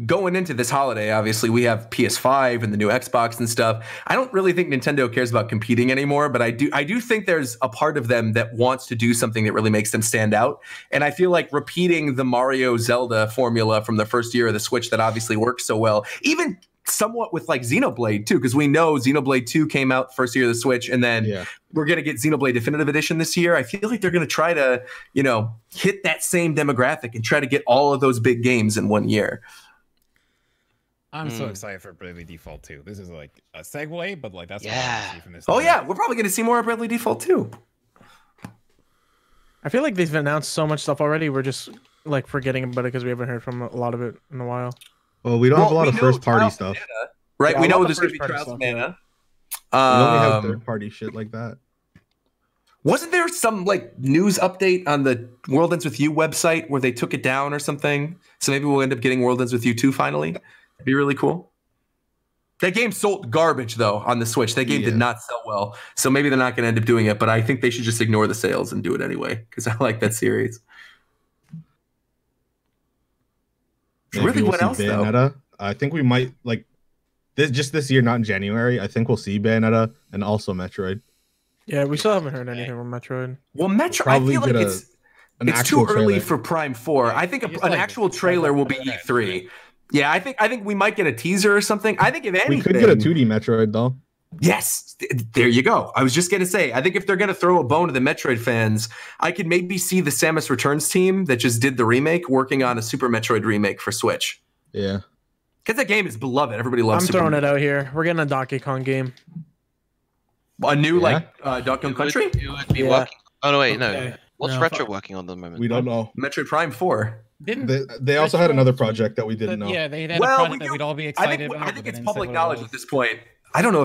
Speaker 1: going into this holiday, obviously we have PS5 and the new Xbox and stuff. I don't really think Nintendo cares about competing anymore, but I do think there's a part of them that wants to do something that really makes them stand out. And I feel like repeating the Mario Zelda formula from the first year of the Switch that obviously works so well, even somewhat with like Xenoblade too, because we know Xenoblade 2 came out first year of the Switch, and then we're going to get Xenoblade Definitive Edition this year. I feel like they're going to try to, hit that same demographic and try to get all of those big games in one year.
Speaker 7: I'm so excited for Bravely Default 2. This is like a segue, but like that's what I want to see from this.
Speaker 1: We're probably going to see more of Bravely Default 2.
Speaker 4: I feel like they've announced so much stuff already. We're just like forgetting about it because we haven't heard from a lot of it in a while.
Speaker 2: Well, we don't have a lot of first-party stuff.
Speaker 1: Right? We know there's going to be Trials of Mana.
Speaker 2: We only have third-party shit like that.
Speaker 1: Wasn't there some like news update on the World Ends With You website where they took it down or something? So maybe we'll end up getting World Ends With You 2 finally. That'd be really cool. That game sold garbage, though, on the Switch. That game did not sell well. So maybe they're not going to end up doing it, but I think they should just ignore the sales and do it anyway because I like that series. Really, what else, Bayonetta, though?
Speaker 2: I think we might, this year, not in January, I think we'll see Bayonetta and also Metroid.
Speaker 4: Yeah, we still haven't heard anything from Metroid.
Speaker 1: Well, Metroid, I feel like it's too early for Prime 4. I think an actual trailer will be E3. Yeah, I think we might get a teaser or something. I think if anything...
Speaker 2: We could get a 2D Metroid, though.
Speaker 1: Yes, there you go. I was just going to say, I think if they're going to throw a bone to the Metroid fans, I could maybe see the Samus Returns team that just did the remake working on a Super Metroid remake for Switch.
Speaker 2: Yeah.
Speaker 1: Because that game is beloved. Everybody loves Super
Speaker 4: Metroid. I'm throwing it out here. We're getting a Donkey Kong game.
Speaker 1: A new, Donkey Kong Country?
Speaker 5: It would be working. Oh, no, wait, no. What's Retro working on at the moment?
Speaker 2: We don't know.
Speaker 1: Metroid Prime 4.
Speaker 2: They also had another project that we didn't know.
Speaker 7: Yeah, they had a project that we'd all be excited about.
Speaker 1: I think it's public knowledge at this point. I don't know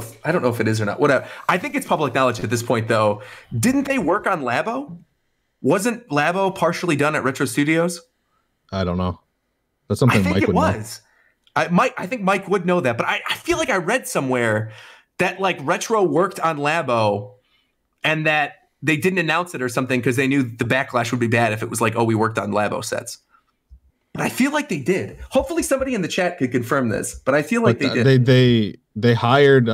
Speaker 1: if it is or not. Whatever. I think it's public knowledge at this point, though. Didn't they work on Labo? Wasn't Labo partially done at Retro Studios?
Speaker 2: I don't know. That's something Mike would know.
Speaker 1: I think Mike would know that, but I feel like I read somewhere that Retro worked on Labo and that they didn't announce it or something because they knew the backlash would be bad if it was we worked on Labo sets. But I feel like they did. Hopefully somebody in the chat could confirm this, but I feel like they did.
Speaker 2: They hired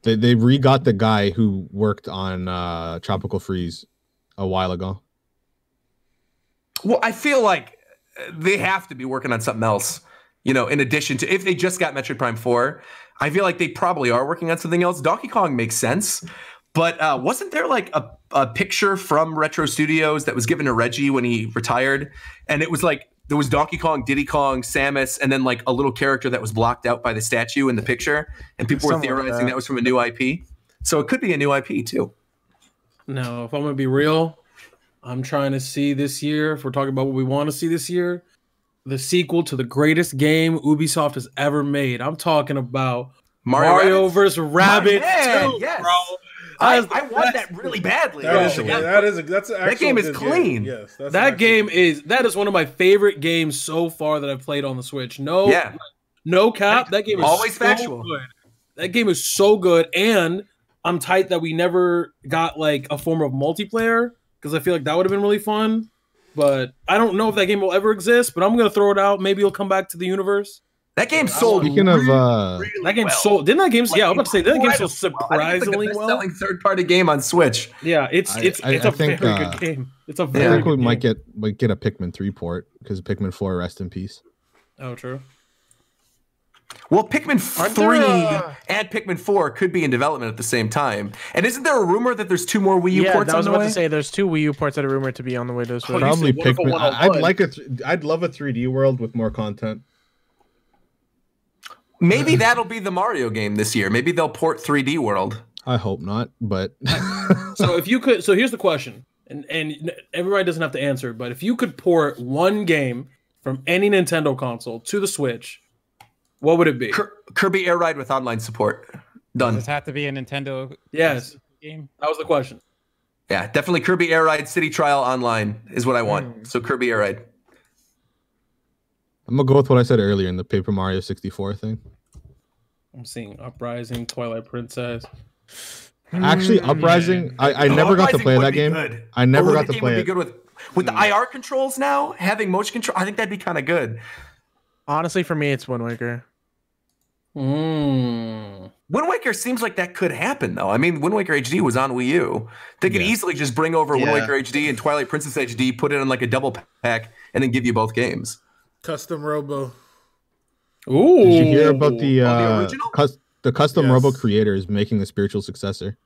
Speaker 2: they re-got the guy who worked on Tropical Freeze a while ago.
Speaker 1: Well, I feel like they have to be working on something else You know, in addition to if they just got Metroid Prime 4, I feel like they probably are working on something else. Donkey Kong makes sense, but wasn't there like a picture from Retro Studios that was given to Reggie when he retired? And it was like, there was Donkey Kong, Diddy Kong, Samus, and then like a little character that was blocked out by the statue in the picture. And people were theorizing that was from a new IP. So it could be a new IP too.
Speaker 6: No, if I'm going to be real, I'm trying to see this year, if we're talking about what we want to see this year, the sequel to the greatest game Ubisoft has ever made. I'm talking about Mario vs. Rabbids 2,
Speaker 1: yes.
Speaker 6: bro.
Speaker 1: I want that really badly.
Speaker 3: That
Speaker 1: game is clean.
Speaker 3: Yes,
Speaker 6: that is one of my favorite games so far that I've played on the Switch. No cap. That game is
Speaker 1: always
Speaker 6: so
Speaker 1: factual.
Speaker 6: Good. That game is so good, and I'm tight that we never got like a form of multiplayer because I feel like that would have been really fun. But I don't know if that game will ever exist. But I'm gonna throw it out. Maybe it'll come back to the universe.
Speaker 1: That game sold.
Speaker 2: Speaking of
Speaker 6: that game sold. Didn't that game? Yeah, I was about to say that game sold surprisingly well.
Speaker 1: Selling third-party game on Switch.
Speaker 6: Yeah, it's a very good game. It's a very.
Speaker 2: I think we might get a Pikmin 3 port because Pikmin 4, rest in peace.
Speaker 6: Oh, true.
Speaker 1: Well, Pikmin 3 and Pikmin 4 could be in development at the same time. And isn't there a rumor that there's 2 more Wii U ports on the way?
Speaker 4: I was about to say there's 2 Wii U ports that are rumored to be on the way to Switch.
Speaker 2: Probably Pikmin. I'd love a 3D world with more content.
Speaker 1: Maybe that'll be the Mario game this year. Maybe they'll port 3D World.
Speaker 2: I hope not, but
Speaker 6: so if you could, so here's the question, and everybody doesn't have to answer, but if you could port one game from any Nintendo console to the Switch, what would it be?
Speaker 1: Kirby Air Ride with online support. Done.
Speaker 7: Does it have to be a Nintendo
Speaker 6: game? That was the question.
Speaker 1: Yeah, definitely Kirby Air Ride City Trial Online is what I want. So Kirby Air Ride.
Speaker 2: I'm gonna go with what I said earlier in the Paper Mario 64 thing.
Speaker 6: I'm seeing Uprising, Twilight Princess.
Speaker 2: Actually, Uprising, I never got to play that game.
Speaker 1: Good.
Speaker 2: I never got to play it.
Speaker 1: Good with the IR controls now, having motion control, I think that'd be kind of good.
Speaker 4: Honestly, for me, it's Wind Waker.
Speaker 1: Wind Waker seems like that could happen, though. I mean, Wind Waker HD was on Wii U. They could easily just bring over Wind Waker HD and Twilight Princess HD, put it in like a double pack, and then give you both games.
Speaker 3: Custom Robo.
Speaker 6: Ooh!
Speaker 2: Did you hear about the custom Robo creator is making a spiritual successor?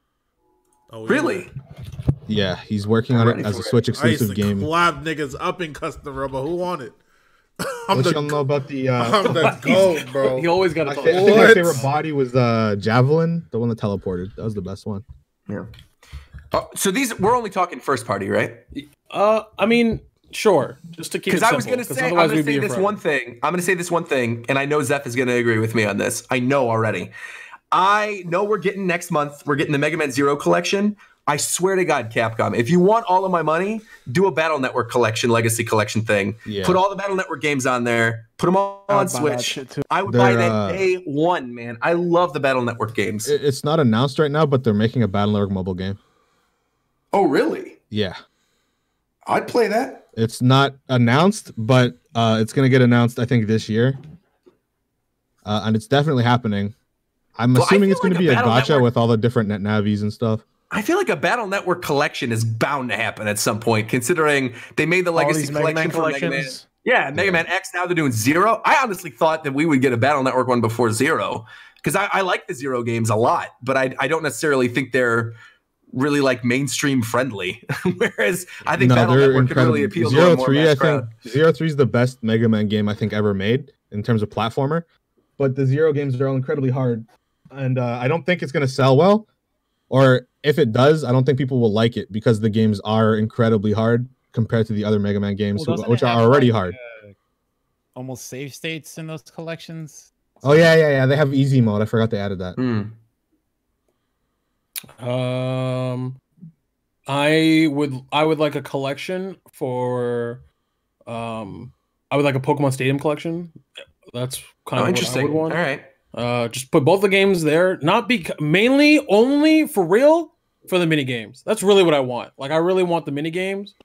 Speaker 3: Oh,
Speaker 1: really?
Speaker 2: Yeah, he's working on it as a Switch exclusive game.
Speaker 3: Clap niggas up in Custom Robo. Who won it?
Speaker 2: What y'all know about the?
Speaker 3: I'm the GOAT, bro.
Speaker 6: He always got
Speaker 2: I think my favorite body was Javelin, the one that teleported. That was the best one.
Speaker 1: Yeah. So we're only talking first party, right?
Speaker 6: I mean, sure. Just to keep it simple.
Speaker 1: Because I was going to say, I'm going to say this one thing. I'm going to say this one thing, and I know Zeph is going to agree with me on this. I know already. I know we're getting next month. We're getting the Mega Man Zero collection. I swear to God, Capcom, if you want all of my money, do a Battle Network collection, Legacy collection thing. Yeah. Put all the Battle Network games on there. Put them all on Switch. I would buy that day one, man. I love the Battle Network games.
Speaker 2: It's not announced right now, but they're making a Battle Network mobile game.
Speaker 1: Oh, really?
Speaker 2: Yeah.
Speaker 1: I'd play that.
Speaker 2: It's not announced, but it's going to get announced, I think, this year. And it's definitely happening. I'm assuming it's going to be a gacha with all the different net navis and stuff.
Speaker 1: I feel like a Battle Network collection is bound to happen at some point, considering they made the Legacy collection for Mega Man. Yeah, Mega Man X, now they're doing Zero. I honestly thought that we would get a Battle Network one before Zero, because I like the Zero games a lot, but I don't necessarily think they're really like mainstream friendly. Whereas I think Battle Network could really appeal to a more mass crowd.
Speaker 2: Zero 3 is the best Mega Man game I think ever made in terms of platformer, but the Zero games are all incredibly hard, and I don't think it's going to sell well. Or if it does, I don't think people will like it because the games are incredibly hard compared to the other Mega Man games, which are already hard.
Speaker 7: Almost save states in those collections.
Speaker 2: Oh yeah. They have easy mode. I forgot they added that.
Speaker 6: I would like a collection for I would like a Pokemon Stadium collection. That's kind of what I would want.
Speaker 1: All right.
Speaker 6: Just put both the games there. Mainly only for real for the mini games. That's really what I want. Like I really want the mini games.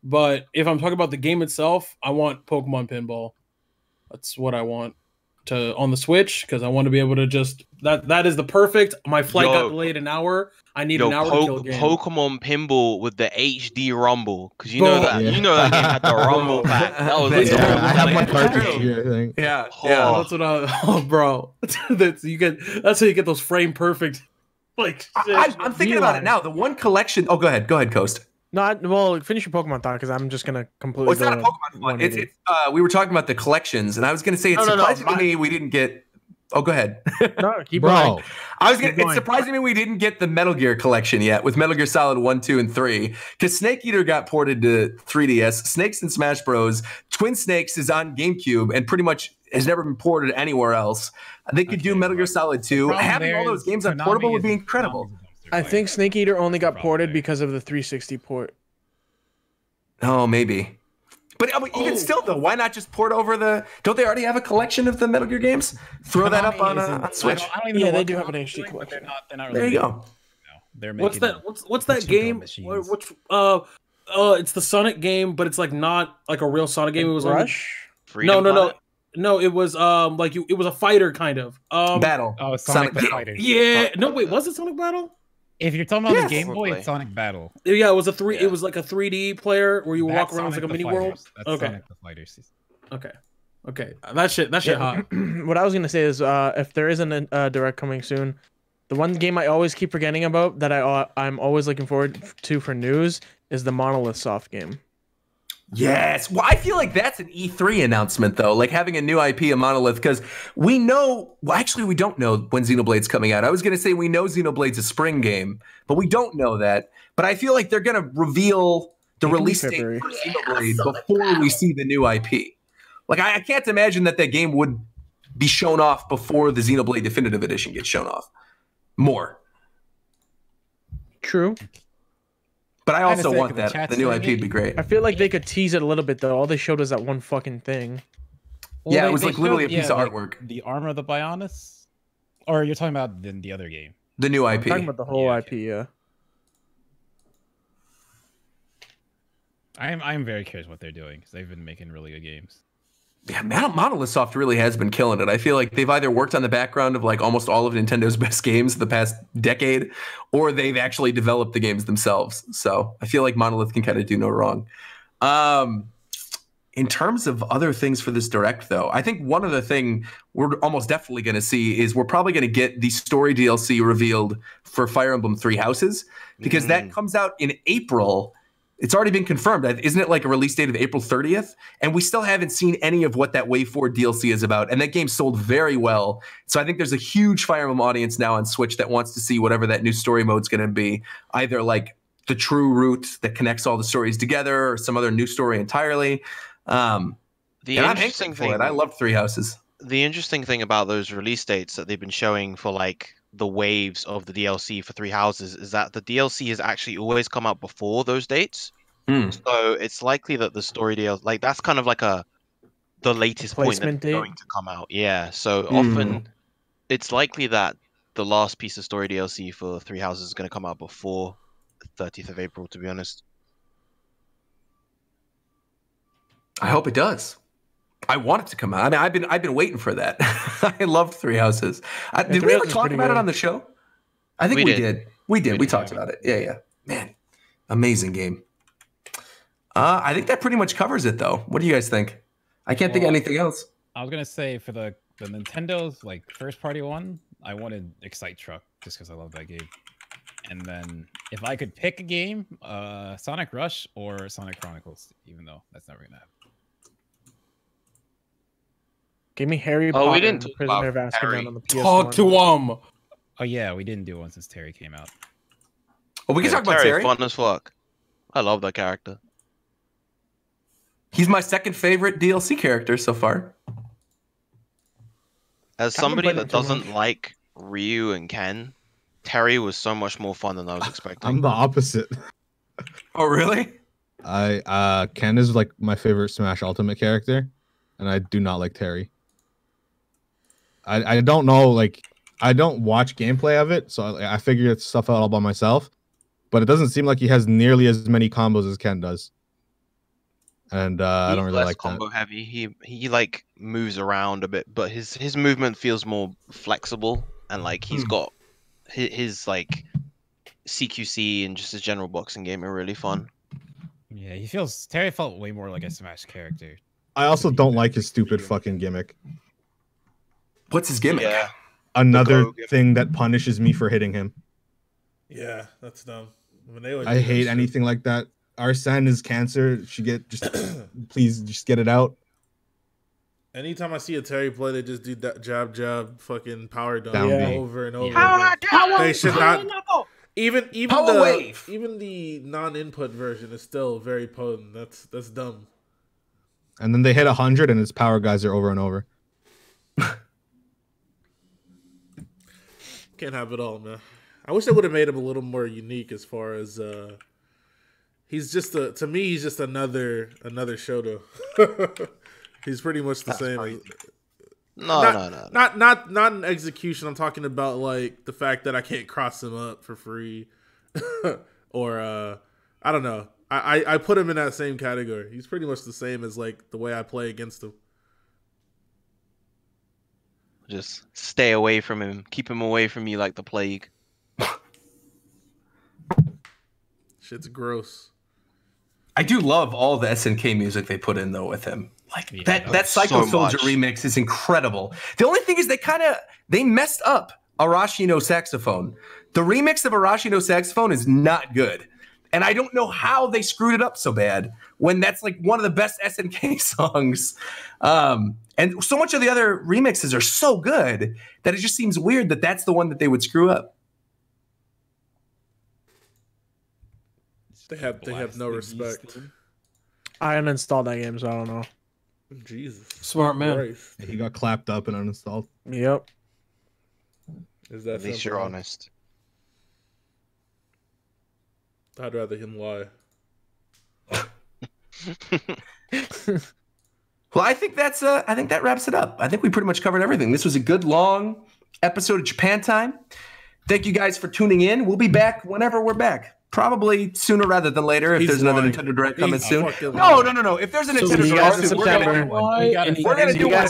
Speaker 6: But if I'm talking about the game itself, I want Pokemon Pinball. That's what I want. on the Switch because I want to be able to just that is the perfect. My flight got delayed an hour. I need an hour to kill a game.
Speaker 5: Pokemon Pinball with the HD Rumble, because you know that you know that game had the Rumble pack. That was
Speaker 2: I have my cartridge here. I think.
Speaker 1: Yeah,
Speaker 6: that's what bro. That's how you get those frame perfect. Like
Speaker 1: I'm thinking about it now. The one collection. Oh, go ahead, Coast.
Speaker 4: Well, finish your Pokemon thought because I'm just gonna completely.
Speaker 1: Well, it's not a Pokemon one. It's we were talking about the collections, and I was gonna say it's surprising to me we didn't get. Oh, go ahead.
Speaker 4: No, keep going.
Speaker 1: It's surprising me we didn't get the Metal Gear collection yet with Metal Gear Solid 1, 2, and 3 because Snake Eater got ported to 3DS. Snakes and Smash Bros. Twin Snakes is on GameCube and pretty much has never been ported anywhere else. They could do Metal Gear Solid 2. Having all those games on portable would be incredible.
Speaker 4: I think Snake Eater only got ported because of the 360 port.
Speaker 1: Oh, maybe. But even still, though, why not just port over the? Don't they already have a collection of the Metal Gear games? Throw that up on Switch.
Speaker 4: I don't even know they do have an HD collection.
Speaker 7: They're not
Speaker 1: there you go.
Speaker 7: They're
Speaker 6: what's that game? Which it's the Sonic game, but it's like not like a real Sonic game. It was
Speaker 4: Rush.
Speaker 6: No. It was it was a fighter kind of
Speaker 1: Battle.
Speaker 7: Oh, Sonic the Fighter.
Speaker 6: Yeah. No, wait. Was it Sonic Battle?
Speaker 7: If you're talking about the Game Boy, it's Sonic Battle.
Speaker 6: Yeah, it was it was like a 3D player where you would walk around with like a mini world.
Speaker 7: That's Sonic the Fighters.
Speaker 6: Okay. That shit hot.
Speaker 4: What I was gonna say is, if there isn't a direct coming soon, the one game I always keep forgetting about that I'm always looking forward to for news is the Monolith Soft game.
Speaker 1: Yes. Well, I feel like that's an E3 announcement, though, like having a new IP, a Monolith, because we know, well, actually, we don't know when Xenoblade's coming out. I was going to say we know Xenoblade's a spring game, but we don't know that. But I feel like they're going to reveal the release date for Xenoblade before we see the new IP. Like, I can't imagine that game would be shown off before the Xenoblade Definitive Edition gets shown off. More.
Speaker 4: True.
Speaker 1: But I also want that. The new IP would be great.
Speaker 4: I feel like they could tease it a little bit, though. All they showed was that one fucking thing.
Speaker 7: Well,
Speaker 1: yeah, it was like literally a piece of artwork.
Speaker 7: The Armor of the Bionis? Or you're talking about the other game?
Speaker 1: The new IP.
Speaker 4: I'm talking about the whole IP, yeah.
Speaker 7: I'm very curious what they're doing, because they've been making really good games.
Speaker 1: Yeah, Monolith Soft really has been killing it. I feel like they've either worked on the background of like almost all of Nintendo's best games the past decade, or they've actually developed the games themselves. So I feel like Monolith can kind of do no wrong. In terms of other things for this Direct, though, I think one other thing we're almost definitely going to see is we're probably going to get the story DLC revealed for Fire Emblem Three Houses, because that comes out in April. It's already been confirmed. Isn't it like a release date of April 30th? And we still haven't seen any of what that Wave 4 DLC is about. And that game sold very well. So I think there's a huge Fire Emblem audience now on Switch that wants to see whatever that new story mode's going to be. Either like the true route that connects all the stories together or some other new story entirely.
Speaker 5: The interesting thing,
Speaker 1: I love Three Houses.
Speaker 5: The interesting thing about those release dates that they've been showing for like the waves of the DLC for Three Houses is that the DLC has actually always come out before those dates. So it's likely that the story DLC, like that's kind of like the latest point that's going to come out. Yeah. So often it's likely that the last piece of story DLC for Three Houses is going to come out before 30th of April, to be honest.
Speaker 1: I hope it does. I want it to come out. I mean, I've been waiting for that. I loved Three Houses. Did we ever talk about it on the show? I think we did. We did. We talked about it. Yeah. Man, amazing game. I think that pretty much covers it, though. What do you guys think? I can't think of anything else.
Speaker 7: I was gonna say for the Nintendo's like first party one, I wanted Excite Truck just because I love that game. And then if I could pick a game, Sonic Rush or Sonic Chronicles, even though that's never gonna happen.
Speaker 4: Give me Harry Potter.
Speaker 5: We didn't
Speaker 4: Prisoner of Azkaban on the PS1.
Speaker 6: Talk to him.
Speaker 7: Oh yeah, we didn't do one since Terry came out.
Speaker 1: Well, we can talk about Terry.
Speaker 5: Fun as fuck. I love that character.
Speaker 1: He's my second favorite DLC character so far.
Speaker 5: As somebody that doesn't like Ryu and Ken, Terry was so much more fun than I was expecting.
Speaker 2: I'm the opposite.
Speaker 1: Oh, really?
Speaker 2: Ken is like my favorite Smash Ultimate character, and I do not like Terry. I don't know, like, I don't watch gameplay of it, so I figure stuff out all by myself. But it doesn't seem like he has nearly as many combos as Ken does. and I don't really
Speaker 5: less
Speaker 2: like
Speaker 5: combo
Speaker 2: that.
Speaker 5: heavy. He like moves around a bit, but his movement feels more flexible, and like he's got his like CQC and just his general boxing game are really fun.
Speaker 7: Yeah, Terry felt way more like a Smash character.
Speaker 2: I also don't like his stupid fucking gimmick.
Speaker 1: What's his gimmick?
Speaker 5: Yeah.
Speaker 2: Another thing that punishes me for hitting him.
Speaker 3: Yeah, that's dumb.
Speaker 2: I hate anything like that. Arsene is cancer. Please just get it out.
Speaker 3: Anytime I see a Terry play, they just do that jab, fucking power dunk over and over. They should not. Even the non-input version is still very potent. That's dumb.
Speaker 2: And then they hit 100, and it's power geyser over and over.
Speaker 3: Can't have it all, man. I wish they would have made him a little more unique as far as he's just to me he's just another Shoto. He's pretty much the same.
Speaker 5: No.
Speaker 3: Not in execution. I'm talking about like the fact that I can't cross him up for free, or I don't know. I put him in that same category. He's pretty much the same as like the way I play against him.
Speaker 5: Just stay away from him. Keep him away from you like the plague.
Speaker 3: Shit's gross.
Speaker 1: I do love all the SNK music they put in though with him. Like that Psycho Soldier remix is incredible. The only thing is they messed up Arashi no Saxophone. The remix of Arashi no Saxophone is not good. And I don't know how they screwed it up so bad when that's like one of the best SNK songs. And so much of the other remixes are so good that it just seems weird that that's the one that they would screw up.
Speaker 3: They have no respect.
Speaker 4: I uninstalled that game, so I don't know.
Speaker 3: Jesus.
Speaker 6: Smart man.
Speaker 2: He got clapped up and uninstalled.
Speaker 4: Yep.
Speaker 3: Is that
Speaker 5: At least you're honest.
Speaker 3: I'd rather him lie.
Speaker 1: Well, I think that wraps it up. I think we pretty much covered everything. This was a good long episode of Japan Time. Thank you guys for tuning in. We'll be back whenever we're back. Probably sooner rather than later if there's another Nintendo Direct coming soon. No. If there's a Nintendo Direct soon, we're gonna do one.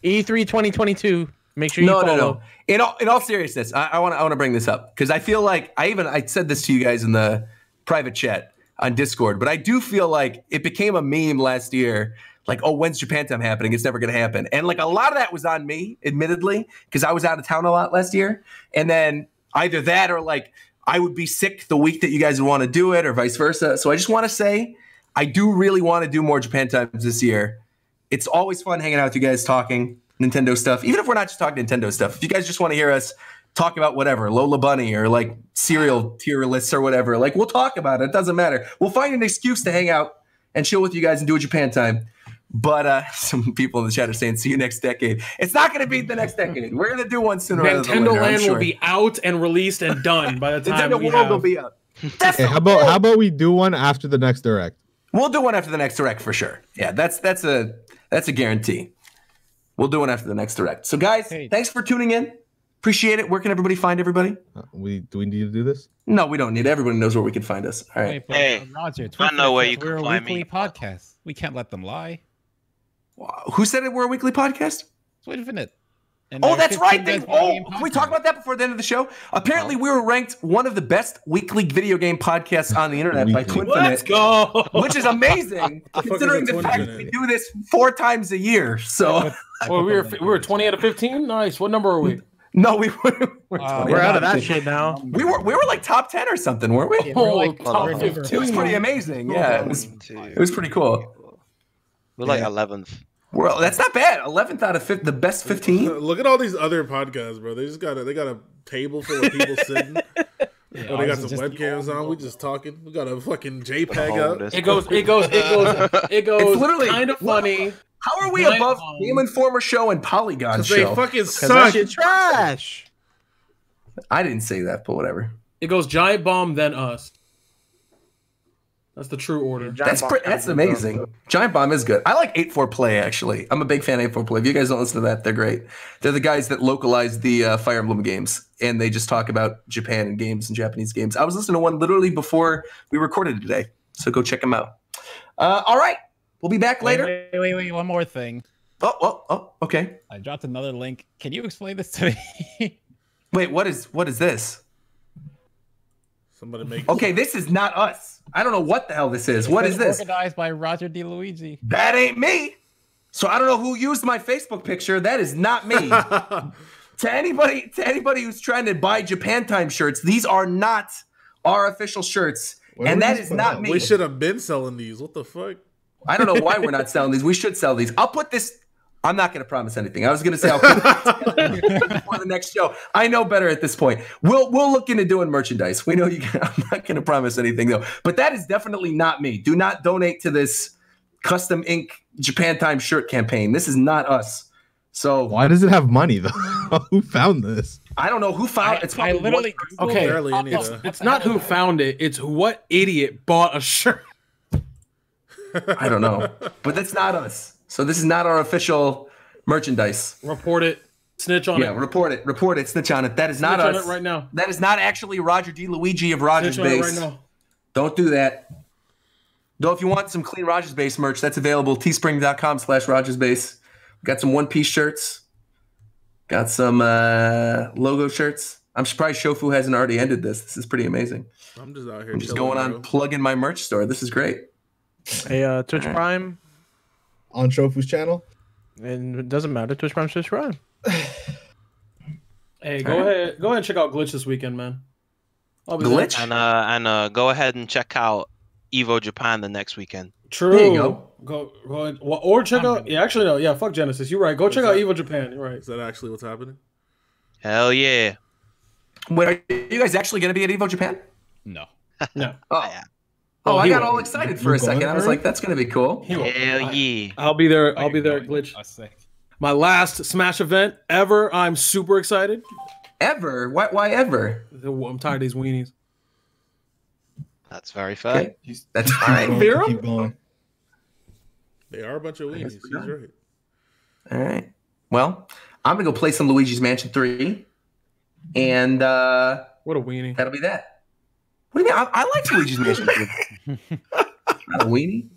Speaker 4: E3 2022. Make sure you follow.
Speaker 1: No. In all seriousness, I want to bring this up because I feel like I said this to you guys in the private chat on Discord, but I do feel like it became a meme last year. Like, oh, when's Japan Time happening? It's never going to happen. And like a lot of that was on me, admittedly, because I was out of town a lot last year. And then either that or like I would be sick the week that you guys would want to do it or vice versa. So I just want to say I do really want to do more Japan Times this year. It's always fun hanging out with you guys talking Nintendo stuff, even if we're not just talking Nintendo stuff. If you guys just want to hear us talk about whatever, Lola Bunny or like cereal tier lists or whatever, like we'll talk about it. It doesn't matter. We'll find an excuse to hang out and chill with you guys and do a Japan Time. But some people in the chat are saying, see you next decade. It's not going to be the next decade. We're going to do one sooner rather than later.
Speaker 6: Nintendo Land will be out and released and done by the time
Speaker 1: Nintendo World will be out.
Speaker 2: Hey, how about we do one after the next Direct?
Speaker 1: We'll do one after the next Direct for sure. Yeah, that's a guarantee. We'll do one after the next Direct. So guys, thanks for tuning in. Appreciate it. Where can everybody find everybody?
Speaker 2: Do we need to do this?
Speaker 1: No, we don't need it. Everybody knows where we can find us. All right.
Speaker 5: Hey,
Speaker 7: Roger,
Speaker 5: I know where you can find me.
Speaker 7: Podcast. We can't let them lie.
Speaker 1: Who said it? We're a weekly podcast?
Speaker 7: It's Infinite.
Speaker 1: Oh, that's right. Can we talk about that before the end of the show? Apparently, we were ranked one of the best weekly video game podcasts on the internet by Twinfinite.
Speaker 6: Let's go!
Speaker 1: Which is amazing, considering the fact that we do this 4 times a year. So,
Speaker 6: well, we were 20 out of 15. Nice. What number are we?
Speaker 1: No, we're
Speaker 4: out of that shit now.
Speaker 1: We were like top 10 or something, weren't we?
Speaker 6: Yeah, like top 15.
Speaker 1: It was pretty amazing. Yeah, it was pretty cool.
Speaker 5: We're like 11th.
Speaker 1: Well, that's not bad. 11th out of the best 15.
Speaker 3: Look at all these other podcasts, bro. They got a table full of people sitting. They got some webcams on. We just talking. We got a fucking JPEG up.
Speaker 6: It goes. It's literally kind of funny.
Speaker 1: How are we above Game Informer show and Polygon show?
Speaker 3: They fucking suck.
Speaker 4: That trash.
Speaker 1: I didn't say that, but whatever.
Speaker 6: It goes Giant Bomb, then us. That's the true order.
Speaker 1: That's amazing. Giant Bomb is good. I like 8-4 Play, actually. I'm a big fan of 8-4 Play. If you guys don't listen to that, they're great. They're the guys that localize the Fire Emblem games, and they just talk about Japan and games and Japanese games. I was listening to one literally before we recorded today, so go check them out. All right. We'll be back later.
Speaker 7: Wait. One more thing.
Speaker 1: Oh, okay.
Speaker 7: I dropped another link. Can you explain this to me?
Speaker 1: Wait, what is this?
Speaker 3: Somebody make.
Speaker 1: Okay, this is not us. I don't know what the hell this is. What is this?
Speaker 7: Organized by Roger D. Luigi.
Speaker 1: That ain't me. So I don't know who used my Facebook picture. That is not me. To anybody who's trying to buy Japan Time shirts, these are not our official shirts, and that is not me.
Speaker 3: We should have been selling these. What the fuck?
Speaker 1: I don't know why we're not selling these. We should sell these. I'll put this. I'm not going to promise anything. I was going to say I'll put this before the next show. I know better at this point. We'll look into doing merchandise. We know you can. I'm not going to promise anything though. But that is definitely not me. Do not donate to this custom ink Japan Time shirt campaign. This is not us. So
Speaker 2: why does it have money though? Who found this?
Speaker 1: I don't know who found it.
Speaker 7: I literally
Speaker 6: okay. It's not who found it. It's what idiot bought a shirt.
Speaker 1: I don't know, but that's not us. So this is not our official merchandise.
Speaker 6: Report it. Snitch on it.
Speaker 1: Yeah, report it. Snitch on it. That is not us.
Speaker 6: Snitch on it right now.
Speaker 1: That is not actually Roger D. Luigi of Rogers
Speaker 6: Snitch on it
Speaker 1: Base.
Speaker 6: right now.
Speaker 1: Don't do that. Though, if you want some clean Rogers Base merch, that's available. teespring.com/RogersBase. Got some one-piece shirts. Got some logo shirts. I'm surprised Shofu hasn't already ended this. This is pretty amazing.
Speaker 3: I'm just out here.
Speaker 1: I'm just going on plugging my merch store. This is great.
Speaker 4: Hey, Twitch Prime.
Speaker 2: On Shofu's channel?
Speaker 4: And it doesn't matter. Twitch Prime, Twitch Prime.
Speaker 6: Hey, go ahead and check out Glitch this weekend, man.
Speaker 1: Glitch?
Speaker 5: And go ahead and check out Evo Japan the next weekend.
Speaker 6: True.
Speaker 1: There you go.
Speaker 6: Go ahead. Or check out. Yeah, actually no. Yeah, fuck Genesis. You're right. Go check out Evo Japan. You're right.
Speaker 3: Is that actually what's happening?
Speaker 5: Hell yeah.
Speaker 1: Wait, are you guys actually going to be at Evo Japan?
Speaker 7: No.
Speaker 6: No.
Speaker 1: Oh, I got all excited for a second. I was like, that's going to be cool.
Speaker 5: Hell yeah.
Speaker 6: I'll be there. I'll be there at Glitch. My last Smash event ever. I'm super excited.
Speaker 1: Ever? Why ever?
Speaker 6: I'm tired of these weenies.
Speaker 5: That's very fair.
Speaker 1: Okay. That's fine.
Speaker 2: Keep going.
Speaker 3: They are a bunch of weenies. He's right.
Speaker 1: All right. Well, I'm going to go play some Luigi's Mansion 3. And
Speaker 6: what a weenie.
Speaker 1: That'll be that. What do you mean? I like Luigi's Mansion 3. Not a weenie.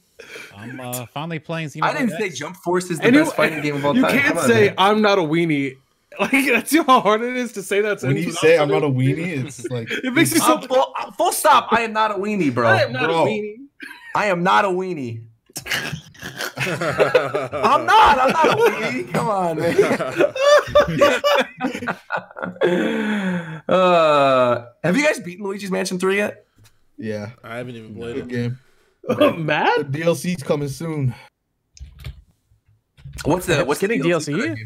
Speaker 7: I'm finally playing.
Speaker 1: I didn't say Jump Force is the best fighting game of all time.
Speaker 6: You can't say I'm not a weenie. Like, that's how hard it is to say that.
Speaker 2: When you say I'm not a weenie, it's like
Speaker 6: it makes you so
Speaker 1: full stop. I am not a weenie, bro.
Speaker 6: I am not a weenie.
Speaker 1: I am not a weenie. I'm not a weenie. Come on, man. Have you guys beaten Luigi's Mansion 3 yet?
Speaker 2: Yeah.
Speaker 3: I haven't even played it.
Speaker 2: Game.
Speaker 6: Mad?
Speaker 2: The DLC's coming soon.
Speaker 1: What's
Speaker 4: getting DLC?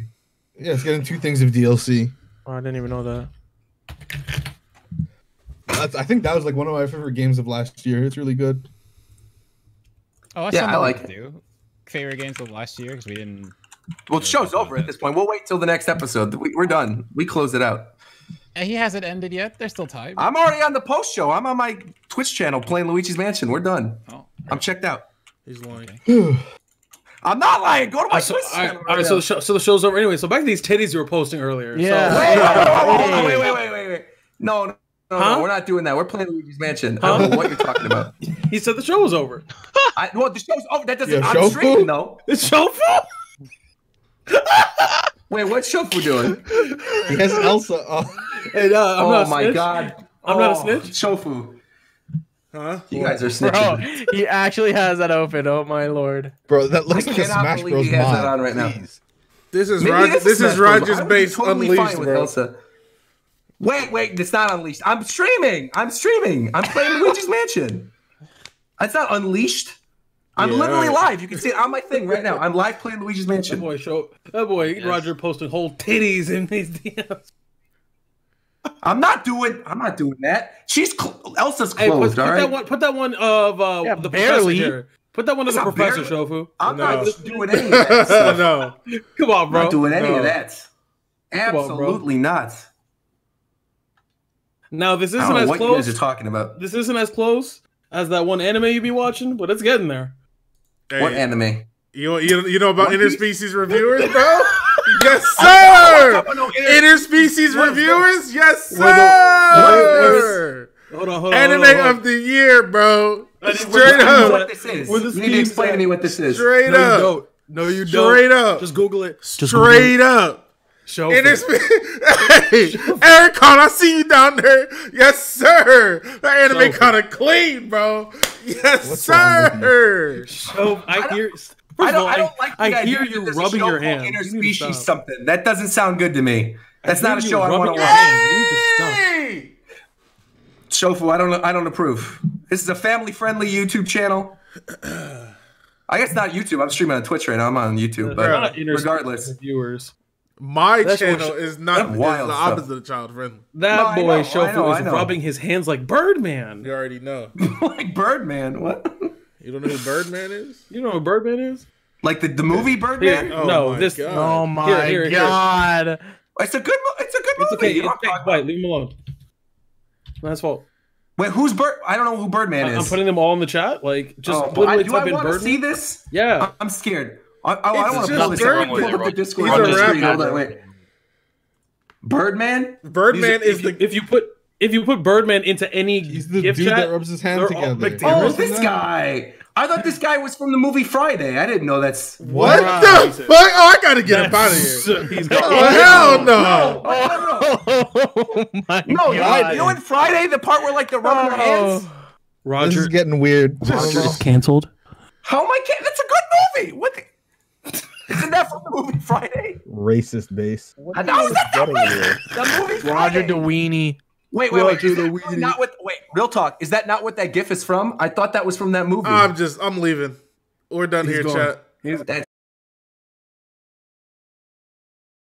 Speaker 2: Yeah, it's getting 2 things of DLC.
Speaker 4: Oh, I didn't even know that.
Speaker 2: I think that was like one of my favorite games of last year. It's really good.
Speaker 7: Oh,
Speaker 1: yeah, I like
Speaker 7: it. Favorite games of last year because we didn't.
Speaker 1: Well, the show's over at this point. We'll wait till the next episode. We're done. We close it out.
Speaker 7: He hasn't ended yet. There's still time.
Speaker 1: I'm already on the post show. I'm on my Twitch channel playing Luigi's Mansion. We're done.
Speaker 7: Oh,
Speaker 1: I'm checked out.
Speaker 3: He's lying.
Speaker 1: I'm not lying. Go to my Twitch channel.
Speaker 6: All right, so the show's over anyway. So back to these titties you were posting earlier.
Speaker 4: Yeah.
Speaker 6: So,
Speaker 1: wait. No, we're not doing that. We're playing Luigi's Mansion. I don't know what you're talking about.
Speaker 6: He said the show was over.
Speaker 1: Well, the show's over. That doesn't.
Speaker 2: Yeah,
Speaker 1: I'm streaming though.
Speaker 6: It's Shofu?
Speaker 1: Wait, what's Shofu doing?
Speaker 2: He has Elsa.
Speaker 6: Hey, I'm not a
Speaker 1: my
Speaker 6: snitch.
Speaker 1: God.
Speaker 6: I'm not a snitch.
Speaker 1: Shofu.
Speaker 3: Huh?
Speaker 1: You guys are snitching.
Speaker 4: Bro, he actually has that open. Oh my lord.
Speaker 2: Bro, that looks like a Smash Bros.
Speaker 1: He has
Speaker 2: mod.
Speaker 1: that on right now.
Speaker 3: This is
Speaker 1: Maybe
Speaker 3: Rogers Base
Speaker 1: totally
Speaker 3: Unleashed,
Speaker 1: fine
Speaker 3: bro.
Speaker 1: with Elsa. Wait, it's not Unleashed. I'm streaming. I'm playing Luigi's Mansion. It's not Unleashed. I'm literally live. You can see it on my thing right now. I'm live playing Luigi's Mansion.
Speaker 6: That boy, Roger posting whole titties in his DMs.
Speaker 1: I'm not doing that. Elsa's closed. All right.
Speaker 6: Put that one of the
Speaker 4: barely.
Speaker 6: professor. Put that one of the professor, Shofu.
Speaker 1: I'm not doing any of that stuff.
Speaker 3: No.
Speaker 6: Come on, bro.
Speaker 1: I'm not doing any of that. Absolutely not.
Speaker 6: Now this
Speaker 1: I
Speaker 6: isn't
Speaker 1: don't know
Speaker 6: as
Speaker 1: what
Speaker 6: close.
Speaker 1: you guys are talking about.
Speaker 6: This isn't as close as that one anime you be watching, but it's getting there.
Speaker 3: Hey,
Speaker 1: What anime?
Speaker 3: You know about interspecies reviewers, bro? Yes, sir. Interspecies reviewers, yes, sir.
Speaker 6: Hold on.
Speaker 3: Anime of the year, bro. Straight up.
Speaker 1: What this is? You need to explain to me what this is.
Speaker 3: Straight up.
Speaker 6: No, you don't.
Speaker 3: Straight up.
Speaker 6: Just Google it.
Speaker 3: Straight up.
Speaker 6: Show.
Speaker 3: And it's hey, Eric Con, I see you down there. Yes, sir. That anime kind of clean, bro. Yes, sir.
Speaker 6: Show. I hear.
Speaker 1: I don't like.
Speaker 6: I hear you rubbing your hands.
Speaker 1: Interspecies something. That doesn't sound good to me. That's not a show I want to watch.
Speaker 6: You need to stop.
Speaker 1: Shofu, I don't approve. This is a family-friendly YouTube channel. I guess not YouTube. I'm streaming on Twitch right now. I'm on YouTube, but regardless,
Speaker 6: viewers.
Speaker 3: My channel is not the opposite of child friendly.
Speaker 6: That boy Shofu is rubbing his hands like Birdman.
Speaker 3: You already know.
Speaker 1: Like Birdman? What?
Speaker 3: You don't know who Birdman is?
Speaker 6: You know who Birdman is?
Speaker 1: Like the movie Birdman?
Speaker 6: Here, no, this.
Speaker 3: God.
Speaker 4: Oh my god!
Speaker 1: It's a good movie.
Speaker 6: It's okay. It's quiet. Leave him alone. That's fault.
Speaker 1: Wait, who's Bird? I don't know who Birdman is.
Speaker 6: I'm putting them all in the chat. Like, just literally type in Birdman.
Speaker 1: See this?
Speaker 6: Yeah.
Speaker 1: I'm scared. I don't want to pull this up. Pull up the Discord.
Speaker 3: He's a rapper.
Speaker 1: Wait. Birdman?
Speaker 3: Birdman is the.
Speaker 6: If you put Birdman into any gift
Speaker 2: dude
Speaker 6: chat,
Speaker 2: that rubs his hand together.
Speaker 1: Oh, this guy. I thought this guy was from the movie Friday. I didn't know that's.
Speaker 3: What the fuck? Oh, I gotta get him out of here. Hell no.
Speaker 4: Oh my god!
Speaker 1: You know in Friday the part where like they're rubbing their hands.
Speaker 2: Roger, this is getting weird.
Speaker 6: Roger is canceled.
Speaker 1: How am I? That's a good movie. What? Isn't that from the movie Friday?
Speaker 2: Racist base.
Speaker 1: How is that the movie Friday?
Speaker 4: Roger DeWeenie.
Speaker 1: Wait. Real talk. Is that not what that GIF is from? I thought that was from that movie.
Speaker 3: I'm leaving. We're done here, chat.
Speaker 1: That's